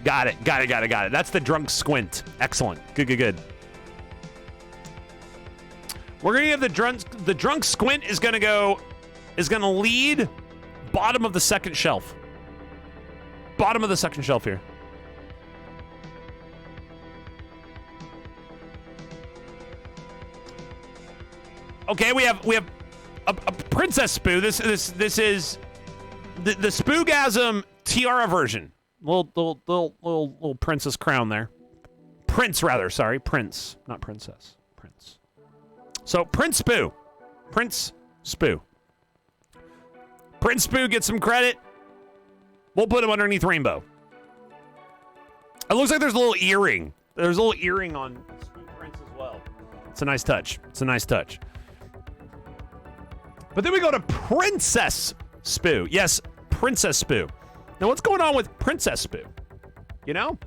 A: Got it. That's the drunk squint. Excellent. Good. We're gonna give the drunk squint is gonna lead bottom of the second shelf. Bottom of the second shelf here. Okay, we have a Princess Spooo. This is the Spoogasm tiara version. Little princess crown there. Prince, rather. Sorry, prince, not princess. Prince. So Prince Spooo. Prince Spooo. Prince Spooo gets some credit. We'll put him underneath Rainbow. It looks like there's a little earring. There's a little earring on Spooo Prince as well. It's a nice touch. But then we go to Princess Spooo. Yes, Princess Spooo. Now, what's going on with Princess Spooo? You know?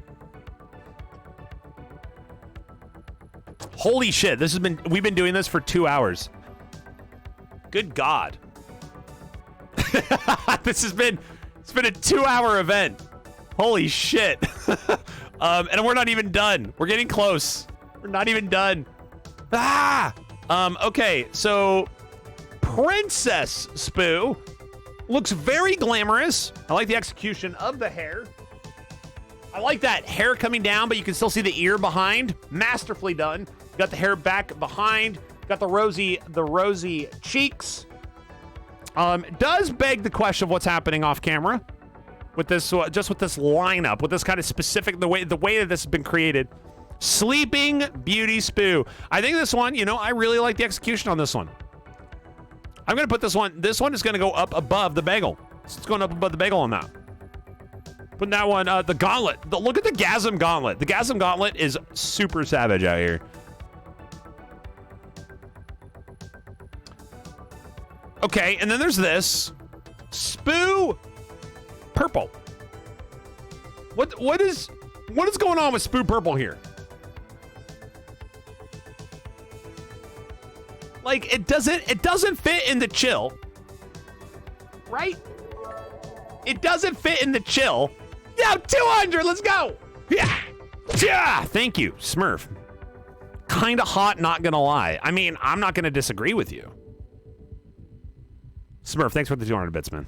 A: Holy shit, we've been doing this for 2 hours. Good God. It's been a 2-hour event. Holy shit. And we're not even done. We're getting close. We're not even done. Okay, so Princess Spooo looks very glamorous. I like the execution of the hair. I like that hair coming down, but you can still see the ear behind. Masterfully done. Got the hair back behind. Got the rosy cheeks. Does beg the question of what's happening off camera with this, just with this lineup, with this kind of specific, the way that this has been created. Sleeping Beauty Spooo. I think this one, I really like the execution on this one. I'm going to put this one is going to go up above the bagel. It's going up above the bagel on that. Putting that one, the gauntlet. Look at the Gasm Gauntlet. The Gasm Gauntlet is super savage out here. Okay, and then there's this. Spooo Purple. What is going on with Spooo Purple here? Like, it doesn't fit in the chill. Right? It doesn't fit in the chill. Yeah, 200, let's go. Yeah. Thank you, Smurf. kind of hot, not gonna lie. I mean, I'm not gonna disagree with you. Smurf, thanks for the 200 bits, man.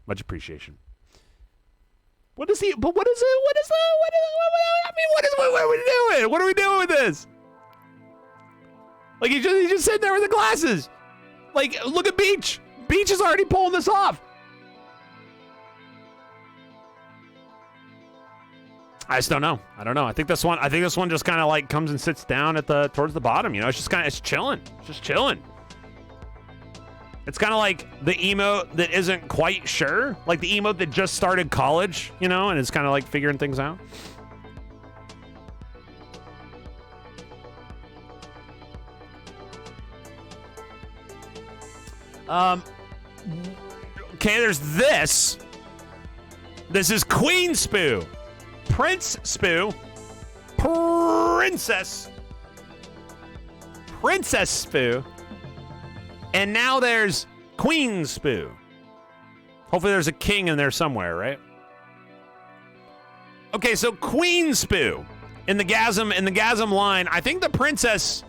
A: Much appreciation. What is he? But what is it? I mean, what are we doing? What are we doing with this? Like, he's just sitting there with the glasses. Like, look at Beach. Beach is already pulling this off. I just don't know. I don't know. I think this one just kind of like comes and sits down at towards the bottom. You know, it's just it's chilling. It's just chilling. It's kind of like the emote that isn't quite sure, like the emote that just started college, you know, and is kind of like figuring things out. Okay, there's this. This is Queen Spooo, Prince Spooo, Princess Spooo, and now there's Queen Spooo. Hopefully there's a king in there somewhere, right? Okay, so Queen Spooo in the Gasm line. I think the princess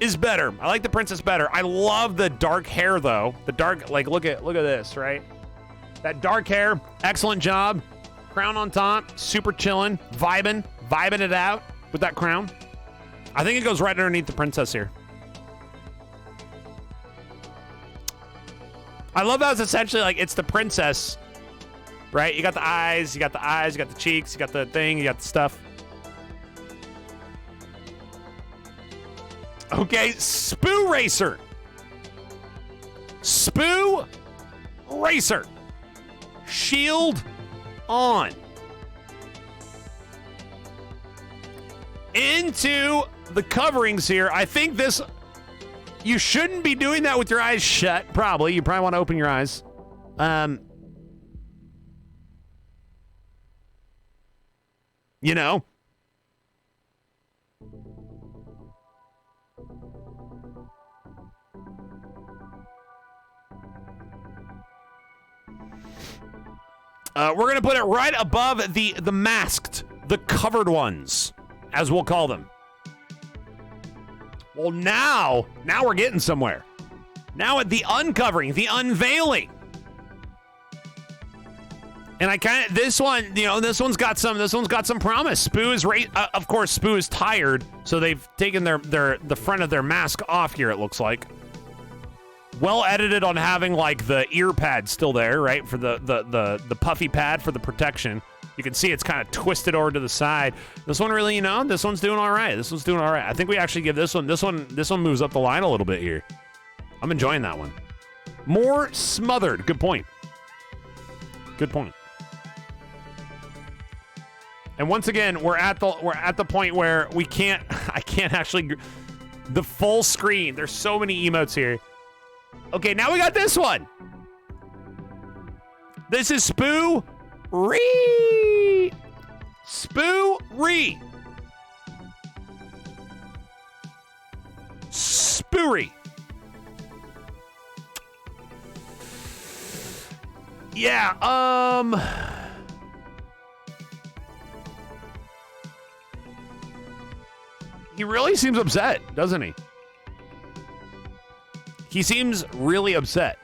A: is better. I like the princess better. I love the dark hair though. The dark, like, look at this, right? That dark hair, excellent job. Crown on top, super chillin', vibing it out with that crown. I think it goes right underneath the princess here. I love how it's essentially like it's the princess, right? You got the eyes, you got the cheeks, you got the thing, you got the stuff. Okay, Spooo Racer. Spooo Racer. Shield on. Into the coverings here. I think this... You shouldn't be doing that with your eyes shut, probably. You probably want to open your eyes. You know? We're going to put it right above the masked, the covered ones, as we'll call them. Well, now we're getting somewhere. Now at the uncovering, the unveiling. And I kind of, this one, you know, this one's got some promise. Spooo is, of course, Spooo is tired, so they've taken the front of their mask off here, it looks like. Well edited on having, like, the ear pad still there, right, for the puffy pad for the protection. You can see it's kind of twisted over to the side. This one really, you know, this one's doing all right. This one's doing all right. I think we actually give this one moves up the line a little bit here. I'm enjoying that one. More smothered. Good point. Good point. And once again, we're at the point where I can't actually the full screen. There's so many emotes here. Okay, now we got this one. This is Spooo Ree. Spooo Ree. Spoory. Yeah, he really seems upset, doesn't he? He seems really upset.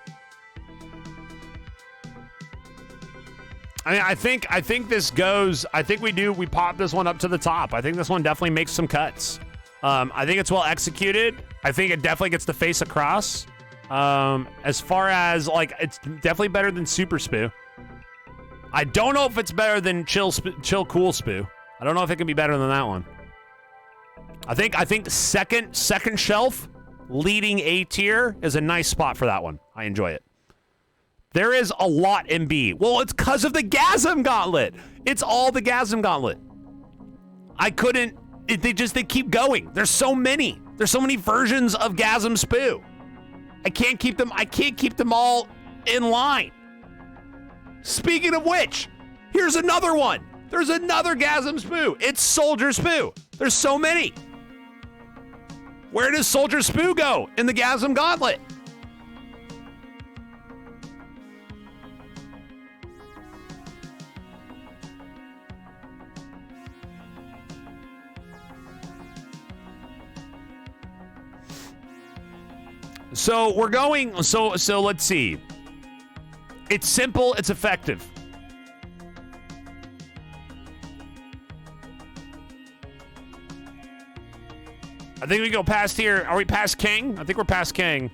A: I mean, I think this goes, we pop this one up to the top. I think this one definitely makes some cuts. I think it's well executed. I think it definitely gets the face across. As far as, like, it's definitely better than Super Spooo. I don't know if it's better than Chill Cool Spooo. I don't know if it can be better than that one. I think second shelf, leading A tier is a nice spot for that one. I enjoy it. There is a lot in B. Well, it's because of the Gasm Gauntlet. It's all the Gasm Gauntlet. They keep going. There's so many versions of Gasm Spooo. I can't keep them all in line. Speaking of which, here's another one. There's another Gasm Spooo. It's Soldier Spooo. There's so many. Where does Soldier Spooo go in the Gasm Gauntlet? So we're going. So let's see. It's simple. It's effective. I think we go past here. Are we past King? I think we're past King.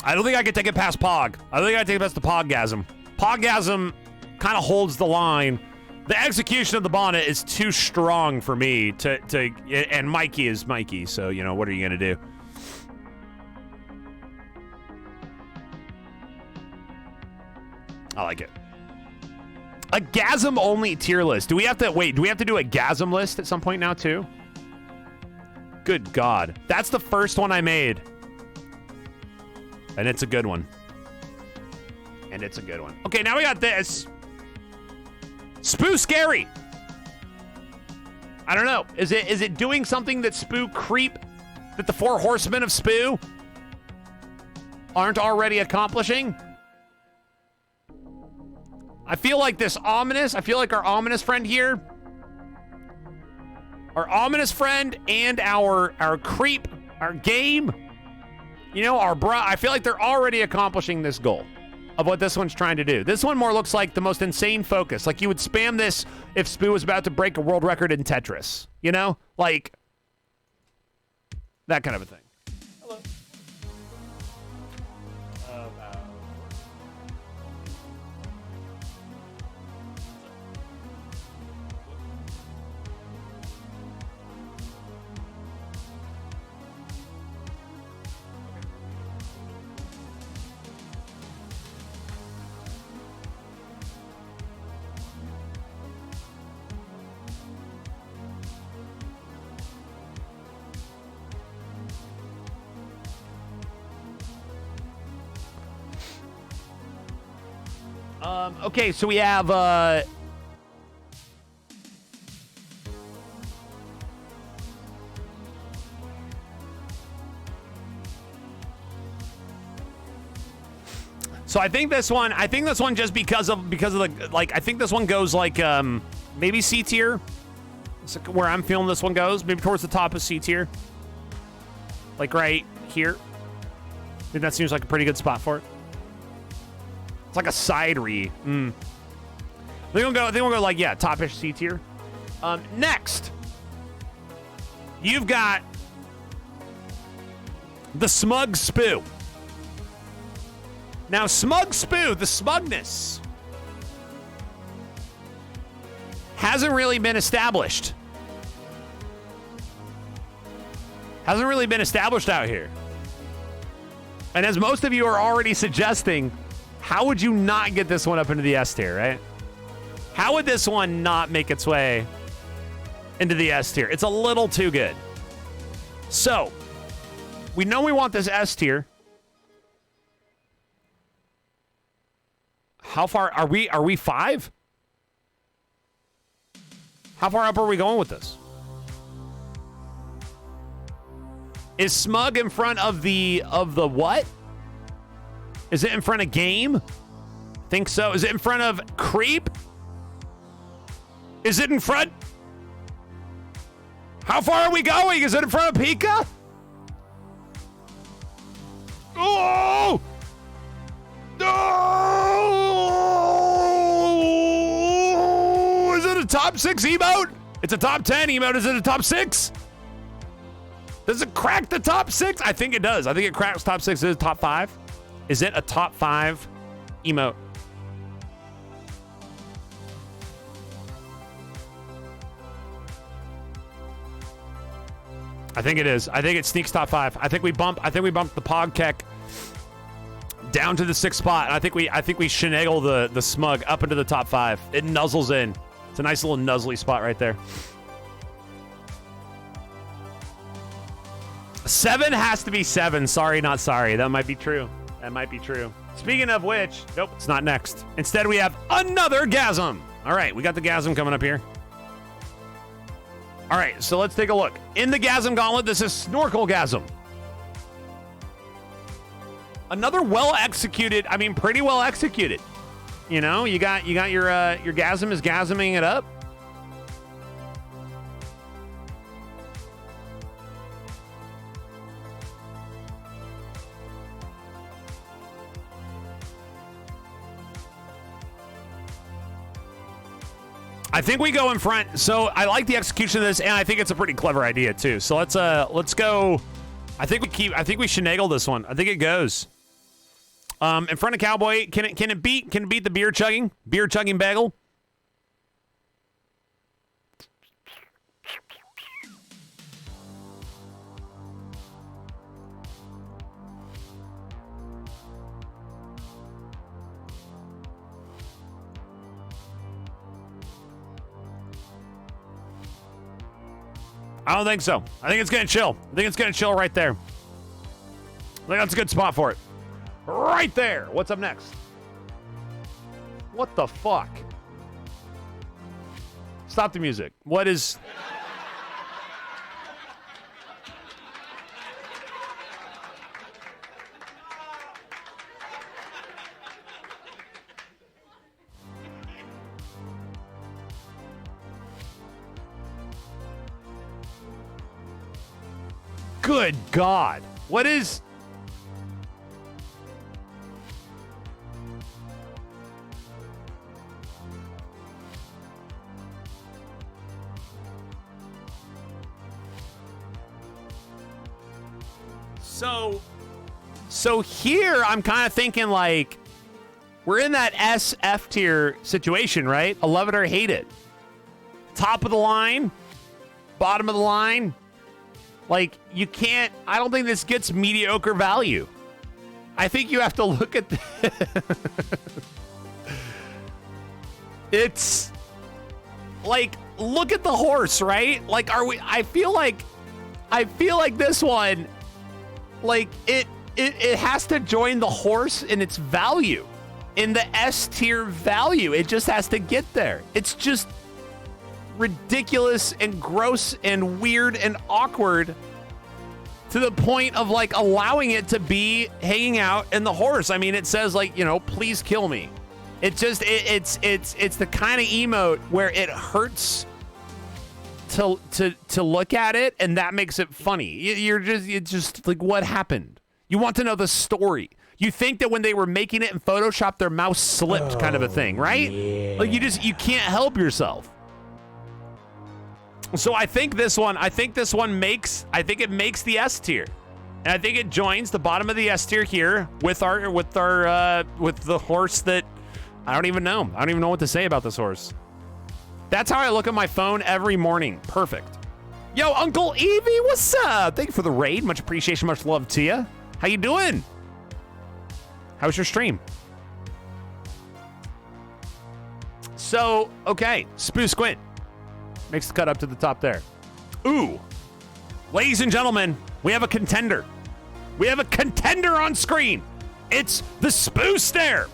A: I don't think I can take it past Pog. I don't think I can take it past the Poggasm. Poggasm kind of holds the line. The execution of the bonnet is too strong for me to and Mikey is Mikey, so, you know, what are you going to do? I like it. A Gasm only tier list. Do we have to do a Gasm list at some point now too? Good God. That's the first one I made. And it's a good one. Okay, now we got this. Spooo scary. I don't know. Is it doing something that Spooo creep that the 4 horsemen of Spooo aren't already accomplishing? I feel like our ominous friend here, our ominous friend and our creep, our game, you know, I feel like they're already accomplishing this goal of what this one's trying to do. This one more looks like the most insane focus. Like you would spam this if Spooo was about to break a world record in Tetris, you know? Like that kind of a thing. Hello. Okay, so we have so I think this one just because of the, like, I think this one goes like maybe C tier. It's where I'm feeling this one goes, maybe towards the top of C tier. Like right here. I think that seems like a pretty good spot for it. It's like a side re. I think we'll go like, yeah, top-ish C tier. Next, you've got the Smug Spooo. Now, Smug Spooo, the smugness, hasn't really been established. Hasn't really been established out here. And as most of you are already suggesting, how would you not get this one up into the S tier, right? How would this one not make its way into the S tier? It's a little too good. So, we know we want this S tier. How far are we? Are we 5? How far up are we going with this? Is Smug in front of the what? Is it in front of Game? Think so. Is it in front of Creep? Is it in front? How far are we going? Is it in front of Pika? Oh! No! Is it a top 6 emote? It's a top 10 emote. Is it a top 6? Does it crack the top 6? I think it does. I think it cracks top 6. Is it top 5? Is it a top 5 emote? I think it is. I think it sneaks top 5. I think we bump the Pogkek down to the 6th spot. And I think we shenagle the Smug up into the top 5. It nuzzles in. It's a nice little nuzzly spot right there. 7 has to be 7. Sorry, not sorry. That might be true. That might be true. Speaking of which, nope, it's not next. Instead, we have another Gasm. All right, we got the Gasm coming up here. All right, so let's take a look. In the Gasm Gauntlet, this is Snorkel Gasm. Another well executed, I mean, pretty well executed. You know, you got your Gasm is Gasming it up. I think we go in front. So I like the execution of this, and I think it's a pretty clever idea too. So let's go. I think we finagle this one. I think it goes. In front of Cowboy. Can it beat the beer chugging bagel? I don't think so. I think it's going to chill. I think it's going to chill right there. I think that's a good spot for it. Right there. What's up next? What the fuck? Stop the music. What is... Good God. What is... So here I'm kind of thinking like we're in that SF tier situation, right? I love it or hate it. Top of the line, bottom of the line. Like you can't, I don't think this gets mediocre value. I think you have to look at it's like, look at the horse, right? Like, I feel like this one, like it has to join the horse in its value, in the S tier value. It just has to get there. It's just ridiculous and gross and weird and awkward to the point of like allowing it to be hanging out in the horse. I mean, it says like, you know, please kill me. It just, it's the kind of emote where it hurts to look at it, and that makes it funny. It's just like, what happened? You want to know the story. You think that when they were making it in Photoshop, their mouse slipped, kind of a thing, right? Yeah. Like you can't help yourself. So I think it makes the S tier. And I think it joins the bottom of the S tier here with the horse that I don't even know. I don't even know what to say about this horse. That's how I look at my phone every morning. Perfect. Yo, Uncle Evie, what's up? Thank you for the raid. Much appreciation, much love to you. How you doing? How's your stream? So, okay, Spooo Squint makes the cut up to the top there. Ooh, ladies and gentlemen, we have a contender. We have a contender on screen. It's the Spooo Stare.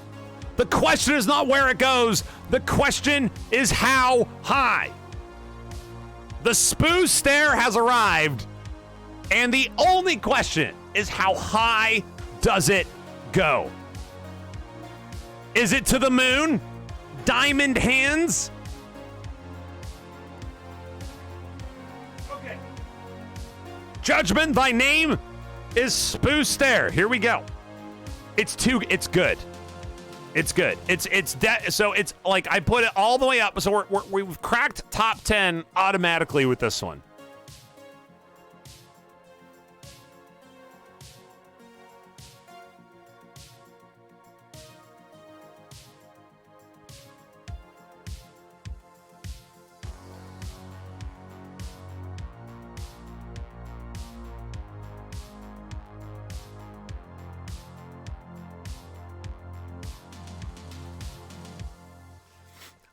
A: The question is not where it goes. The question is how high. The Spooo Stare has arrived, and the only question is how high does it go? Is it to the moon? Diamond hands? Okay. Judgment, thy name is Spooo Stare. Here we go. It's good. It's good. So it's like I put it all the way up. So we've cracked top 10 automatically with this one.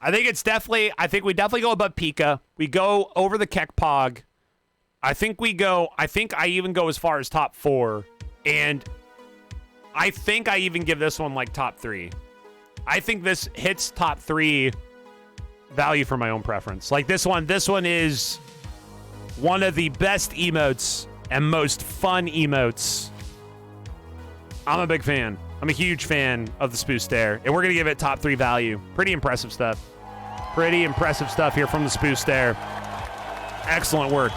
A: I think we definitely go above Pika. We go over the Kekpog. I think I even go as far as top 4. And I think I even give this one like top 3. I think this hits top 3 value for my own preference. Like this one is one of the best emotes and most fun emotes. I'm a big fan. I'm a huge fan of the Spooo Stare, and we're going to give it top 3 value. Pretty impressive stuff. Pretty impressive stuff here from the Spooo Stare. Excellent work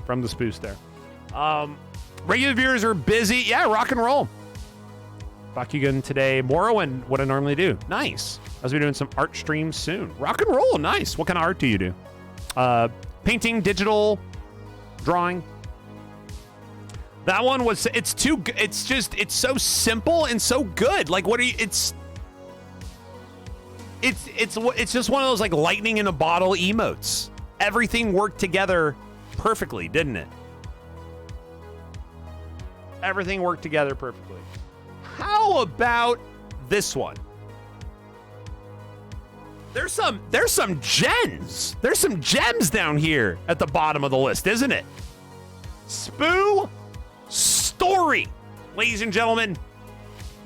A: from the Spooo Stare. Regular viewers are busy. Yeah, rock and roll. Bakugan today. Morrowind, what I normally do. Nice. I'll be doing some art streams soon. Rock and roll, nice. What kind of art do you do? Painting, digital, drawing. That one was, it's so simple and so good. Like, what are you, it's just one of those like lightning in a bottle emotes. Everything worked together perfectly, didn't it? Everything worked together perfectly. How about this one? There's some gems. There's some gems down here at the bottom of the list, isn't it? Spooo story. Ladies and gentlemen,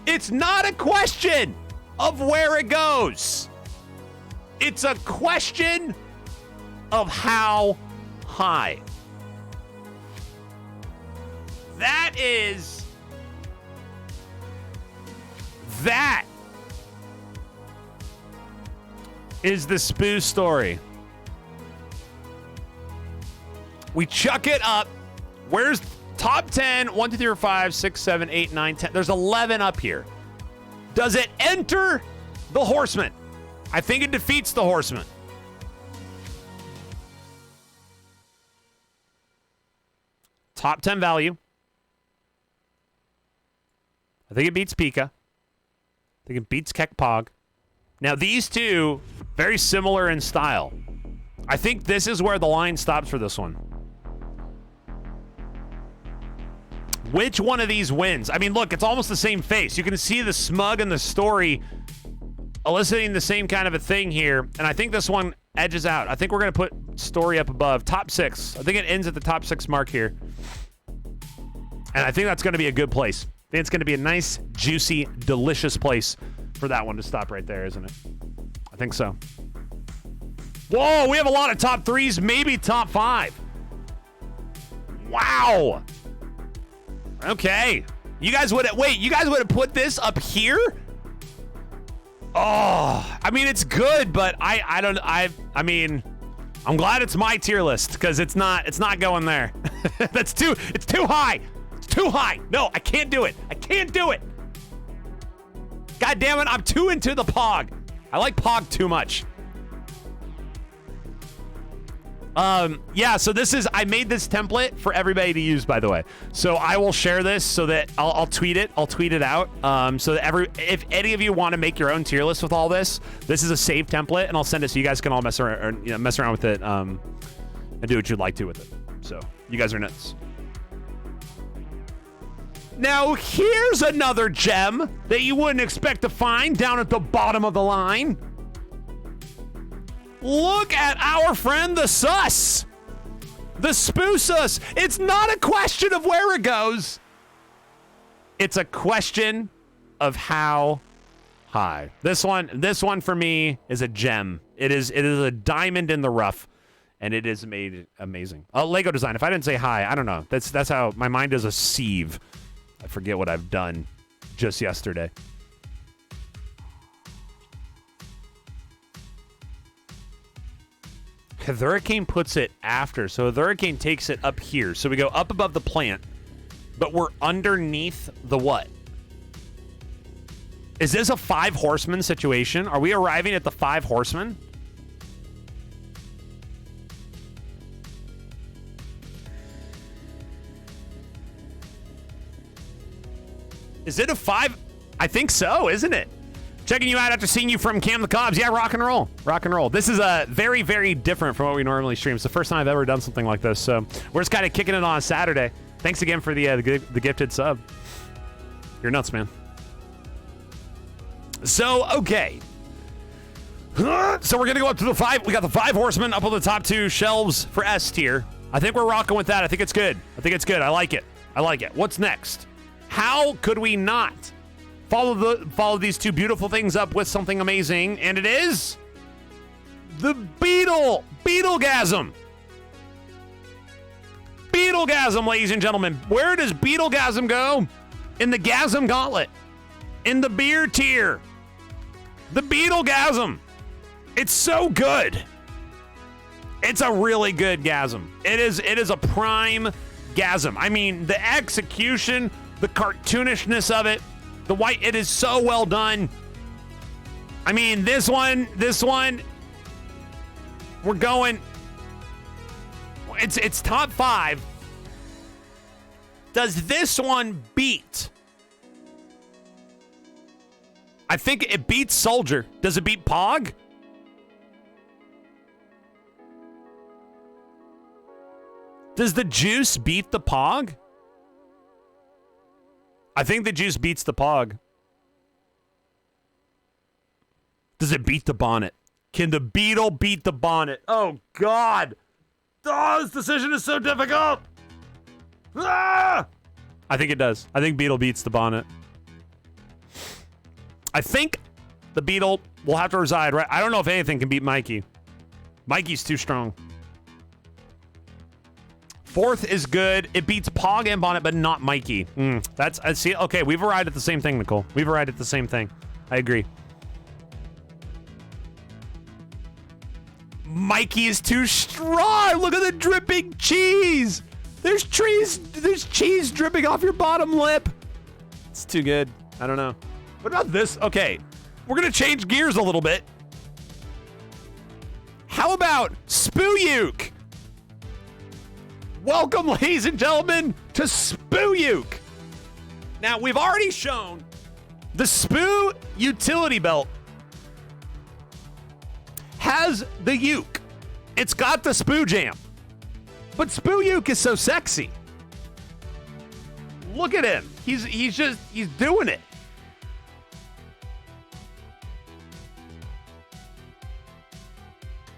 A: it's not a question of where it goes. It's a question of how high. That is the Spooo story. We chuck it up. Where's top 10? 1, 2, 3, 4, 5, 6, 7, 8, 9, 10. There's 11 up here. Does it enter the Horseman? I think it defeats the Horseman. Top 10 value. I think it beats Pika. I think it beats Kekpog. Now, these two, very similar in style. I think this is where the line stops for this one. Which one of these wins? I mean, look, it's almost the same face. You can see the smug and the story eliciting the same kind of a thing here. And I think this one edges out. I think we're going to put story up above. Top 6. I think it ends at the top 6 mark here. And I think that's going to be a good place. I think it's going to be a nice, juicy, delicious place for that one to stop right there, isn't it? I think so. Whoa, we have a lot of top 3s, maybe top 5. Wow. Okay. You guys would have put this up here? Oh, I mean, it's good, but I mean, I'm glad it's my tier list because it's not going there. It's too high. It's too high. No, I can't do it. I can't do it. God damn it, I'm too into the Pog. I like Pog too much. Yeah, so I made this template for everybody to use, by the way. So I will share this so that I'll tweet it. I'll tweet it out. So that if any of you want to make your own tier list with all this is a saved template, and I'll send it so you guys can all mess around with it, and do what you'd like to with it. So you guys are nuts. Now here's another gem that you wouldn't expect to find down at the bottom of the line. Look at our friend the Sus. The Spooo Sus. It's not a question of where it goes. It's a question of how high. This one for me is a gem. It is a diamond in the rough, and it is made amazing. Lego design. If I didn't say high, I don't know. That's how my mind is a sieve. I forget what I've done just yesterday. Hurricane puts it after, so Hurricane takes it up here. So we go up above the plant, but we're underneath the what? Is this a 5 horsemen situation? Are we arriving at the 5 horsemen? Is it a 5? I think so, isn't it? Checking you out after seeing you from Cam the Cobbs. Yeah, rock and roll. Rock and roll. This is very, very different from what we normally stream. It's the first time I've ever done something like this, so we're just kind of kicking it on a Saturday. Thanks again for the gifted sub. You're nuts, man. So, okay. So we're going to go up to the 5. We got the 5 horsemen up on the top 2 shelves for S tier. I think we're rocking with that. I think it's good. I like it. What's next? How could we not follow these 2 beautiful things up with something amazing? And it is the Beetlegasm. Beetlegasm, ladies and gentlemen. Where does Beetlegasm go? In the Gasm Gauntlet. In the beer tier. The Beetlegasm. It's so good. It's a really good Gasm. It is a prime Gasm. I mean, the execution, the cartoonishness of it, The white, it is so well done. I mean, this one, we're going. It's top 5. Does this one beat? I think it beats Soldier. Does it beat Pog? Does the Juice beat the Pog? I think the Juice beats the Pog. Does it beat the Bonnet? Can the Beetle beat the Bonnet? Oh, God. Oh, this decision is so difficult. Ah! I think it does. I think Beetle beats the Bonnet. I think the Beetle will have to reside, right? I don't know if anything can beat Mikey. Mikey's too strong. 4th is good. It beats Pog and Bonnet, but not Mikey. That's, I see. Okay, we've arrived at the same thing, Nicole. We've arrived at the same thing. I agree. Mikey is too strong. Look at the dripping cheese. There's cheese dripping off your bottom lip. It's too good. I don't know. What about this? Okay, we're gonna change gears a little bit. How about Spooo? Welcome, ladies and gentlemen, to Spooo. Now, we've already shown the Spooo utility belt has the uke. It's got the Spooo jam. But Spooo is so sexy. Look at him. He's doing it.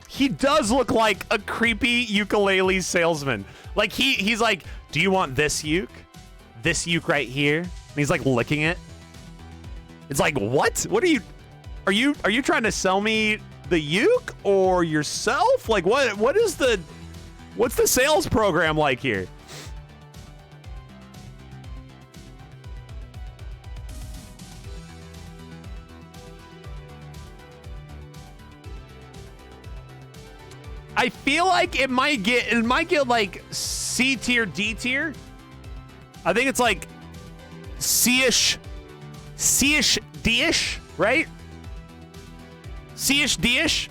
A: He does look like a creepy ukulele salesman. Like he's like, do you want this uke? This uke right here? And he's like licking it. It's like, what? What are you trying to sell me the uke or yourself? Like what's the sales program like here? I feel like it might get like C tier, D tier. I think it's like C-ish, D-ish, right? C-ish, D-ish.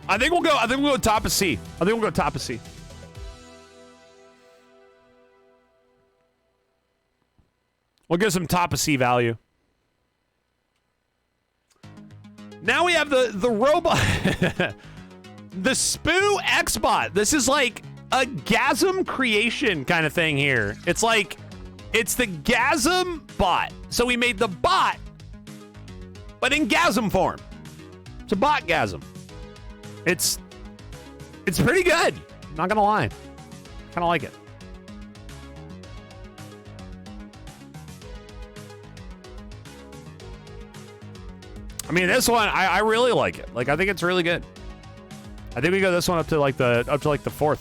A: I think we'll go top of C. I think we'll go top of C. We'll give some top of C value. Now we have the robot. The Spooo X-Bot. This is like a Gasm creation kind of thing here. It's like, it's the Gasm bot. So we made the bot, but in Gasm form. It's a bot Gasm. It's pretty good. Not gonna lie. Kind of like it. I mean, this one I really like it. Like, I think it's really good. I think we go this one up to like the 4th.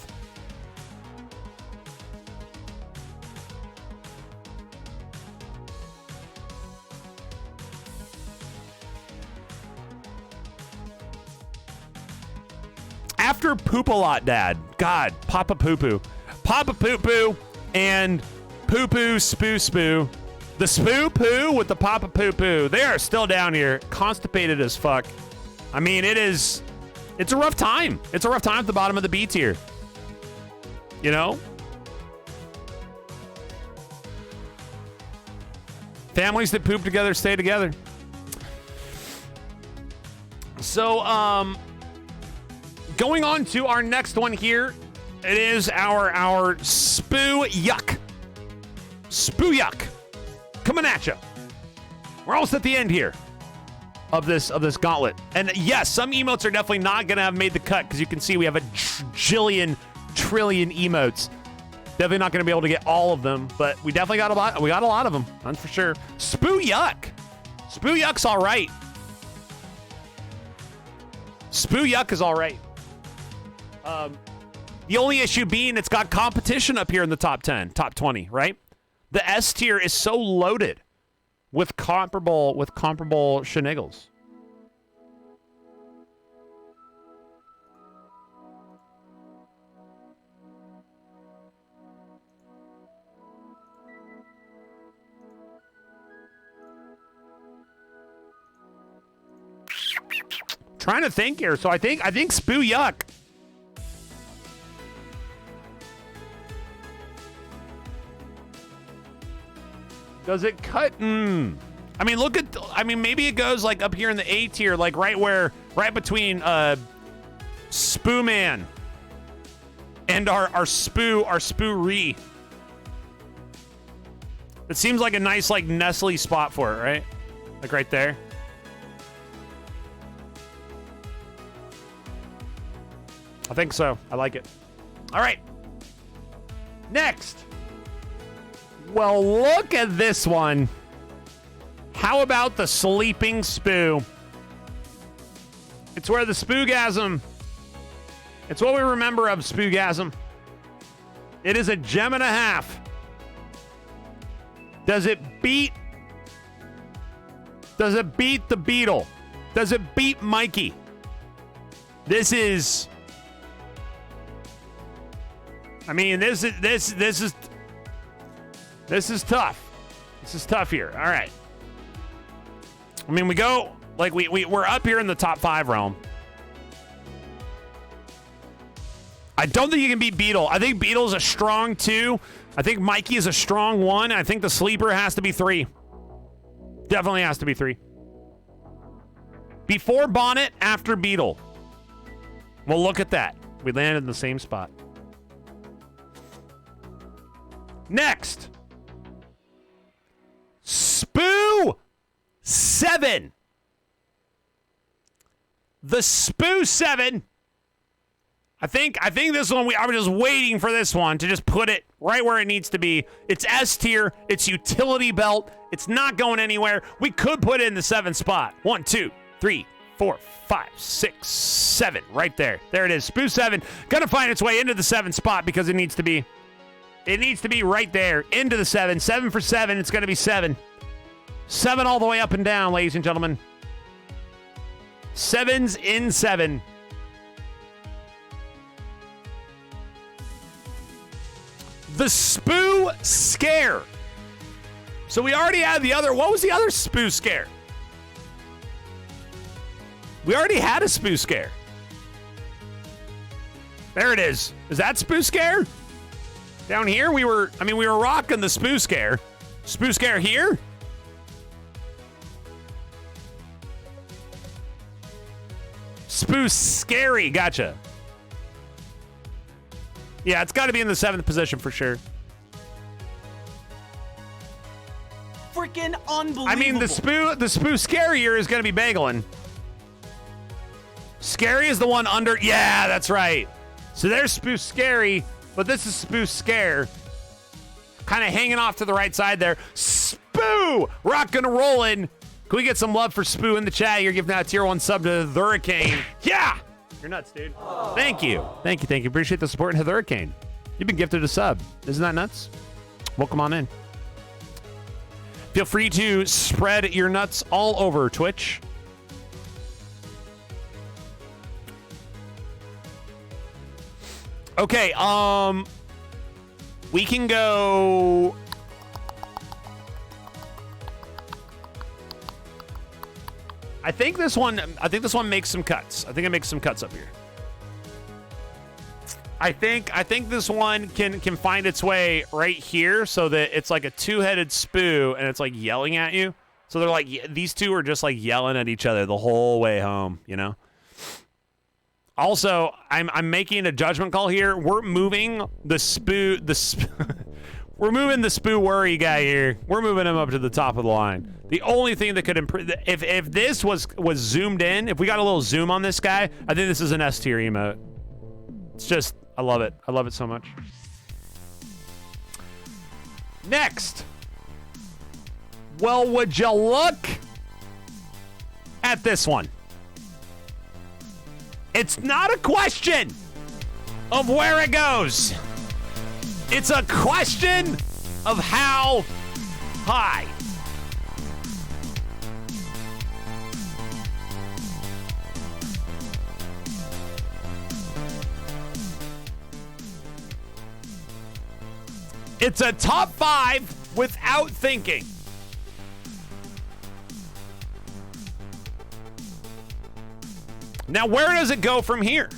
A: After Poop a Lot Dad. God, Papa Poo Poo. Papa Poo Poo and Poo Poo Spooo. The Spooo Poo with the Papa Poo Poo. They are still down here, constipated as fuck. I mean, it's a rough time. It's a rough time at the bottom of the B tier. You know? Families that poop together stay together. So, going on to our next one here. It is our Spooo Yuck. Spooo Yuck. Coming at you. We're almost at the end here of this gauntlet. And yes, some emotes are definitely not going to have made the cut because you can see we have a trillion emotes. Definitely not going to be able to get all of them, but we definitely got a lot. We got a lot of them, that's for sure. Spooo Yuck. Spooo Yuck's all right. Spooo Yuck is all right. The only issue being it's got competition up here in the top 10, top 20, right? The S tier is so loaded with comparable shenigans. Trying to think here. So I think Spooo yuck. Does it cut? I mean, look at. I mean, maybe it goes like up here in the A tier, like right between Spooo Man and our Spooo-ree. It seems like a nice like Nestle spot for it, right? Like right there. I think so. I like it. All right. Next. Well, look at this one. How about the sleeping Spooo? It's where the Spoogasm. It's what we remember of Spoogasm. It is a gem and a half. Does it beat the Beetle? Does it beat Mikey? This is. I mean, this is tough. This is tough here. All right. I mean, we go like we're up here in the top 5 realm. I don't think you can beat Beetle. I think Beetle's a strong 2. I think Mikey is a strong 1. I think the sleeper has to be 3. Definitely has to be 3. Before Bonnet, after Beetle. Well, look at that. We landed in the same spot. Next. Spooo 7. The Spooo 7. I think this one, I was just waiting for this one to just put it right where it needs to be. It's S tier. It's utility belt. It's not going anywhere. We could put it in the 7th spot. 1, 2, 3, 4, 5, 6, 7. Right there. There it is. Spooo 7. Gonna find its way into the 7th spot because it needs to be. It needs to be right there. Into the 7. 7 for 7. It's gonna be 7. 7 all the way up and down, ladies and gentlemen. 7's in 7. The Spooo Scare. So we already had the other. What was the other Spooo Scare? We already had a Spooo Scare. There it is. Is that Spooo Scare? Down here, we were rocking the Spooo Scare. Spooo Scare here? Spooo Scary. Gotcha. Yeah, it's got to be in the 7th position for sure.
B: Freaking unbelievable.
A: I mean, the Spooo Scarier is going to be Bagelin. Scary is the one under. Yeah, that's right. So there's Spooo Scary, but this is Spooo Scare. Kind of hanging off to the right side there. Spooo! Rockin' and rollin'. Can we get some love for Spooo in the chat? You're giving out a tier 1 sub to the Hurricane. Yeah! You're nuts, dude. Thank you. Thank you. Appreciate the support in Hurricane. You've been gifted a sub. Isn't that nuts? Welcome on in. Feel free to spread your nuts all over Twitch. Okay, we can go. I think this one makes some cuts. I think it makes some cuts up here. I think this one can find its way right here so that it's like a 2-headed Spooo and it's like yelling at you. So they're like, these two are just like yelling at each other the whole way home, you know? Also, I'm making a judgment call here. We're moving the Spooo, we're moving the Spooo worry guy here. We're moving him up to the top of the line. The only thing that could improve, if this was zoomed in, if we got a little zoom on this guy, I think this is an S tier emote. It's just, I love it. I love it so much. Next. Well, would you look at this one? It's not a question of where it goes. It's a question of how high. It's a top 5 without thinking. Now, where does it go from here?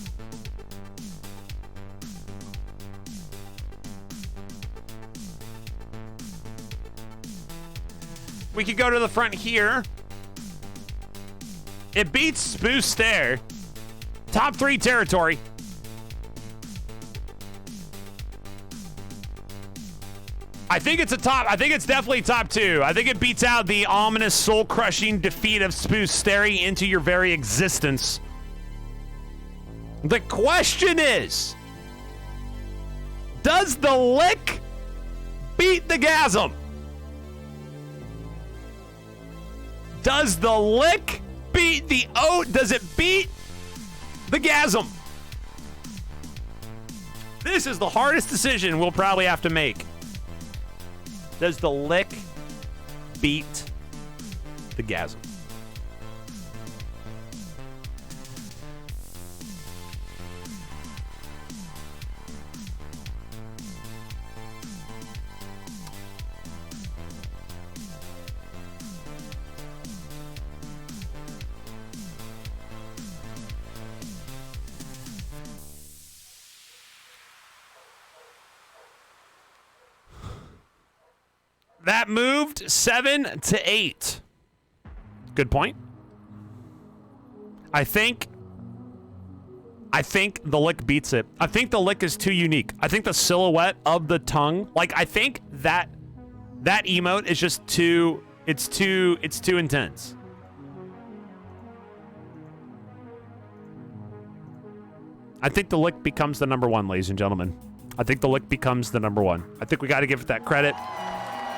A: We could go to the front here. It beats Spooo Stare. Top 3 territory. I think it's definitely top 2. I think it beats out the ominous, soul-crushing defeat of Spooo staring into your very existence. The question is, does the lick beat the gasm? Does the lick beat the oat? Does it beat the gasm? This is the hardest decision we'll probably have to make. Does the lick beat the gasm? That moved 7 to 8. Good point. I think the lick beats it. I think the lick is too unique. I think the silhouette of the tongue, like I think that emote is just too intense. I think the lick becomes the number 1, ladies and gentlemen. I think the lick becomes the number 1. I think we got to give it that credit.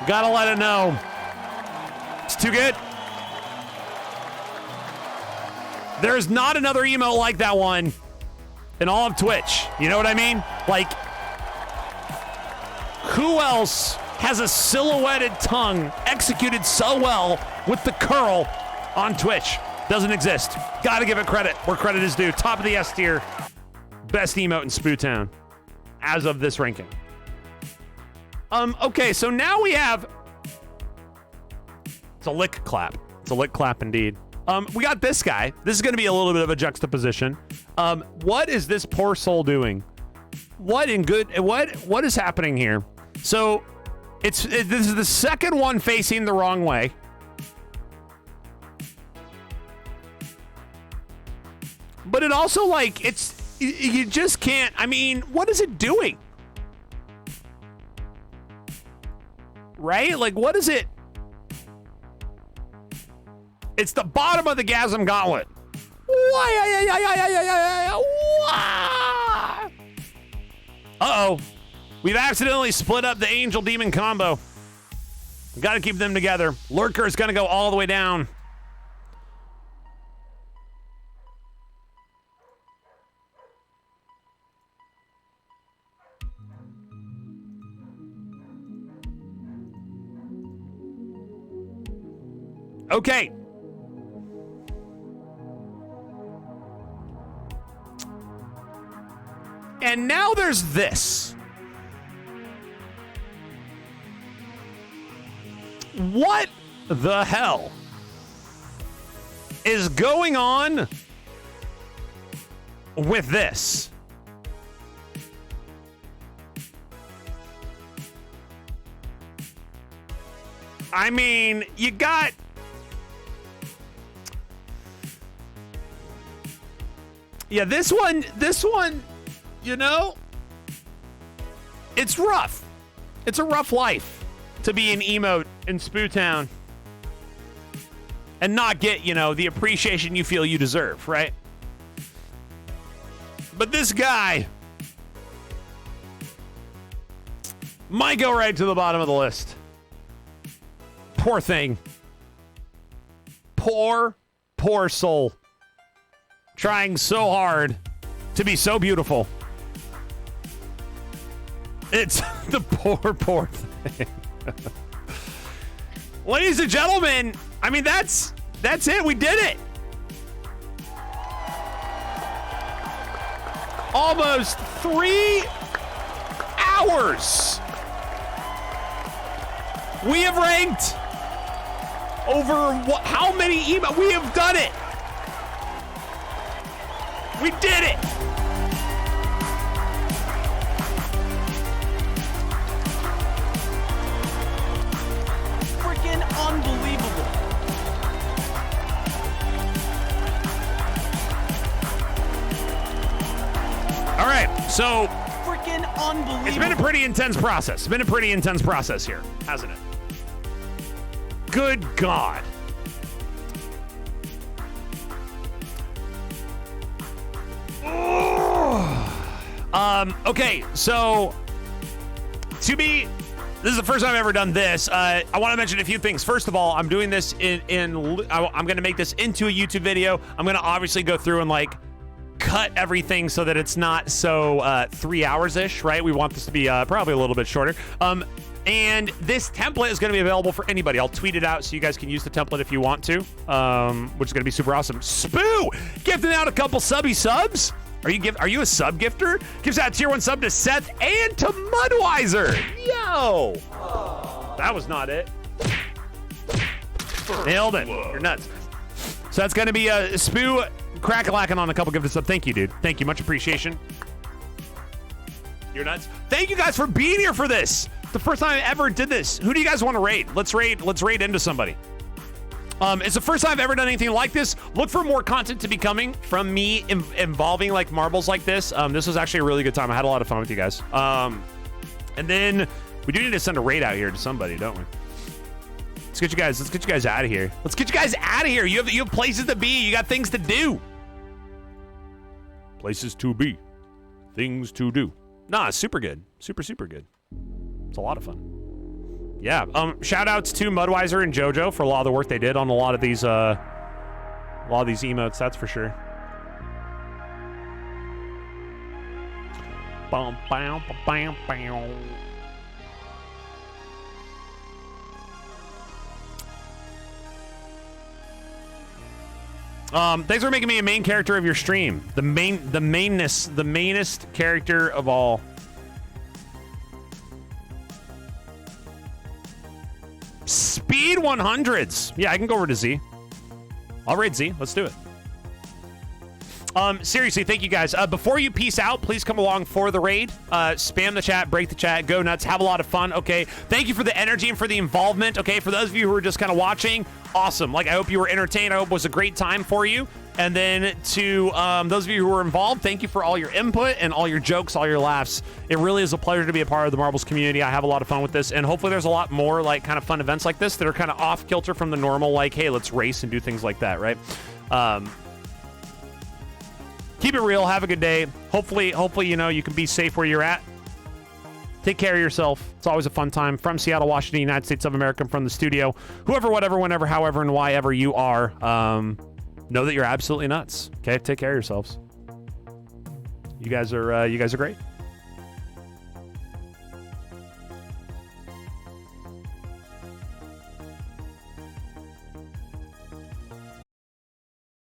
A: Gotta let it know. It's too good. There's not another emote like that one in all of Twitch. You know what I mean? Like, who else has a silhouetted tongue executed so well with the curl on Twitch? Doesn't exist. Gotta give it credit where credit is due. Top of the S tier. Best emote in Spooo Town as of this ranking. Okay, so now we have... It's a lick clap. It's a lick clap indeed. We got this guy. This is going to be a little bit of a juxtaposition. What is this poor soul doing? What is happening here? So, this is the second one facing the wrong way. But it also, like, you just can't... I mean, what is it doing? Right? Like, what is it? It's the bottom of the gasm gauntlet. Uh-oh. We've accidentally split up the angel demon combo. Got to keep them together. Lurker is going to go all the way down. Okay. And now there's this. What the hell is going on with this? I mean, you got... Yeah, this one, you know, it's rough. It's a rough life to be an emote in Spooo Town and not get, you know, the appreciation you feel you deserve, right? But this guy might go right to the bottom of the list. Poor thing. Poor soul. Trying so hard to be so beautiful. It's the poor thing. Ladies and gentlemen, I mean, that's it. We did it. Almost 3 hours. We have ranked over how many emails? We have done it. We did it!
B: Freaking unbelievable.
A: All right, so
B: Freaking unbelievable.
A: it's been a pretty intense process. It's been a pretty intense process here, hasn't it? Good God. Okay, so to be, this is the first time I've ever done this. I want to mention a few things. First of all, I'm doing this I'm going to make this into a YouTube video. I'm going to obviously go through and like cut everything so that it's not so 3 hours-ish, right? We want this to be probably a little bit shorter. And this template is going to be available for anybody. I'll tweet it out so you guys can use the template if you want to, which is going to be super awesome. Spooo gifting out a couple subs. Are you a sub gifter? Gives out a tier 1 sub to Seth and to Mudweiser. Yo! That was not it. Nailed it. You're nuts. So that's going to be a Spooo crack-a-lacking on a couple gifted subs. Thank you, dude. Thank you. Much appreciation. You're nuts. Thank you guys for being here for this. The first time I ever did this. Who do you guys want to raid? Let's raid into somebody. It's the first time I've ever done anything like this. Look for more content to be coming from me involving like marbles like this. This was actually a really good time. I had a lot of fun with you guys. And then we do need to send a raid out here to somebody, don't we? Let's get you guys out of here. Let's get you guys out of here. You have places to be. You got things to do. Places to be. Things to do. Nah, super good. Super good. It's a lot of fun. Yeah. Shout outs to Mudweiser and JoJo for a lot of the work they did on a lot of these emotes, that's for sure. Bam, bam, bam, bam. Thanks for making me a main character of your stream. The mainest character of all. Speed 100s. Yeah, I can go over to Z. I'll raid Z. Let's do it. Seriously, thank you guys. Before you peace out, please come along for the raid. Spam the chat, break the chat, go nuts, have a lot of fun. Okay. Thank you for the energy and for the involvement. Okay. For those of you who are just kind of watching, awesome. Like, I hope you were entertained. I hope it was a great time for you. And then to those of you who were involved, thank you for all your input and all your jokes, all your laughs. It really is a pleasure to be a part of the Marbles community. I have a lot of fun with this, and hopefully there's a lot more like kind of fun events like this that are kind of off kilter from the normal, like, hey, let's race and do things like that, right? Keep it real. Have a good day. Hopefully, you know, you can be safe where you're at. Take care of yourself. It's always a fun time. From Seattle, Washington, United States of America, from the studio. Whoever, whatever, whenever, however, and why ever you are, know that you're absolutely nuts. Okay, take care of yourselves. You guys are great.